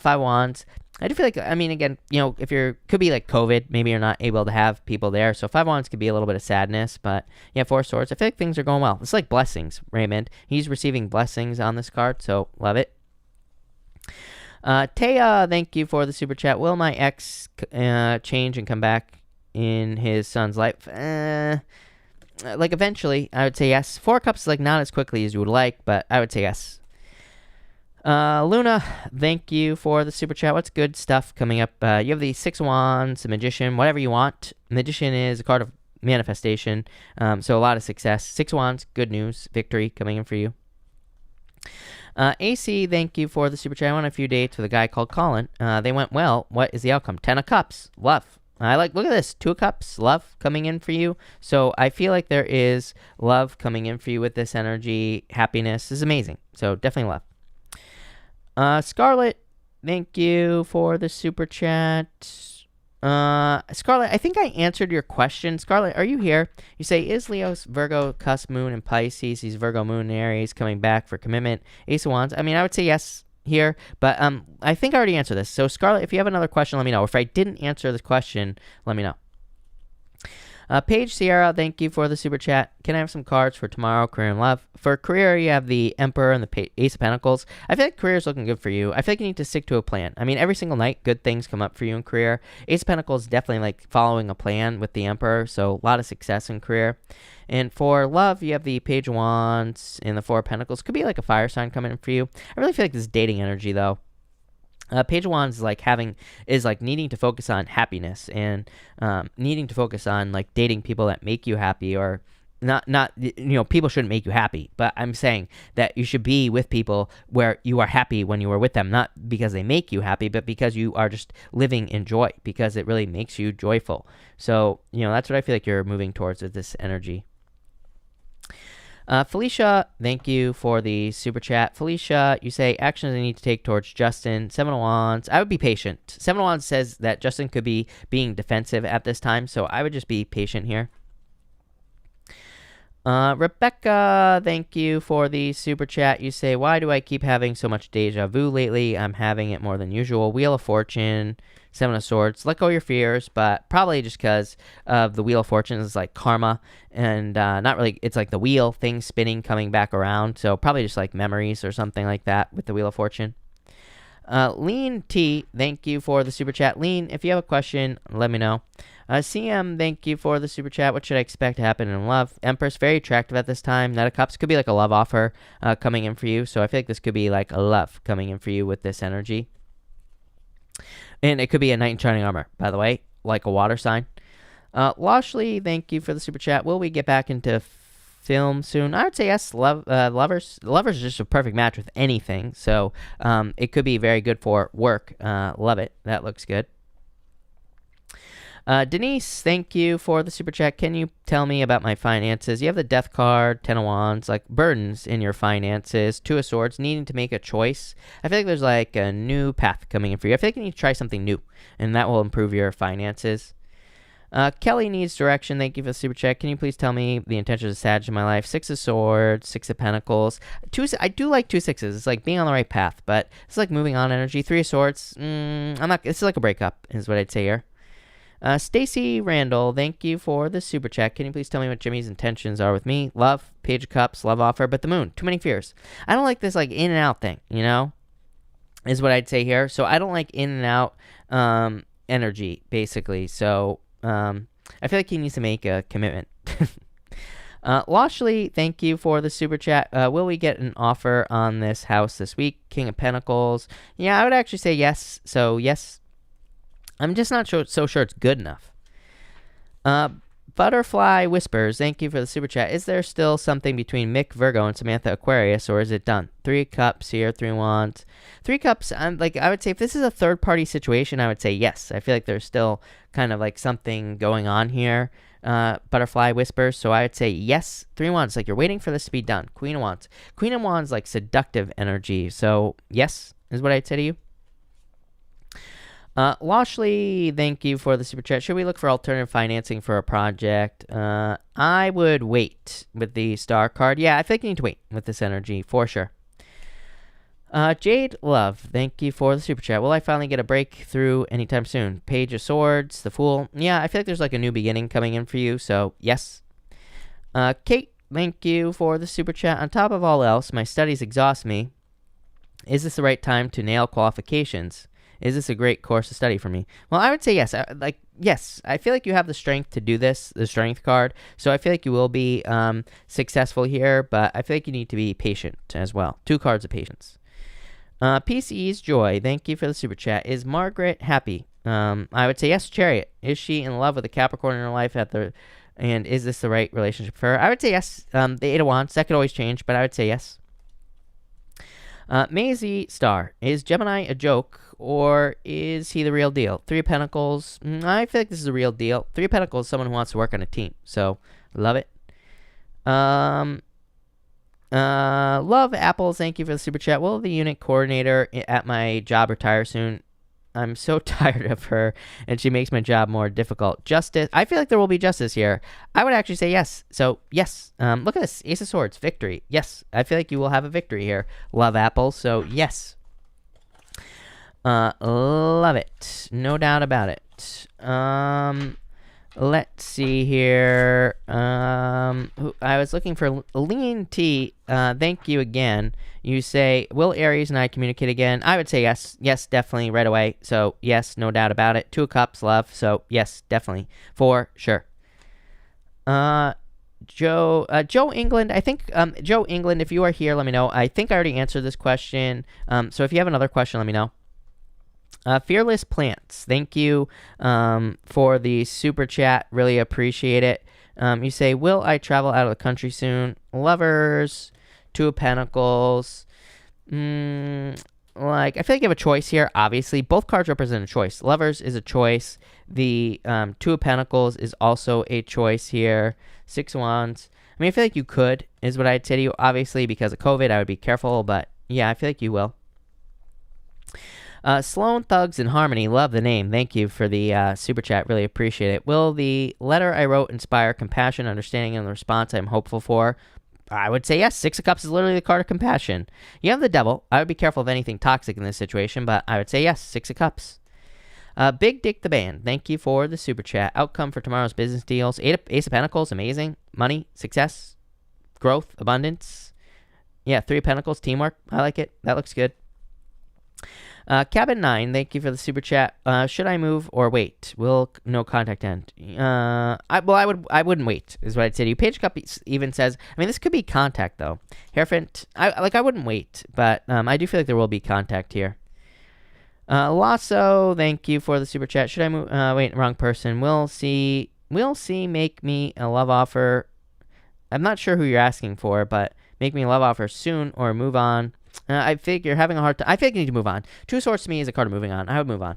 Five Wands. I do feel like, I mean, again, if could be like COVID, maybe you're not able to have people there. So Five Wands could be a little bit of sadness, but yeah, Four Swords. I feel like things are going well. It's like blessings, Raymond. He's receiving blessings on this card, so love it. Taya, thank you for the super chat. Will my ex change and come back in his son's life? Like eventually, I would say yes. Four of Cups is like not as quickly as you would like, but I would say yes. Luna, thank you for the super chat. What's good stuff coming up? You have the Six of Wands, the Magician, whatever you want. Magician is a card of manifestation, so a lot of success. Six of Wands, good news, victory coming in for you. AC, thank you for the super chat. I went on a few dates with a guy called Colin. They went well. What is the outcome? Ten of Cups, love. Look at this, Two of Cups, love coming in for you. So I feel like there is love coming in for you with this energy. Happiness is amazing. So definitely love. Scarlett, thank you for the super chat. Scarlett, I think I answered your question. Scarlett, are you here? You say, is Leo's Virgo cusp moon in Pisces? He's Virgo moon in Aries, coming back for commitment. Ace of Wands. I mean, I would say yes. here, but I think I already answered this. So Scarlett, if you have another question, let me know. If I didn't answer this question, let me know. Paige Sierra, thank you for the super chat. Can I have some cards for tomorrow, career and love? For career, you have the Emperor and the Ace of Pentacles. I feel like career is looking good for you. I feel like you need to stick to a plan. I mean, every single night, good things come up for you in career. Ace of Pentacles is definitely like following a plan with the Emperor, so a lot of success in career. And for love, you have the Page of Wands and the Four of Pentacles. Could be like a fire sign coming in for you. I really feel like this is dating energy, though. Page of Wands is like needing to focus on happiness and needing to focus on like dating people that make you happy, or not people shouldn't make you happy, but I'm saying that you should be with people where you are happy when you are with them, not because they make you happy, but because you are just living in joy, because it really makes you joyful. So that's what I feel like you're moving towards with this energy. Felicia, thank you for the super chat. Felicia, you say actions I need to take towards Justin. Seven of Wands, I would be patient. Seven of Wands says that Justin could be being defensive at this time, so I would just be patient here. Rebecca, thank you for the super chat. You say, why do I keep having so much deja vu lately? I'm having it more than usual. Wheel of Fortune, Seven of Swords. Let go of your fears, but probably just because of the Wheel of Fortune is like karma, and not really, it's like the wheel thing spinning, coming back around. So probably just like memories or something like that with the Wheel of Fortune. Lean T, thank you for the super chat. Lean, if you have a question, let me know. CM, thank you for the super chat. What should I expect to happen in love? Empress, very attractive at this time. Knight of Cups could be like a love offer coming in for you. So I feel like this could be like a love coming in for you with this energy. And it could be a knight in shining armor, by the way, like a water sign. Lashley, thank you for the super chat. Will we get back into film soon? I would say yes. Lovers is just a perfect match with anything. So it could be very good for work. Love it. That looks good. Denise, thank you for the super chat. Can you tell me about my finances? You have the Death card, Ten of Wands, like burdens in your finances, Two of Swords, needing to make a choice. I feel like there's like a new path coming in for you. I feel like you need to try something new, and that will improve your finances. Kelly needs direction. Thank you for the super chat. Can you please tell me the intentions of Sag in my life? Six of Swords, Six of Pentacles. I do like 2 6s. It's like being on the right path, but it's like moving on energy. Three of Swords. It's like a breakup, is what I'd say here. Stacy Randall, thank you for the super chat. Can you please tell me what Jimmy's intentions are with me? Love, Page of Cups, love offer, but the moon. Too many fears. I don't like this like in and out thing, is what I'd say here. So I don't like in and out energy, basically. So I feel like he needs to make a commitment. Lashley, thank you for the super chat. Will we get an offer on this house this week? King of Pentacles. Yeah, I would actually say yes. So yes. I'm just not so sure it's good enough. Butterfly Whispers, thank you for the super chat. Is there still something between Mick, Virgo, and Samantha, Aquarius, or is it done? 3 cups here, 3 wands. 3 cups, I would say if this is a third-party situation, I would say yes. I feel like there's still kind of like something going on here. Butterfly Whispers, so I would say yes. 3 wands, like you're waiting for this to be done. Queen of Wands. Queen of Wands, like seductive energy, so yes is what I'd say to you. Lashley, thank you for the super chat. Should we look for alternative financing for a project? I would wait with the star card. Yeah, I think you need to wait with this energy for sure. Jade Love, thank you for the super chat. Will I finally get a breakthrough anytime soon? Page of Swords, the Fool. Yeah, I feel like there's like a new beginning coming in for you, so yes. Kate, thank you for the super chat. On top of all else, my studies exhaust me. Is this the right time to nail qualifications? Is this a great course to study for me? Well, I would say yes. Yes. I feel like you have the strength to do this, the strength card. So I feel like you will be successful here, but I feel like you need to be patient as well. 2 cards of patience. PC's Joy, thank you for the super chat. Is Margaret happy? I would say yes, Chariot. Is she in love with a Capricorn in her life and is this the right relationship for her? I would say yes. The 8 of Wands, that could always change, but I would say yes. Maisie Star, is Gemini a joke or is he the real deal? 3 of Pentacles, I feel like this is a real deal. 3 of Pentacles, someone who wants to work on a team, so love it. Love Apples, thank you for the super chat. Will the unit coordinator at my job retire soon? I'm so tired of her, and she makes my job more difficult. Justice, I feel like there will be justice here. I would actually say yes. So, yes. Look at this. Ace of Swords, victory. Yes, I feel like you will have a victory here. Love Apples, so yes. Love it. No doubt about it. Let's see here. I was looking for Lean T. Thank you again. You say, will Aries and I communicate again? I would say yes. Yes, definitely, right away. So, yes, no doubt about it. 2 of Cups, love. So, yes, definitely. For sure. Joe England, I think, Joe England, if you are here, let me know. I think I already answered this question. So if you have another question, let me know. Fearless Plants, thank you for the super chat. Really appreciate it. You say, will I travel out of the country soon? Lovers, 2 of Pentacles. I feel like you have a choice here. Obviously, both cards represent a choice. Lovers is a choice. The 2 of Pentacles is also a choice here. 6 of Wands. I mean, I feel like you could, is what I'd say to you. Obviously, because of COVID, I would be careful, but yeah, I feel like you will. Sloan Thugs in Harmony, love the name. Thank you for the super chat. Really appreciate it. Will the letter I wrote inspire compassion, understanding, and the response I'm hopeful for? I would say yes. 6 of Cups is literally the card of compassion. You have the Devil. I would be careful of anything toxic in this situation, but I would say yes. 6 of Cups. Big Dick the Band, thank you for the super chat. Outcome for tomorrow's business deals. Ace of Pentacles, amazing. Money, success, growth, abundance. Yeah, 3 of Pentacles, teamwork. I like it. That looks good. Cabin 9, thank you for the super chat. Should I move or wait? Will no contact end? I wouldn't wait, is what I'd say to you. Page Cup even says, I mean, this could be contact though. Hierophant, I wouldn't wait, but I do feel like there will be contact here. Lasso, thank you for the super chat. Should I move? Wait, wrong person. We'll see. Make me a love offer. I'm not sure who you're asking for, but make me a love offer soon or move on. I think you're having a hard time. I think you need to move on. 2 of Swords to me is a card of moving on. I would move on.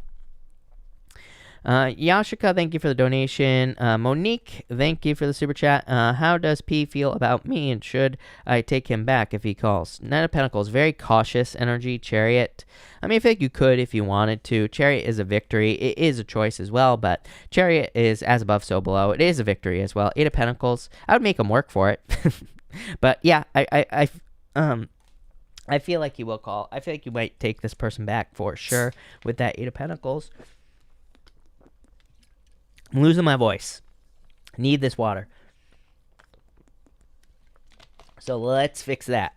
Yashika, thank you for the donation. Monique, thank you for the super chat. How does P feel about me, and should I take him back if he calls? 9 of Pentacles, very cautious energy. Chariot, I mean, I feel like you could if you wanted to. Chariot is a victory. It is a choice as well, but Chariot is as above, so below. It is a victory as well. 8 of Pentacles, I would make him work for it. But yeah, I feel like you will call. I feel like you might take this person back for sure with that 8 of Pentacles. I'm losing my voice. Need this water. So let's fix that.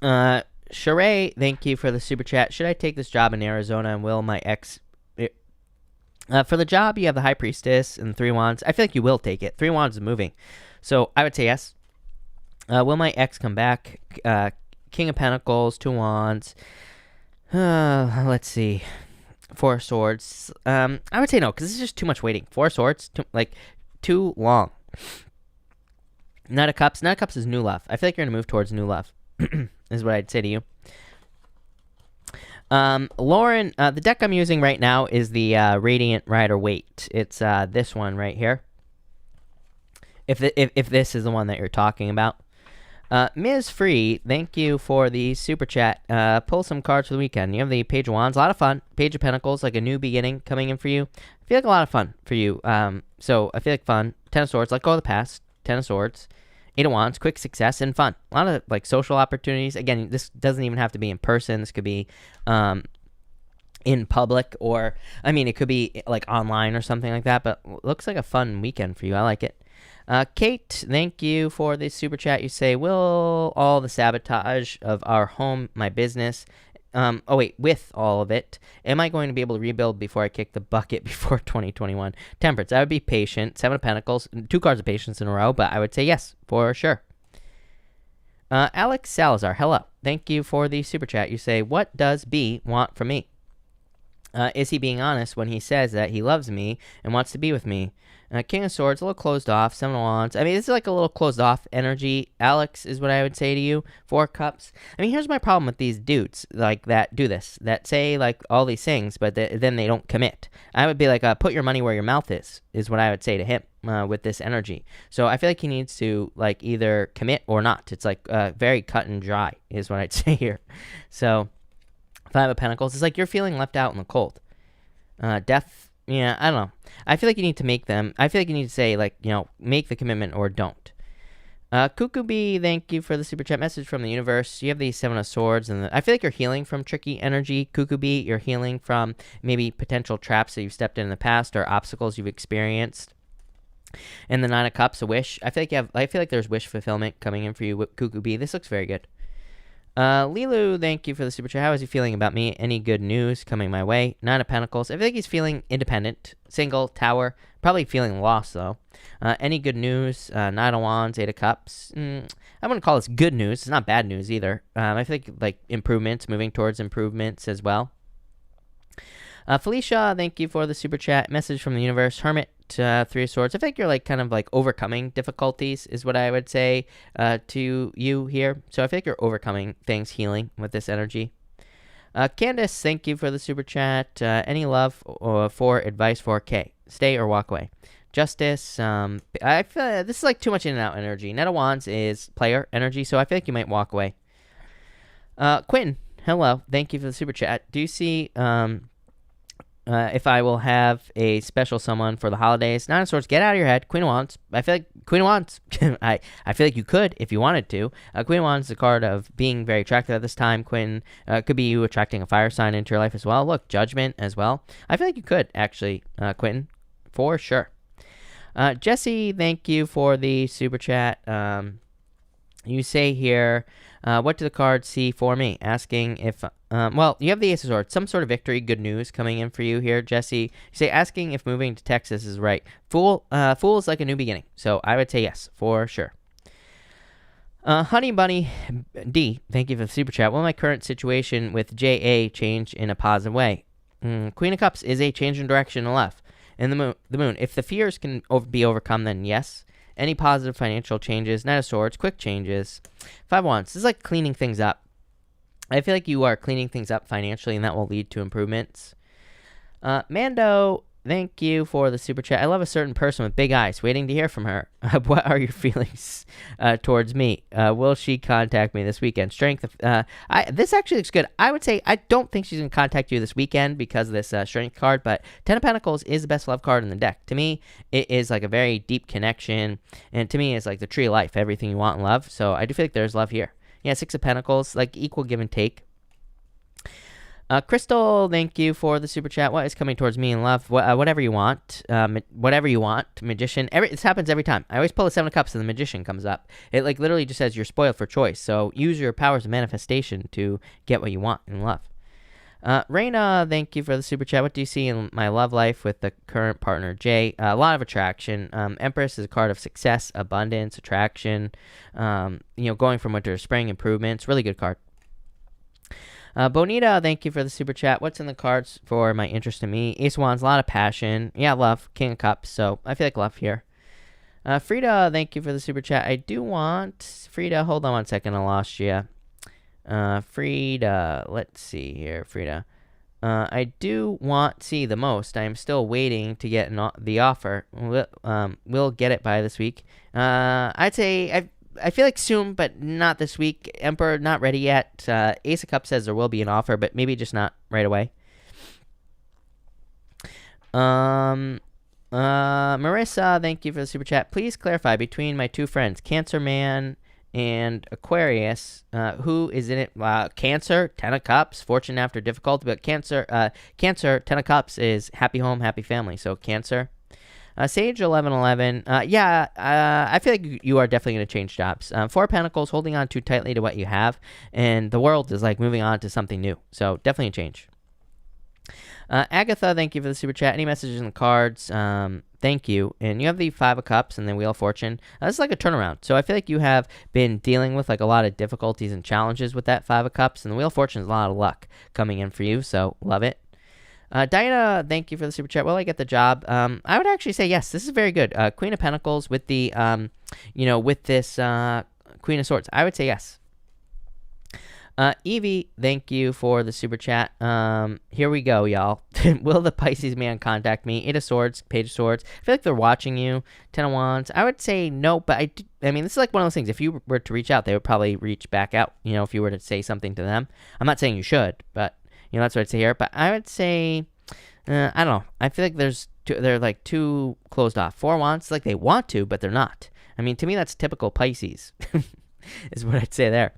Sheree, thank you for the super chat. Should I take this job in Arizona, and will my ex... for the job, you have the High Priestess and 3 Wands. I feel like you will take it. 3 Wands is moving. So I would say yes. Will my ex come back? King of Pentacles, 2 Wands. Let's see. 4 of Swords. I would say no, because it's just too much waiting. 4 of Swords, too long. Knight of Cups. Knight of Cups is new love. I feel like you're going to move towards new love, is what I'd say to you. Lauren, the deck I'm using right now is the Radiant Rider Waite. It's this one right here. If this is the one that you're talking about. Ms. Free, thank you for the super chat. Pull some cards for the weekend. You have the Page of Wands, a lot of fun. Page of Pentacles, like a new beginning coming in for you. I feel like a lot of fun for you. So I feel like fun. 10 of Swords, let go of the past. 10 of Swords. 8 of Wands, quick success and fun. A lot of like social opportunities. Again, this doesn't even have to be in person. This could be in public, or I mean, it could be like online or something like that. But looks like a fun weekend for you. I like it. Kate, thank you for the super chat. You say, will all the sabotage of our home, my business, with all of it, am I going to be able to rebuild before I kick the bucket before 2021? Temperance, I would be patient. 7 of Pentacles, 2 cards of patience in a row, but I would say yes, for sure. Alex Salazar, hello. Thank you for the super chat. You say, what does B want from me? Is he being honest when he says that he loves me and wants to be with me? King of Swords, a little closed off. 7 of Wands. I mean, this is like a little closed off energy. Alex is what I would say to you. 4 of Cups. I mean, here's my problem with these dudes like that do this, that say like all these things, but then they don't commit. I would be like, put your money where your mouth is what I would say to him with this energy. So I feel like he needs to like either commit or not. It's like very cut and dry is what I'd say here. So 5 of Pentacles. It's like you're feeling left out in the cold. Death. Yeah, I don't know. I feel like you need to make them. I feel like you need to say, like, make the commitment or don't. Cuckoo Bee, thank you for the super chat message from the universe. You have the Seven of Swords, and I feel like you're healing from tricky energy. Cuckoo Bee, you're healing from maybe potential traps that you've stepped in the past or obstacles you've experienced. And the Nine of Cups, a wish. I feel like there's wish fulfillment coming in for you, Cuckoo Bee. This looks very good. Lilu, thank you for the super chat. How is he feeling about me? Any good news coming my way? Nine of Pentacles. I feel like he's feeling independent, single, Tower. Probably feeling lost though. Any good news? Nine of Wands, Eight of Cups. I wouldn't call this good news. It's not bad news either. I feel like improvements, moving towards improvements as well. Felicia, thank you for the super chat message from the universe. Hermit, Three of Swords. I think you're kind of overcoming difficulties is what I would say to you here. So I think you're overcoming things, healing with this energy. Candace, thank you for the super chat. Any love for advice for K? Stay or walk away? Justice, I feel this is too much in and out energy. Knight of Wands is player energy, so I feel like you might walk away. Quinn, hello. Thank you for the super chat. Do you see if I will have a special someone for the holidays? Nine of Swords, get out of your head. Queen of Wands. I feel like Queen of Wands. I feel like you could if you wanted to. Queen of Wands is a card of being very attractive at this time. Quinn could be you attracting a fire sign into your life as well. Look, Judgment as well. I feel like you could actually, Quentin, for sure. Jesse, thank you for the super chat. You say here, what do the cards see for me? Asking if, well, you have the Ace of Swords, some sort of victory, good news coming in for you here, Jesse. You say asking if moving to Texas is right. Fool is like a new beginning, so I would say yes, for sure. Honey Bunny D, thank you for the super chat. Will my current situation with JA change in a positive way? Queen of Cups is a change in direction in love. And the moon. If the fears can be overcome, then yes. Any positive financial changes? Knight of Swords, quick changes. Five of Wands. This is like cleaning things up. I feel like you are cleaning things up financially, and that will lead to improvements. Mando, thank you for the super chat. I love a certain person with big eyes. Waiting to hear from her. What are your feelings towards me? Will she contact me this weekend? Strength. This actually looks good. I would say I don't think she's going to contact you this weekend because of this Strength card, but Ten of Pentacles is the best love card in the deck. To me, it is like a very deep connection, and to me, it's like the tree of life, everything you want in love. So I do feel like there's love here. Yeah, Six of Pentacles, like equal give and take. Crystal, thank you for the super chat. What is coming towards me in love? Whatever you want. Whatever you want. Magician. This happens every time. I always pull a Seven of Cups and the Magician comes up. It literally just says you're spoiled for choice. So use your powers of manifestation to get what you want in love. Raina, thank you for the super chat. What do you see in my love life with the current partner, Jay? A lot of attraction. Empress is a card of success, abundance, attraction. Going from winter to spring, improvements. Really good card. Bonita, thank you for the super chat. What's in the cards for my interest in me? Ace of Wands, a lot of passion. Yeah, love. King of Cups. So I feel like love here. Frida, thank you for the super chat. I do want... Frida, hold on one second. I lost you. Frida, let's see here. Frida. I do want see the most. I am still waiting to get the offer. We'll get it by this week. I'd say... I feel like soon, but not this week. Emperor, not ready yet. Ace of Cups says there will be an offer, but maybe just not right away. Marissa, thank you for the super chat. Please clarify between my two friends, Cancer Man and Aquarius, who is in it? Cancer, Ten of Cups, fortune after difficulty, but Cancer, Ten of Cups is happy home, happy family. So Cancer. Sage 1111, I feel like you are definitely going to change jobs. Four of Pentacles, holding on too tightly to what you have, and the world is like moving on to something new. So definitely a change. Agatha, thank you for the super chat. Any messages in the cards? Thank you. And you have the Five of Cups and the Wheel of Fortune. This is like a turnaround. So I feel like you have been dealing with like a lot of difficulties and challenges with that Five of Cups, and the Wheel of Fortune is a lot of luck coming in for you. So love it. Diana, thank you for the super chat. Will I get the job? I would actually say yes. This is very good. Queen of Pentacles with the, with this Queen of Swords. I would say yes. Evie, thank you for the super chat. Here we go, y'all. Will the Pisces man contact me? Eight of Swords, Page of Swords. I feel like they're watching you. Ten of Wands. I would say no, but I mean, this is like one of those things. If you were to reach out, they would probably reach back out, if you were to say something to them. I'm not saying you should, but... that's what I'd say here. But I would say, I don't know. I feel like they're like too closed off. Four of Wands, like they want to, but they're not. I mean, to me, that's typical Pisces, is what I'd say there.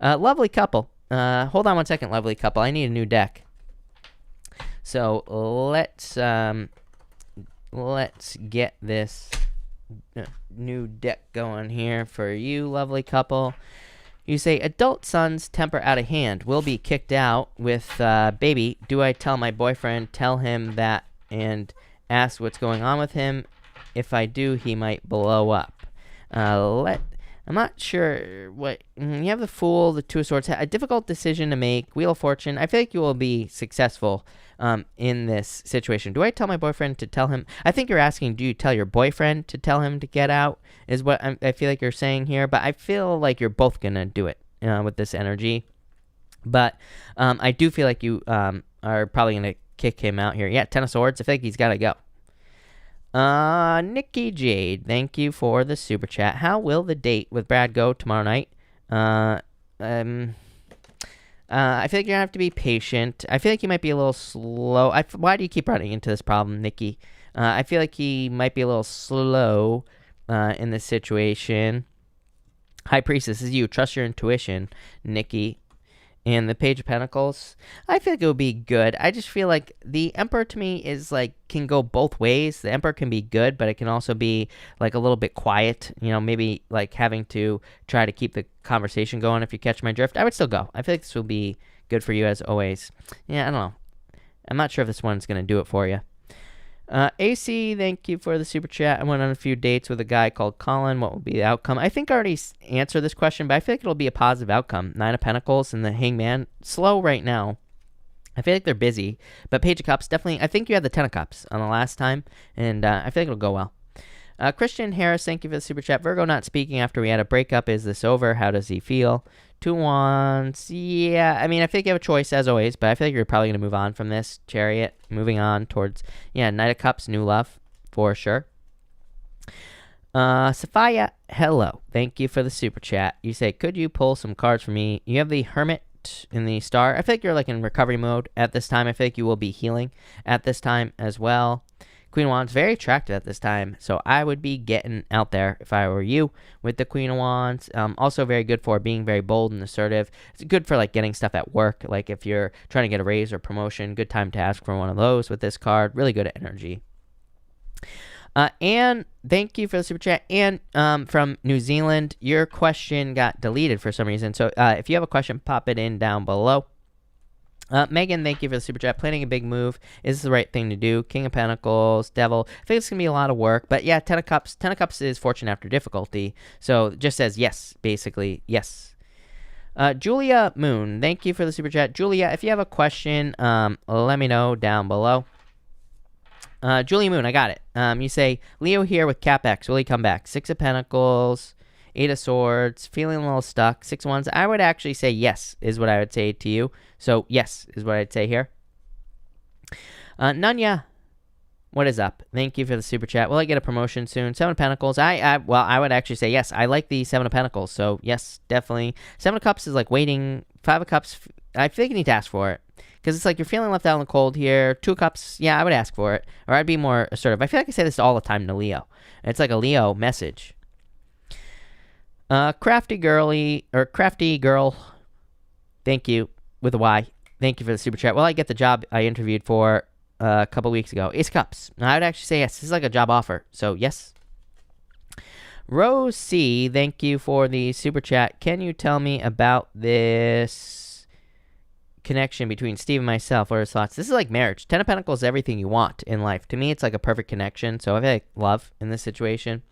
Lovely couple. Hold on one second, lovely couple. I need a new deck. So let's get this new deck going here for you, lovely couple. You say, adult son's temper out of hand. Will be kicked out with baby. Do I tell my boyfriend, tell him that, and ask what's going on with him? If I do, he might blow up. I'm not sure what... You have the Fool, the Two of Swords. A difficult decision to make. Wheel of Fortune. I feel like you will be successful in this situation. Do I tell my boyfriend to tell him? I think you're asking, do you tell your boyfriend to tell him to get out, is what I feel like you're saying here. But I feel like you're both going to do it with this energy. But I do feel like you are probably going to kick him out here. Yeah, Ten of Swords. I feel like he's got to go. Nikki Jade, thank you for the super chat. How will the date with Brad go tomorrow night? I feel like you're gonna have to be patient. I feel like you might be a little slow. Why do you keep running into this problem, Nikki? I feel like he might be a little slow in this situation. High Priestess, this is you. Trust your intuition, Nikki. And the Page of Pentacles, I feel like it would be good. I just feel like the Emperor to me is like, can go both ways. The Emperor can be good, but it can also be like a little bit quiet. You know, maybe like having to try to keep the conversation going, if you catch my drift. I would still go. I feel like this will be good for you as always. Yeah, I don't know. I'm not sure if this one's going to do it for you. AC, thank you for the super chat. I went on a few dates with a guy called Colin. What will be the outcome? I think I already answered this question, but I feel like it'll be a positive outcome. Nine of Pentacles and the Hangman. Slow right now. I feel like they're busy, but Page of Cups, definitely. I think you had the Ten of Cups on the last time, and I feel like it'll go well. Christian Harris, thank you for the super chat. Virgo not speaking after we had a breakup. Is this over? How does he feel? Two Wands. Yeah, I mean, I feel like you have a choice as always, but I feel like you're probably going to move on from this. Chariot, moving on towards, Knight of Cups, new love, for sure. Sophia, hello. Thank you for the super chat. You say, could you pull some cards for me? You have the Hermit in the Star. I feel like you're like in recovery mode at this time. I feel like you will be healing at this time as well. Queen of Wands, very attractive at this time, so I would be getting out there if I were you with the Queen of Wands. Also very good for being very bold and assertive. It's good for like getting stuff at work, like if you're trying to get a raise or promotion, good time to ask for one of those with this card. Really good energy. And thank you for the super chat. And from New Zealand, your question got deleted for some reason, so if you have a question, pop it in down below. Megan, thank you for the super chat. Planning a big move. Is this the right thing to do? King of Pentacles, Devil. I think it's going to be a lot of work. But yeah, Ten of Cups. Ten of Cups is fortune after difficulty. So it just says yes, basically. Yes. Julia Moon, thank you for the super chat. Julia, if you have a question, let me know down below. Julia Moon, I got it. You say, Leo here with CapEx. Will he come back? Six of Pentacles. Eight of Swords, feeling a little stuck. Six of Wands. I would actually say yes, is what I would say to you. So yes, is what I'd say here. Nunya, what is up? Thank you for the super chat. Will I get a promotion soon? Seven of Pentacles. Well, I would actually say yes. I like the Seven of Pentacles. So yes, definitely. Seven of Cups is like waiting. Five of Cups, I think you need to ask for it. Because it's like you're feeling left out in the cold here. Two of Cups, yeah, I would ask for it. Or I'd be more assertive. I feel like I say this all the time to Leo. It's like a Leo message. Crafty girl, thank you, with a Y. Thank you for the super chat. Well, I get the job I interviewed for a couple weeks ago. Ace of Cups. I would actually say yes. This is like a job offer, so yes. Rose C, thank you for the super chat. Can you tell me about this connection between Steve and myself? What are his thoughts? This is like marriage. Ten of Pentacles is everything you want in life. To me, it's like a perfect connection, so I feel like love in this situation.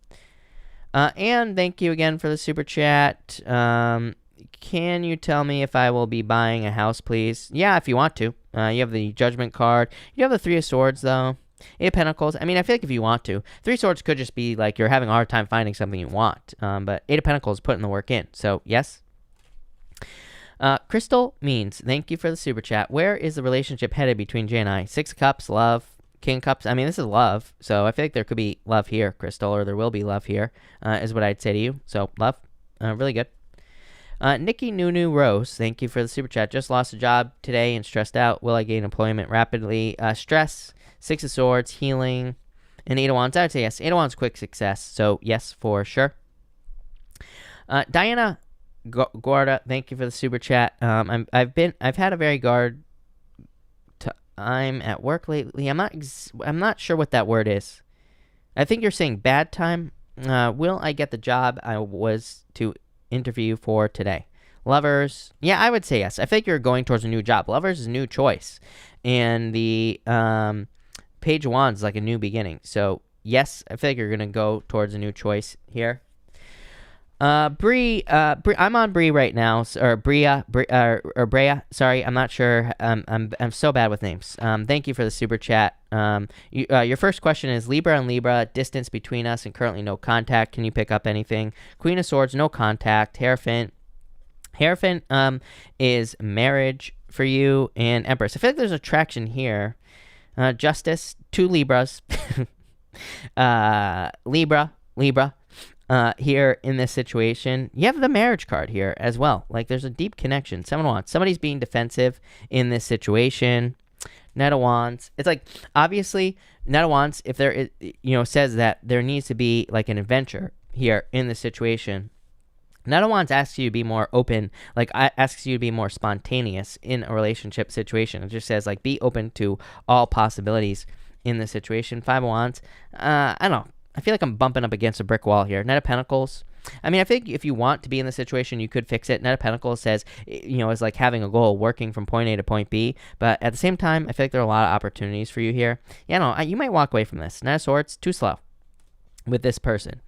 And thank you again for the super chat. Can you tell me if I will be buying a house, please? Yeah, if you want to. You have the Judgment card. You have the Three of Swords, though. Eight of Pentacles. I mean, I feel like if you want to. Three of Swords could just be like you're having a hard time finding something you want. But Eight of Pentacles, putting the work in. So, yes. Crystal Means, thank you for the super chat. Where is the relationship headed between Jay and I? Six of Cups, love. King of Cups, I mean, this is love, so I feel like there could be love here, Crystal, or there will be love here, is what I'd say to you. So, love, really good. Nikki Nunu Rose, thank you for the super chat. Just lost a job today and stressed out. Will I gain employment rapidly? Stress, Six of Swords, healing, And Eight of Wands, I would say yes. Eight of Wands, quick success. So yes, for sure. Diana Guarda, thank you for the super chat. I've had a very time at work lately. I'm not sure what that word is. I think you're saying bad time. Will I get the job I was to interview for today? Lovers, yeah, I would say yes. I think you're going towards a new job. Lovers is a new choice, and the Page of Wands is like a new beginning. So yes, I feel like you're gonna go towards a new choice here. Bree, I'm on Bree right now, or Brea, or Brea. Sorry, I'm not sure. I'm so bad with names. Thank you for the super chat. Your first question is Libra and Libra, distance between us and currently no contact. Can you pick up anything? Queen of Swords, no contact. Hierophant is marriage for you, and Empress. I feel like there's attraction here. Justice, two Libras. Libra. Here in this situation, you have the marriage card here as well. Like there's a deep connection. Seven of Wands. Somebody's being defensive in this situation. Knight of Wands. It's like obviously Knight of Wands. If there is, says that there needs to be like an adventure here in this situation. Knight of Wands asks you to be more open, like asks you to be more spontaneous in a relationship situation. It just says like be open to all possibilities in this situation. Five of Wands. I don't know. I feel like I'm bumping up against a brick wall here. Knight of Pentacles. I mean, I think if you want to be in the situation, you could fix it. Knight of Pentacles says, it's like having a goal, working from point A to point B. But at the same time, I feel like there are a lot of opportunities for you here. Yeah, no, you might walk away from this. Knight of Swords, too slow with this person.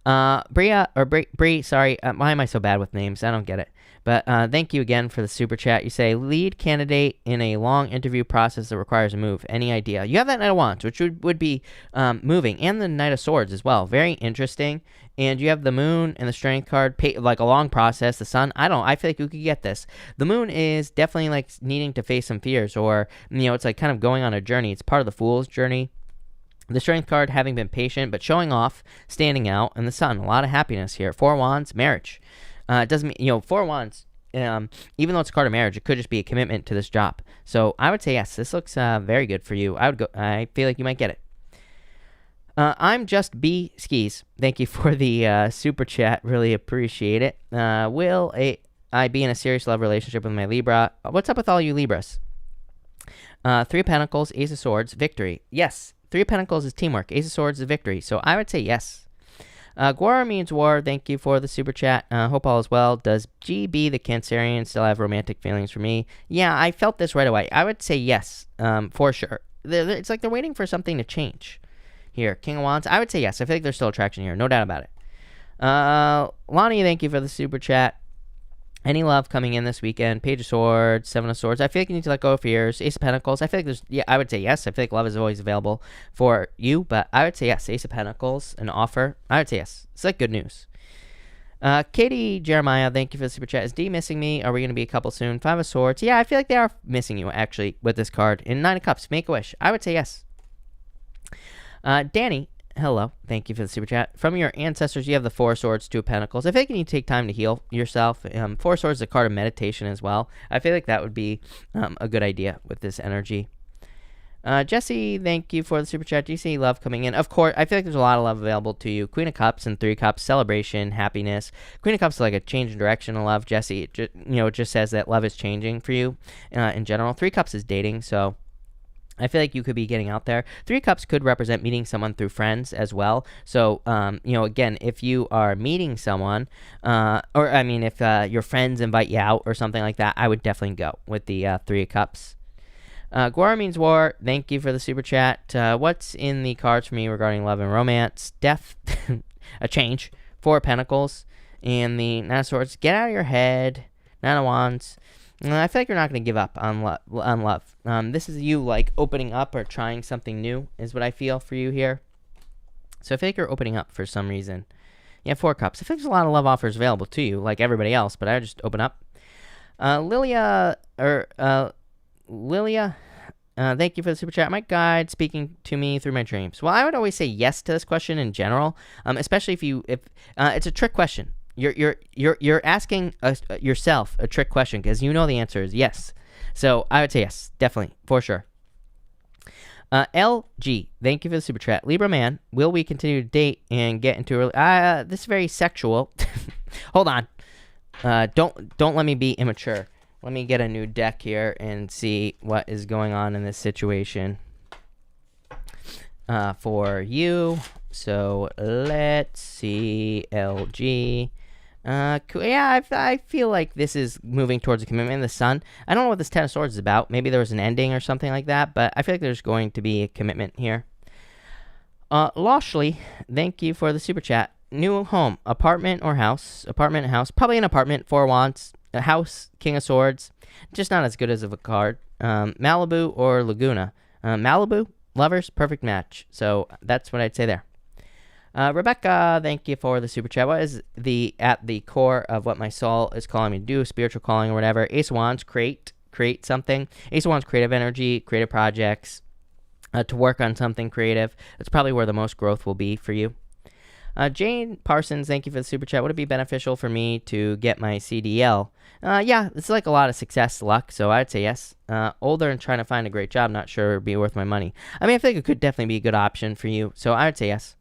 Bree, sorry, why am I so bad with names? I don't get it. But thank you again for the super chat. You say, lead candidate in a long interview process that requires a move. Any idea? You have that Knight of Wands, which would be moving, and the Knight of Swords as well. Very interesting. And you have the Moon and the Strength card, like a long process. The Sun, I feel like you could get this. The Moon is definitely like needing to face some fears, or, it's like kind of going on a journey. It's part of the Fool's journey. The Strength card, having been patient, but showing off, standing out, and the Sun, a lot of happiness here. Four Wands, marriage. It doesn't mean, Four Wands, even though it's a card of marriage, it could just be a commitment to this job. So I would say yes, this looks very good for you. I feel like you might get it. I'm just B Skis. Thank you for the super chat. Really appreciate it. Will I be in a serious love relationship with my Libra? What's up with all you Libras? Three of Pentacles, Ace of Swords, victory. Yes. Three of Pentacles is teamwork. Ace of Swords is victory. So I would say yes. Guara means war. Thank you for the super chat. Hope all is well. Does GB, the Cancerian, still have romantic feelings for me? Yeah, I felt this right away. I would say yes, for sure. It's like they're waiting for something to change. Here, King of Wands. I would say yes. I feel like there's still attraction here. No doubt about it. Lonnie, thank you for the super chat. Any love coming in this weekend? Page of Swords, Seven of Swords. I feel like you need to let go of fears. Ace of Pentacles. I feel like I would say yes. I feel like love is always available for you, but I would say yes. Ace of Pentacles, an offer. I would say yes. It's like good news. Katie Jeremiah, thank you for the super chat. Is D missing me? Are we going to be a couple soon? Five of Swords. Yeah, I feel like they are missing you, actually, with this card. In Nine of Cups, make a wish. I would say yes. Danny, hello. Thank you for the super chat. From your ancestors, you have the Four of Swords, Two of Pentacles. I feel like you need to take time to heal yourself. Four of Swords is a card of meditation as well. I feel like that would be a good idea with this energy. Jesse, thank you for the super chat. Do you see love coming in? Of course, I feel like there's a lot of love available to you. Queen of Cups and Three of Cups, celebration, happiness. Queen of Cups is like a change in direction of love. Jesse, it just says that love is changing for you in general. Three of Cups is dating, so I feel like you could be getting out there. Three of Cups could represent meeting someone through friends as well. So, again, if you are meeting someone, if your friends invite you out or something like that, I would definitely go with the Three of Cups. Guara means war. Thank you for the super chat. What's in the cards for me regarding love and romance? Death, a change. Four of Pentacles, and the Nine of Swords. Get out of your head. Nine of Wands. I feel like you're not going to give up on love. This is you like opening up or trying something new is what I feel for you here. So I feel like you're opening up for some reason. You have Four Cups. I feel like there's a lot of love offers available to you like everybody else, but I would just open up. Lilia, thank you for the super chat. My guide speaking to me through my dreams. Well, I would always say yes to this question in general, especially if it's a trick question. You're asking yourself a trick question because you know the answer is yes. So I would say yes, definitely, for sure. LG, thank you for the super chat. Libra man, will we continue to date and get into this is very sexual. Hold on. Don't let me be immature. Let me get a new deck here and see what is going on in this situation for you. So let's see, LG. Yeah, I feel like this is moving towards a commitment. The Sun. I don't know what this Ten of Swords is about. Maybe there was an ending or something like that, but I feel like there's going to be a commitment here. Lashley, thank you for the super chat. New home, apartment or house? Apartment, house. Probably an apartment. 4 wands. A house, King of Swords. Just not as good as of a card. Malibu or Laguna? Malibu, lovers, perfect match. So that's what I'd say there. Rebecca, thank you for the super chat. What is at the core of what my soul is calling me to do? Spiritual calling or whatever. Ace of Wands, create something. Ace of Wands, creative energy, creative projects, to work on something creative. That's probably where the most growth will be for you. Jane Parsons, thank you for the super chat. Would it be beneficial for me to get my CDL? Yeah, it's like a lot of success luck, so I'd say yes. Older and trying to find a great job, not sure it would be worth my money. I mean, I think it could definitely be a good option for you, so I would say yes.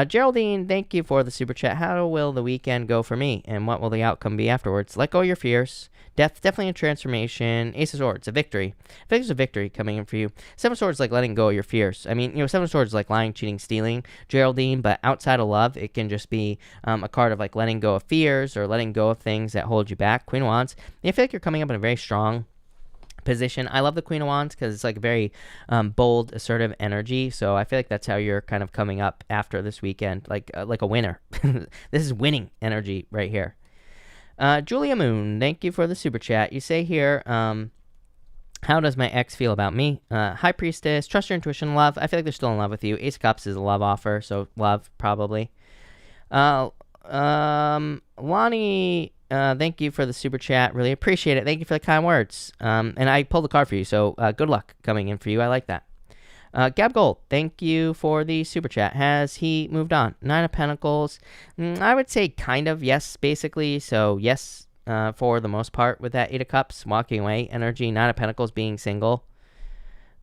Geraldine, thank you for the super chat. How will the weekend go for me, and what will the outcome be afterwards? Let go of your fears. Death, definitely a transformation. Ace of Swords, a victory. I think there's a victory coming in for you. Seven of Swords, like letting go of your fears. I mean, Seven of Swords is like lying, cheating, stealing, Geraldine, but outside of love, it can just be a card of like letting go of fears or letting go of things that hold you back. Queen of Wands, I feel like you're coming up in a very strong position. I love the Queen of Wands because it's like a very bold, assertive energy. So I feel like that's how you're kind of coming up after this weekend, like a winner. This is winning energy right here. Julia Moon, thank you for the super chat. You say here, how does my ex feel about me? High Priestess, trust your intuition, love. I feel like they're still in love with you. Ace of Cups is a love offer, so love probably. Lonnie, thank you for the super chat. Really appreciate it. Thank you for the kind words. And I pulled the card for you, so good luck coming in for you. I like that. Gab Gold, thank you for the super chat. Has he moved on? 9 of Pentacles. I would say kind of, yes, basically. So yes, for the most part with that 8 of Cups, walking away energy. 9 of Pentacles being single.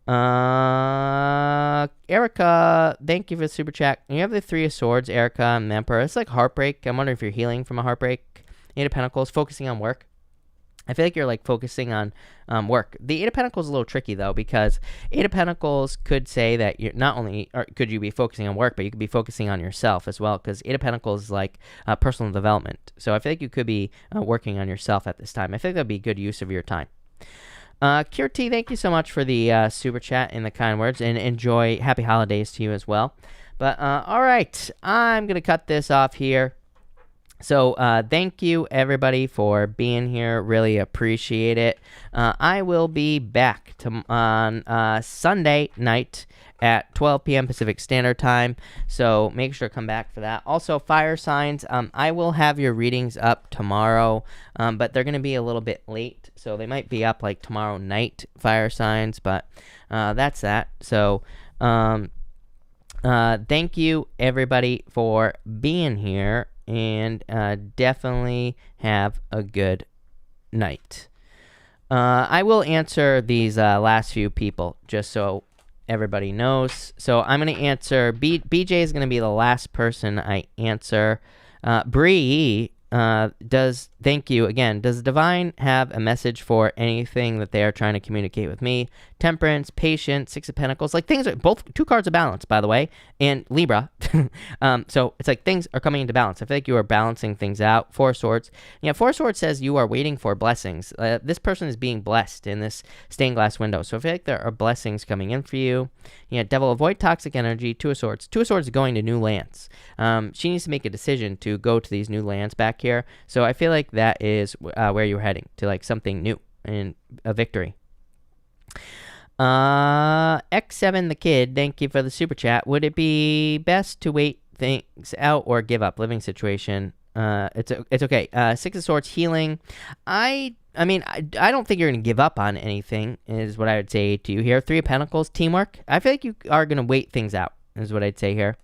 Erica, thank you for the super chat. You have the 3 of Swords, Erica, and Emperor. It's like heartbreak. I'm wondering if you're healing from a heartbreak. 8 of Pentacles, focusing on work. I feel like you're like focusing on work. The 8 of Pentacles is a little tricky though, because 8 of Pentacles could say that you're not only could you be focusing on work, but you could be focusing on yourself as well, because 8 of Pentacles is like personal development. So I feel like you could be working on yourself at this time. I think that'd be a good use of your time. Kirti, thank you so much for the super chat and the kind words, and enjoy happy holidays to you as well. But all right, I'm gonna cut this off here. So thank you everybody for being here. Really appreciate it. I will be back on Sunday night at 12 p.m. Pacific Standard Time. So make sure to come back for that. Also, fire signs. I will have your readings up tomorrow, but they're going to be a little bit late. So they might be up like tomorrow night, fire signs, but that's that. So thank you everybody for being here. And definitely have a good night. I will answer these last few people just so everybody knows. So I'm going to answer, BJ is going to be the last person I answer. Bree thank you again. Does Divine have a message for anything that they are trying to communicate with me? Temperance, Patience, 6 of Pentacles, like things are both 2 cards of balance, by the way, and Libra. So it's like things are coming into balance. I feel like you are balancing things out. 4 of Swords. Yeah, 4 of Swords says you are waiting for blessings. This person is being blessed in this stained glass window. So I feel like there are blessings coming in for you. Yeah, Devil, avoid toxic energy. 2 of Swords. 2 of Swords is going to new lands. She needs to make a decision to go to these new lands back here. So I feel like that is where you're heading, to like something new and a victory. X7 the Kid, thank you for the super chat. Would it be best to wait things out or give up? Living situation. It's okay. 6 of Swords, healing. I mean, I don't think you're going to give up on anything, is what I would say to you here. 3 of Pentacles, teamwork. I feel like you are going to wait things out, is what I'd say here.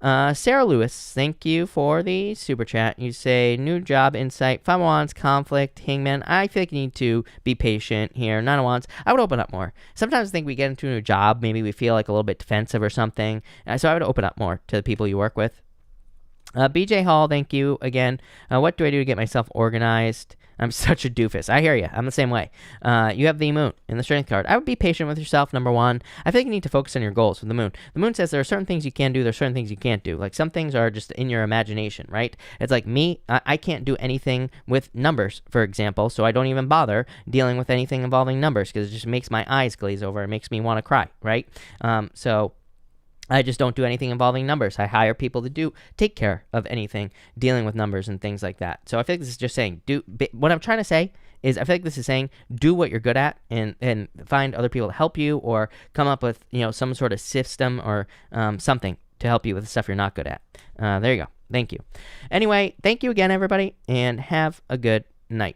Sarah Lewis, thank you for the super chat. You say new job insight, 5 of Wands, conflict, Hangman. I feel like you need to be patient here. 9 of Wands, I would open up more. Sometimes I think we get into a new job, maybe we feel like a little bit defensive or something. So I would open up more to the people you work with. BJ Hall, thank you again. What do I do to get myself organized? I'm such a doofus. I hear you. I'm the same way. You have the moon in the strength card. I would be patient with yourself, number one. I think you need to focus on your goals with the moon. The moon says there are certain things you can do. There are certain things you can't do. Like some things are just in your imagination, right? It's like me, I can't do anything with numbers, for example, so I don't even bother dealing with anything involving numbers because it just makes my eyes glaze over. It makes me want to cry, right? So I just don't do anything involving numbers. I hire people to take care of anything dealing with numbers and things like that. So I feel like this is just saying, what I'm trying to say is I feel like this is saying do what you're good at and find other people to help you or come up with, some sort of system or something to help you with the stuff you're not good at. There you go. Thank you. Anyway, thank you again, everybody, and have a good night.